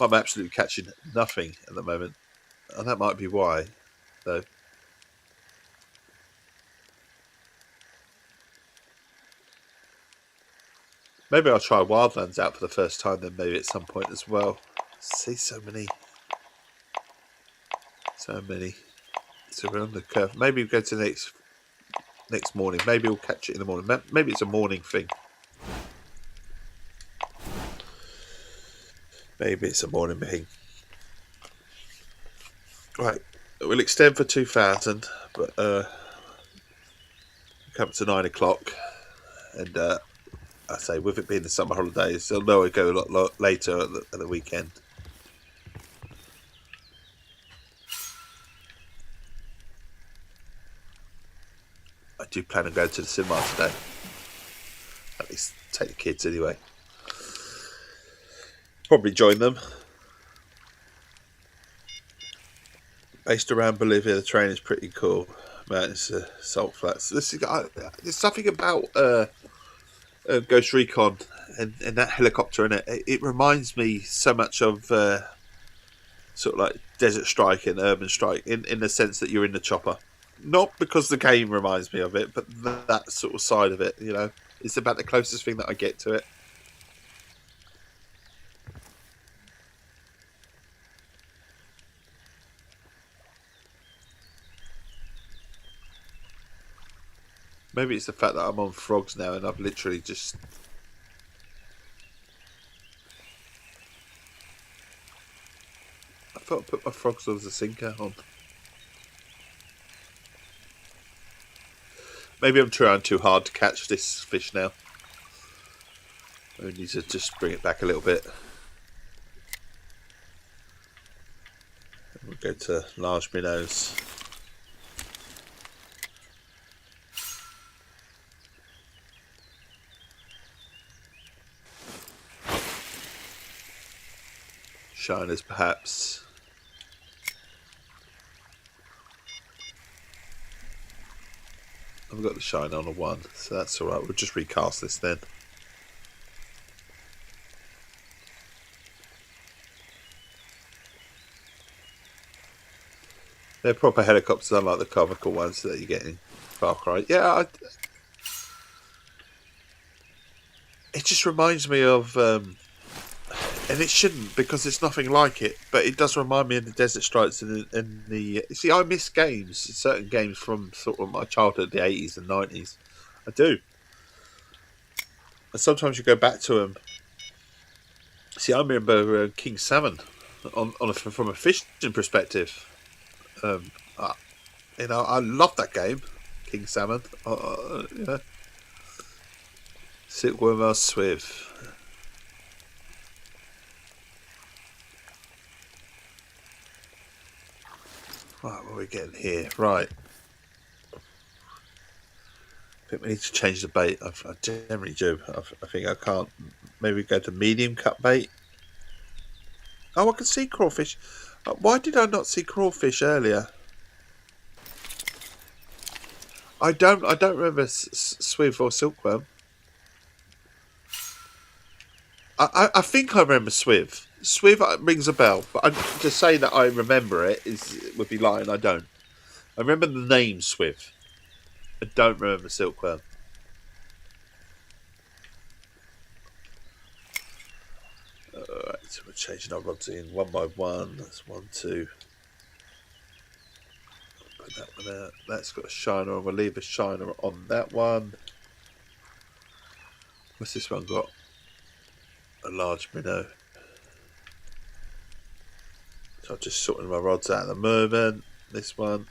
I'm absolutely catching nothing at the moment, and that might be why, though. Maybe I'll try Wildlands out for the first time then maybe at some point as well. See so many. So we're on the curve. Maybe we'll go to the next morning. Maybe we'll catch it in the morning. Maybe it's a morning thing. Maybe it's a morning thing. Right. We'll extend for 2000, but come to 9 o'clock. And I say, with it being the summer holidays, they'll know I go a lot later at the weekend. I do plan on going to the cinema today. At least take the kids anyway. Probably join them. Based around Bolivia, the train is pretty cool. Mountains, salt flats. There's something about Ghost Recon and that helicopter in it. It reminds me so much of sort of like Desert Strike and Urban Strike in the sense that you're in the chopper. Not because the game reminds me of it, but that sort of side of it, you know. It's about the closest thing that I get to it. Maybe it's the fact that I'm on frogs now and I've literally just... I thought I put my frogs as a sinker on. Maybe I'm trying too hard to catch this fish now. I need to just bring it back a little bit. We'll go to large minnows. Shiners, perhaps. I've got the shine on a 1, so that's alright. We'll just recast this then. They're proper helicopters, unlike the comical ones that you get in Far Cry. Yeah, it just reminds me of, and it shouldn't because it's nothing like it, but it does remind me of the Desert Strikes and the. See, I miss games, certain games from sort of my childhood, the 80s and 90s. I do, and sometimes you go back to them. See, I remember King Salmon from a fishing perspective. Um, I, I love that game, King Salmon. Silkworm or Swift. Right, what are we getting here? Right. I think we need to change the bait. I generally do. I think I can't. Maybe go to medium cut bait. Oh, I can see crawfish. Why did I not see crawfish earlier? I don't. I don't remember Swiv or Silkworm. I think I remember Swiv. Swiv rings a bell, but to say that I remember it would be lying. I don't. I remember the name Swiv. I don't remember Silkworm. Alright, so we're changing our rods in one by one. That's 1, 2. Put that one out. That's got a shiner, and we'll leave a shiner on that one. What's this one got? A large minnow. So I'm just sorting my rods out at the moment. This one.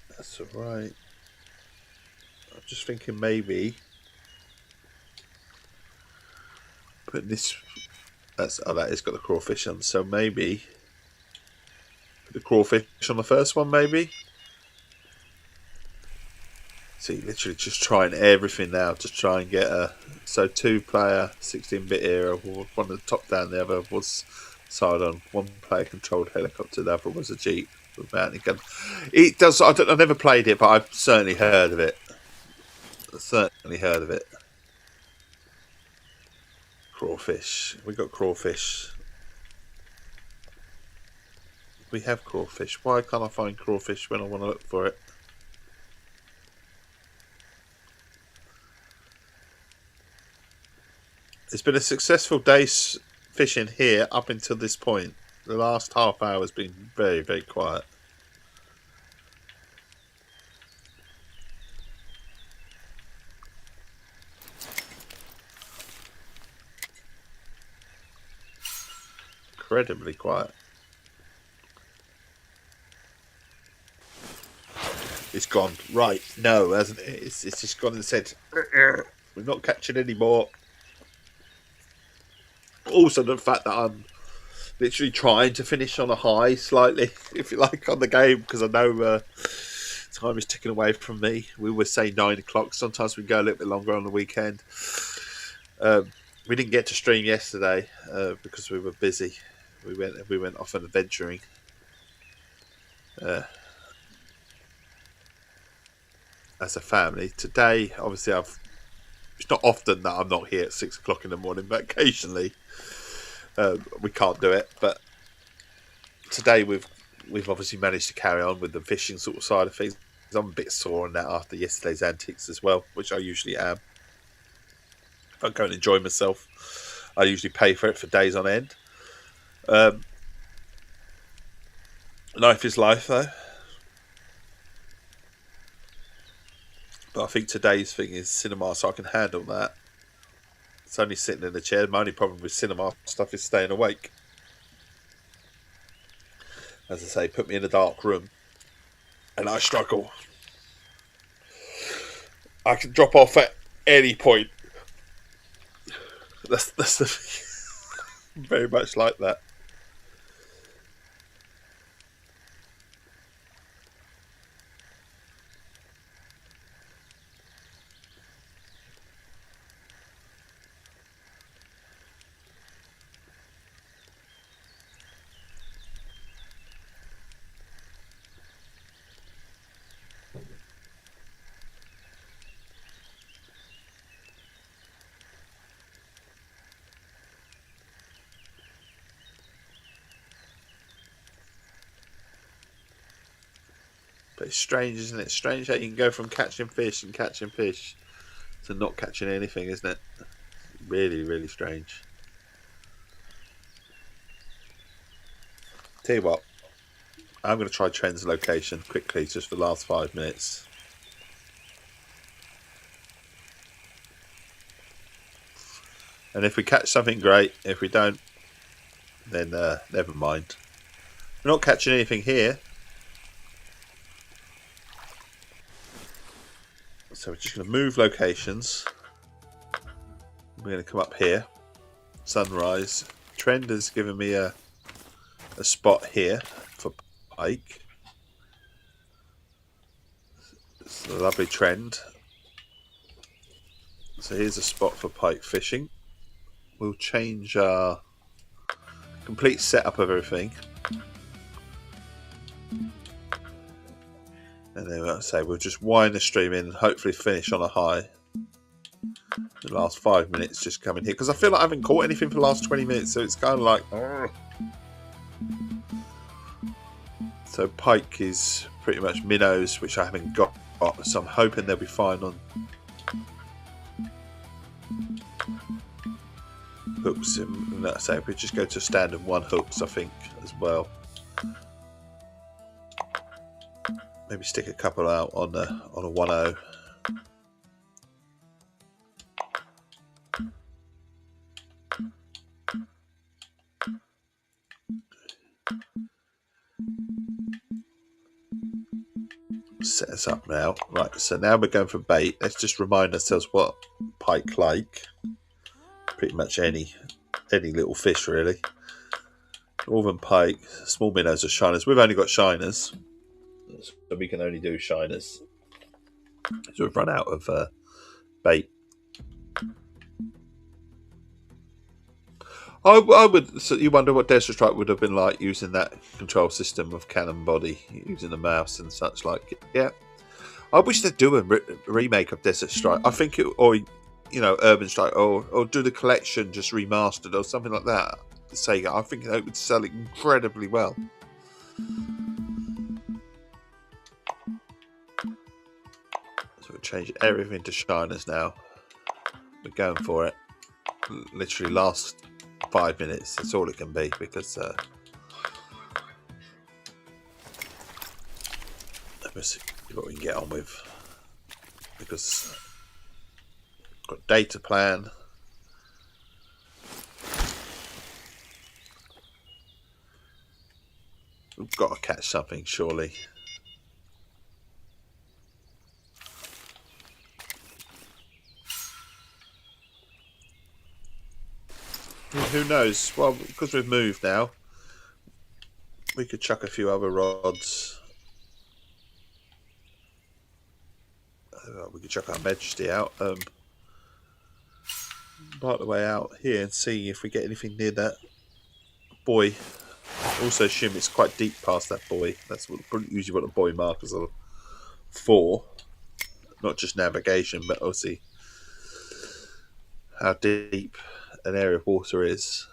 That's alright. I'm just thinking maybe putting this. That has got the crawfish on. So maybe put the crawfish on the first one. Maybe. See, literally just trying everything now to try and get a 2-player 16-bit era. One of the top down, the other was side on. One player controlled helicopter, the other was a jeep with mounting gun. It does. I never played it, but I've certainly heard of it. Crawfish. We got crawfish. We have crawfish. Why can't I find crawfish when I want to look for it? It's been a successful day fishing here up until this point. The last half hour has been very, very quiet. Incredibly quiet. It's gone. Right. No, hasn't it? It's just gone and said, we're not catching any more. Also, the fact that I'm literally trying to finish on a high slightly, if you like, on the game, because I know time is ticking away from me. We would say 9 o'clock. Sometimes we go a little bit longer on the weekend. We didn't get to stream yesterday because we were busy. We went off on adventuring. As a family. Today, obviously, it's not often that I'm not here at 6 o'clock in the morning, but occasionally we can't do it. But today we've obviously managed to carry on with the fishing sort of side of things. I'm a bit sore on that after yesterday's antics as well, which I usually am. If I go and enjoy myself, I usually pay for it for days on end. Life is life, though. But I think today's thing is cinema, so I can handle that. It's only sitting in the chair. My only problem with cinema stuff is staying awake. As I say, put me in a dark room, and I struggle. I can drop off at any point. That's the very much like that. But it's strange, isn't it? Strange how you can go from catching fish to not catching anything, isn't it? Really, really strange. Tell you what, I'm going to try Trend's location quickly, just for the last 5 minutes. And if we catch something, great. If we don't, then never mind. We're not catching anything here. So we're just going to move locations. We're going to come up here. Sunrise. Trend has given me a spot here for pike. It's a lovely Trend. So here's a spot for pike fishing. We'll change our complete setup of everything. And then, like I say, we'll just wind the stream in and hopefully finish on a high. The last 5 minutes just coming here. Because I feel like I haven't caught anything for the last 20 minutes. So it's kind of like... So pike is pretty much minnows, which I haven't got. So I'm hoping they'll be fine on hooks. And like I say, we just go to standard 1 hooks, I think, as well. Maybe stick a couple out on a 1.0. Set us up now. Right, so now we're going for bait. Let's just remind ourselves what pike like. Pretty much any little fish, really. Northern pike, small minnows or shiners. We've only got shiners, so we can only do shiners. So we've run out of bait. I would. So you wonder what Desert Strike would have been like using that control system of cannon body, using the mouse and such like. Yeah, I wish they'd do a remake of Desert Strike. I think it, or Urban Strike, or do the collection just remastered or something like that. Sega, I think it would sell incredibly well. So we'll change everything to shiners now. We're going for it. Literally last 5 minutes. That's all it can be because let's see what we can get on with. Because I've got data plan. We've got to catch something, surely. Who knows? Well, because we've moved now, we could chuck a few other rods. We could chuck our Majesty out. Part the way out here and see if we get anything near that buoy. Also assume it's quite deep past that buoy. That's usually what the buoy markers are for. Not just navigation, but obviously how deep an area of water is.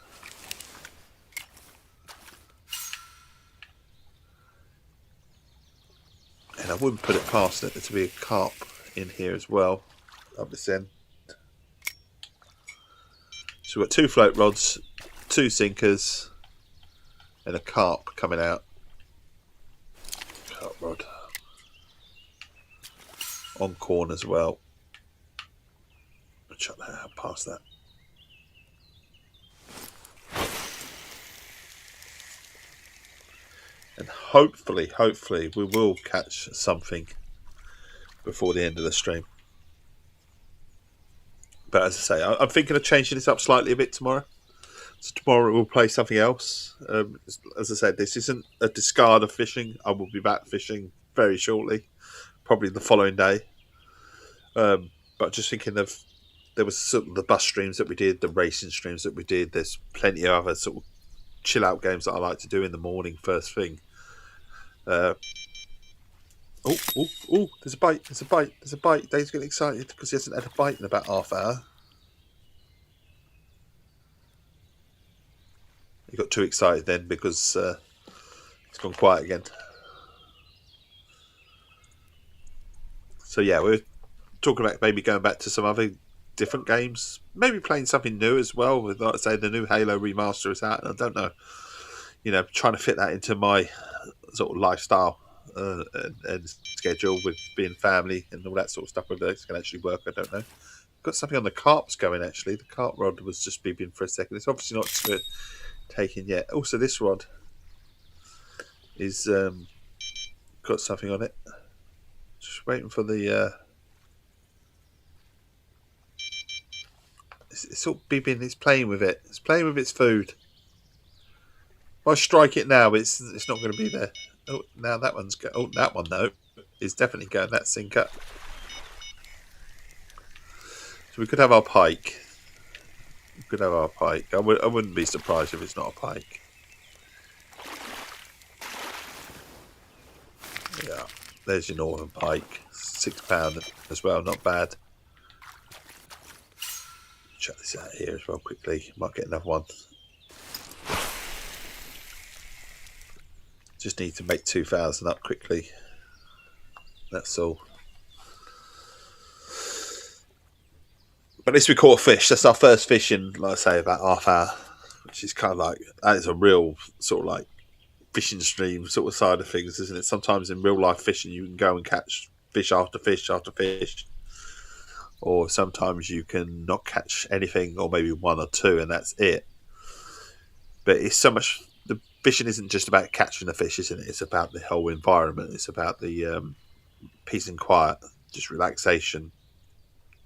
And I wouldn't put it past it to be a carp in here as well, up this end. So we've got 2 float rods, 2 sinkers, and a carp coming out. Carp rod. On corn as well. Chuck that out past that. And hopefully we will catch something before the end of the stream. But as I say, I'm thinking of changing this up slightly a bit tomorrow. So tomorrow we'll play something else. As I said, this isn't a discard of fishing. I will be back fishing very shortly, probably the following day. But just thinking of, there was sort of the bus streams that we did, the racing streams that we did. There's plenty of other sort of chill out games that I like to do in the morning first thing. Oh, there's a bite, there's a bite. Dave's getting excited because he hasn't had a bite in about half hour. He got too excited then because it's gone quiet again. So yeah, we're talking about maybe going back to some other different games, maybe playing something new as well. With, like I say, the new Halo remaster is out, and I don't know, trying to fit that into my sort of lifestyle and schedule with being family and all that sort of stuff. Whether it's going to actually work, I don't know. Got something on the carps going actually. The carp rod was just beeping for a second. It's obviously not taken yet. Also, this rod is got something on it. Just waiting for the. It's all beeping. It's playing with it. It's playing with its food. If I strike it now, it's not going to be there. Oh, now that one's go. Oh, that one though is definitely going. That sinker. So we could have our pike. We could have our pike. I wouldn't be surprised if it's not a pike. Yeah, there's your northern pike. £6 as well, not bad. Check this out here as well quickly. Might get another one. Just need to make 2,000 up quickly. That's all. But at least we caught a fish. That's our first fish in, like I say, about half hour. Which is kind of like, that is a real sort of like fishing stream sort of side of things, isn't it? Sometimes in real life fishing you can go and catch fish after fish after fish. Or sometimes you can not catch anything, or maybe one or two, and that's it. But it's so much. The fishing isn't just about catching the fish, isn't it? It's about the whole environment. It's about the peace and quiet, just relaxation,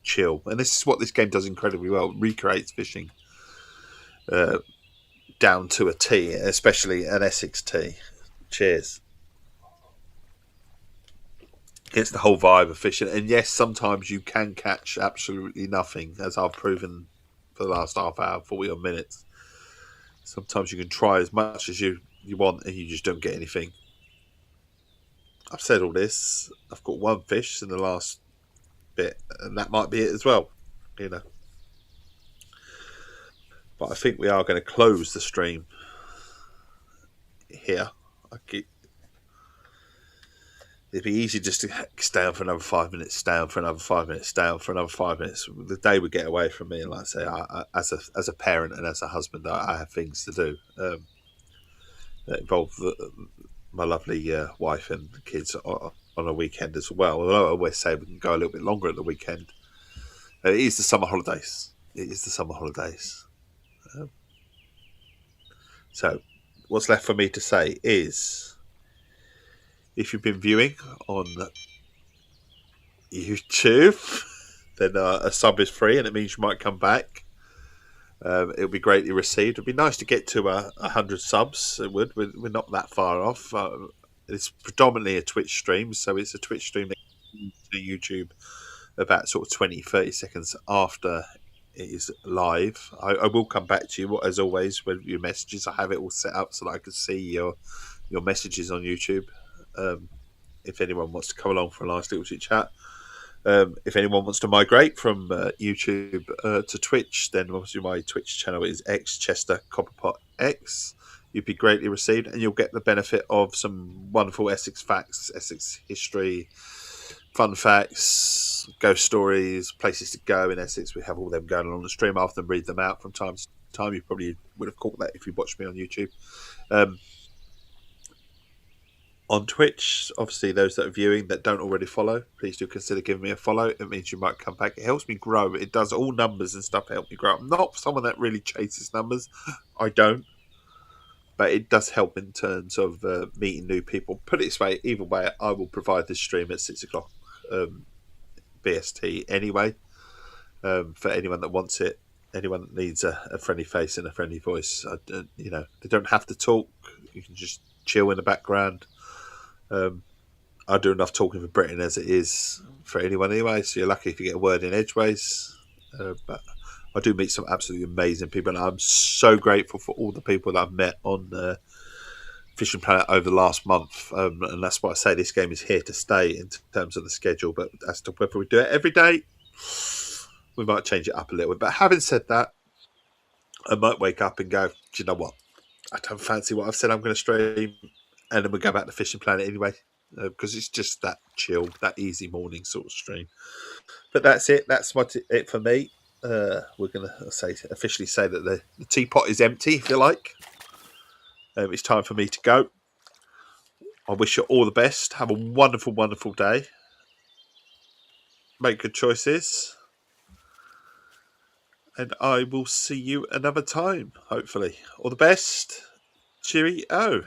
chill. And this is what this game does incredibly well. It recreates fishing down to a T, especially an Essex Tea. Cheers. It's the whole vibe of fishing. And yes, sometimes you can catch absolutely nothing, as I've proven for the last half hour, 40 odd minutes. Sometimes you can try as much as you want and you just don't get anything. I've said all this. I've got one fish in the last bit, and that might be it as well, But I think we are going to close the stream here. It'd be easy just to stay on for another 5 minutes, stay on for another 5 minutes, stay on for another 5 minutes. The day would get away from me, and like I say, as a parent and as a husband, I have things to do that involve my lovely wife and the kids on a weekend as well. Although I always say we can go a little bit longer at the weekend. It is the summer holidays. So what's left for me to say is, if you've been viewing on YouTube, then a sub is free, and it means you might come back. It'll be greatly received. It'd be nice to get to 100 subs. It would. We're not that far off. It's predominantly a Twitch stream, so it's a Twitch stream to YouTube about sort of 20, 30 seconds after it is live. I will come back to you, as always, with your messages. I have it all set up so that I can see your messages on YouTube. If anyone wants to come along for a nice little chit chat. If anyone wants to migrate from YouTube to Twitch, then obviously my Twitch channel is xchester copperpot x. You'd be greatly received, and you'll get the benefit of some wonderful Essex facts, Essex history, fun facts, ghost stories, places to go in Essex. We have all them going on the stream. I often read them out from time to time. You probably would have caught that if you watched me on YouTube. On Twitch, obviously, those that are viewing that don't already follow, please do consider giving me a follow. It means you might come back. It helps me grow. It does all numbers and stuff help me grow. I'm not someone that really chases numbers. I don't. But it does help in terms of meeting new people. Put it this way, either way, I will provide this stream at 6 o'clock BST anyway, for anyone that wants it. Anyone that needs a friendly face and a friendly voice. They don't have to talk. You can just chill in the background. I do enough talking for Britain as it is for anyone anyway, so you're lucky if you get a word in edgeways. But I do meet some absolutely amazing people, and I'm so grateful for all the people that I've met on Fishing Planet over the last month. And that's why I say this game is here to stay in terms of the schedule. But as to whether we do it every day, we might change it up a little bit. But having said that, I might wake up and go, do you know what? I don't fancy what I've said I'm going to stream. And then we'll go back to Fishing Planet anyway. because it's just that chill, that easy morning sort of stream. But that's it. That's it for me. We're going to officially say that the teapot is empty, if you like. It's time for me to go. I wish you all the best. Have a wonderful, wonderful day. Make good choices. And I will see you another time, hopefully. All the best. Cheerio.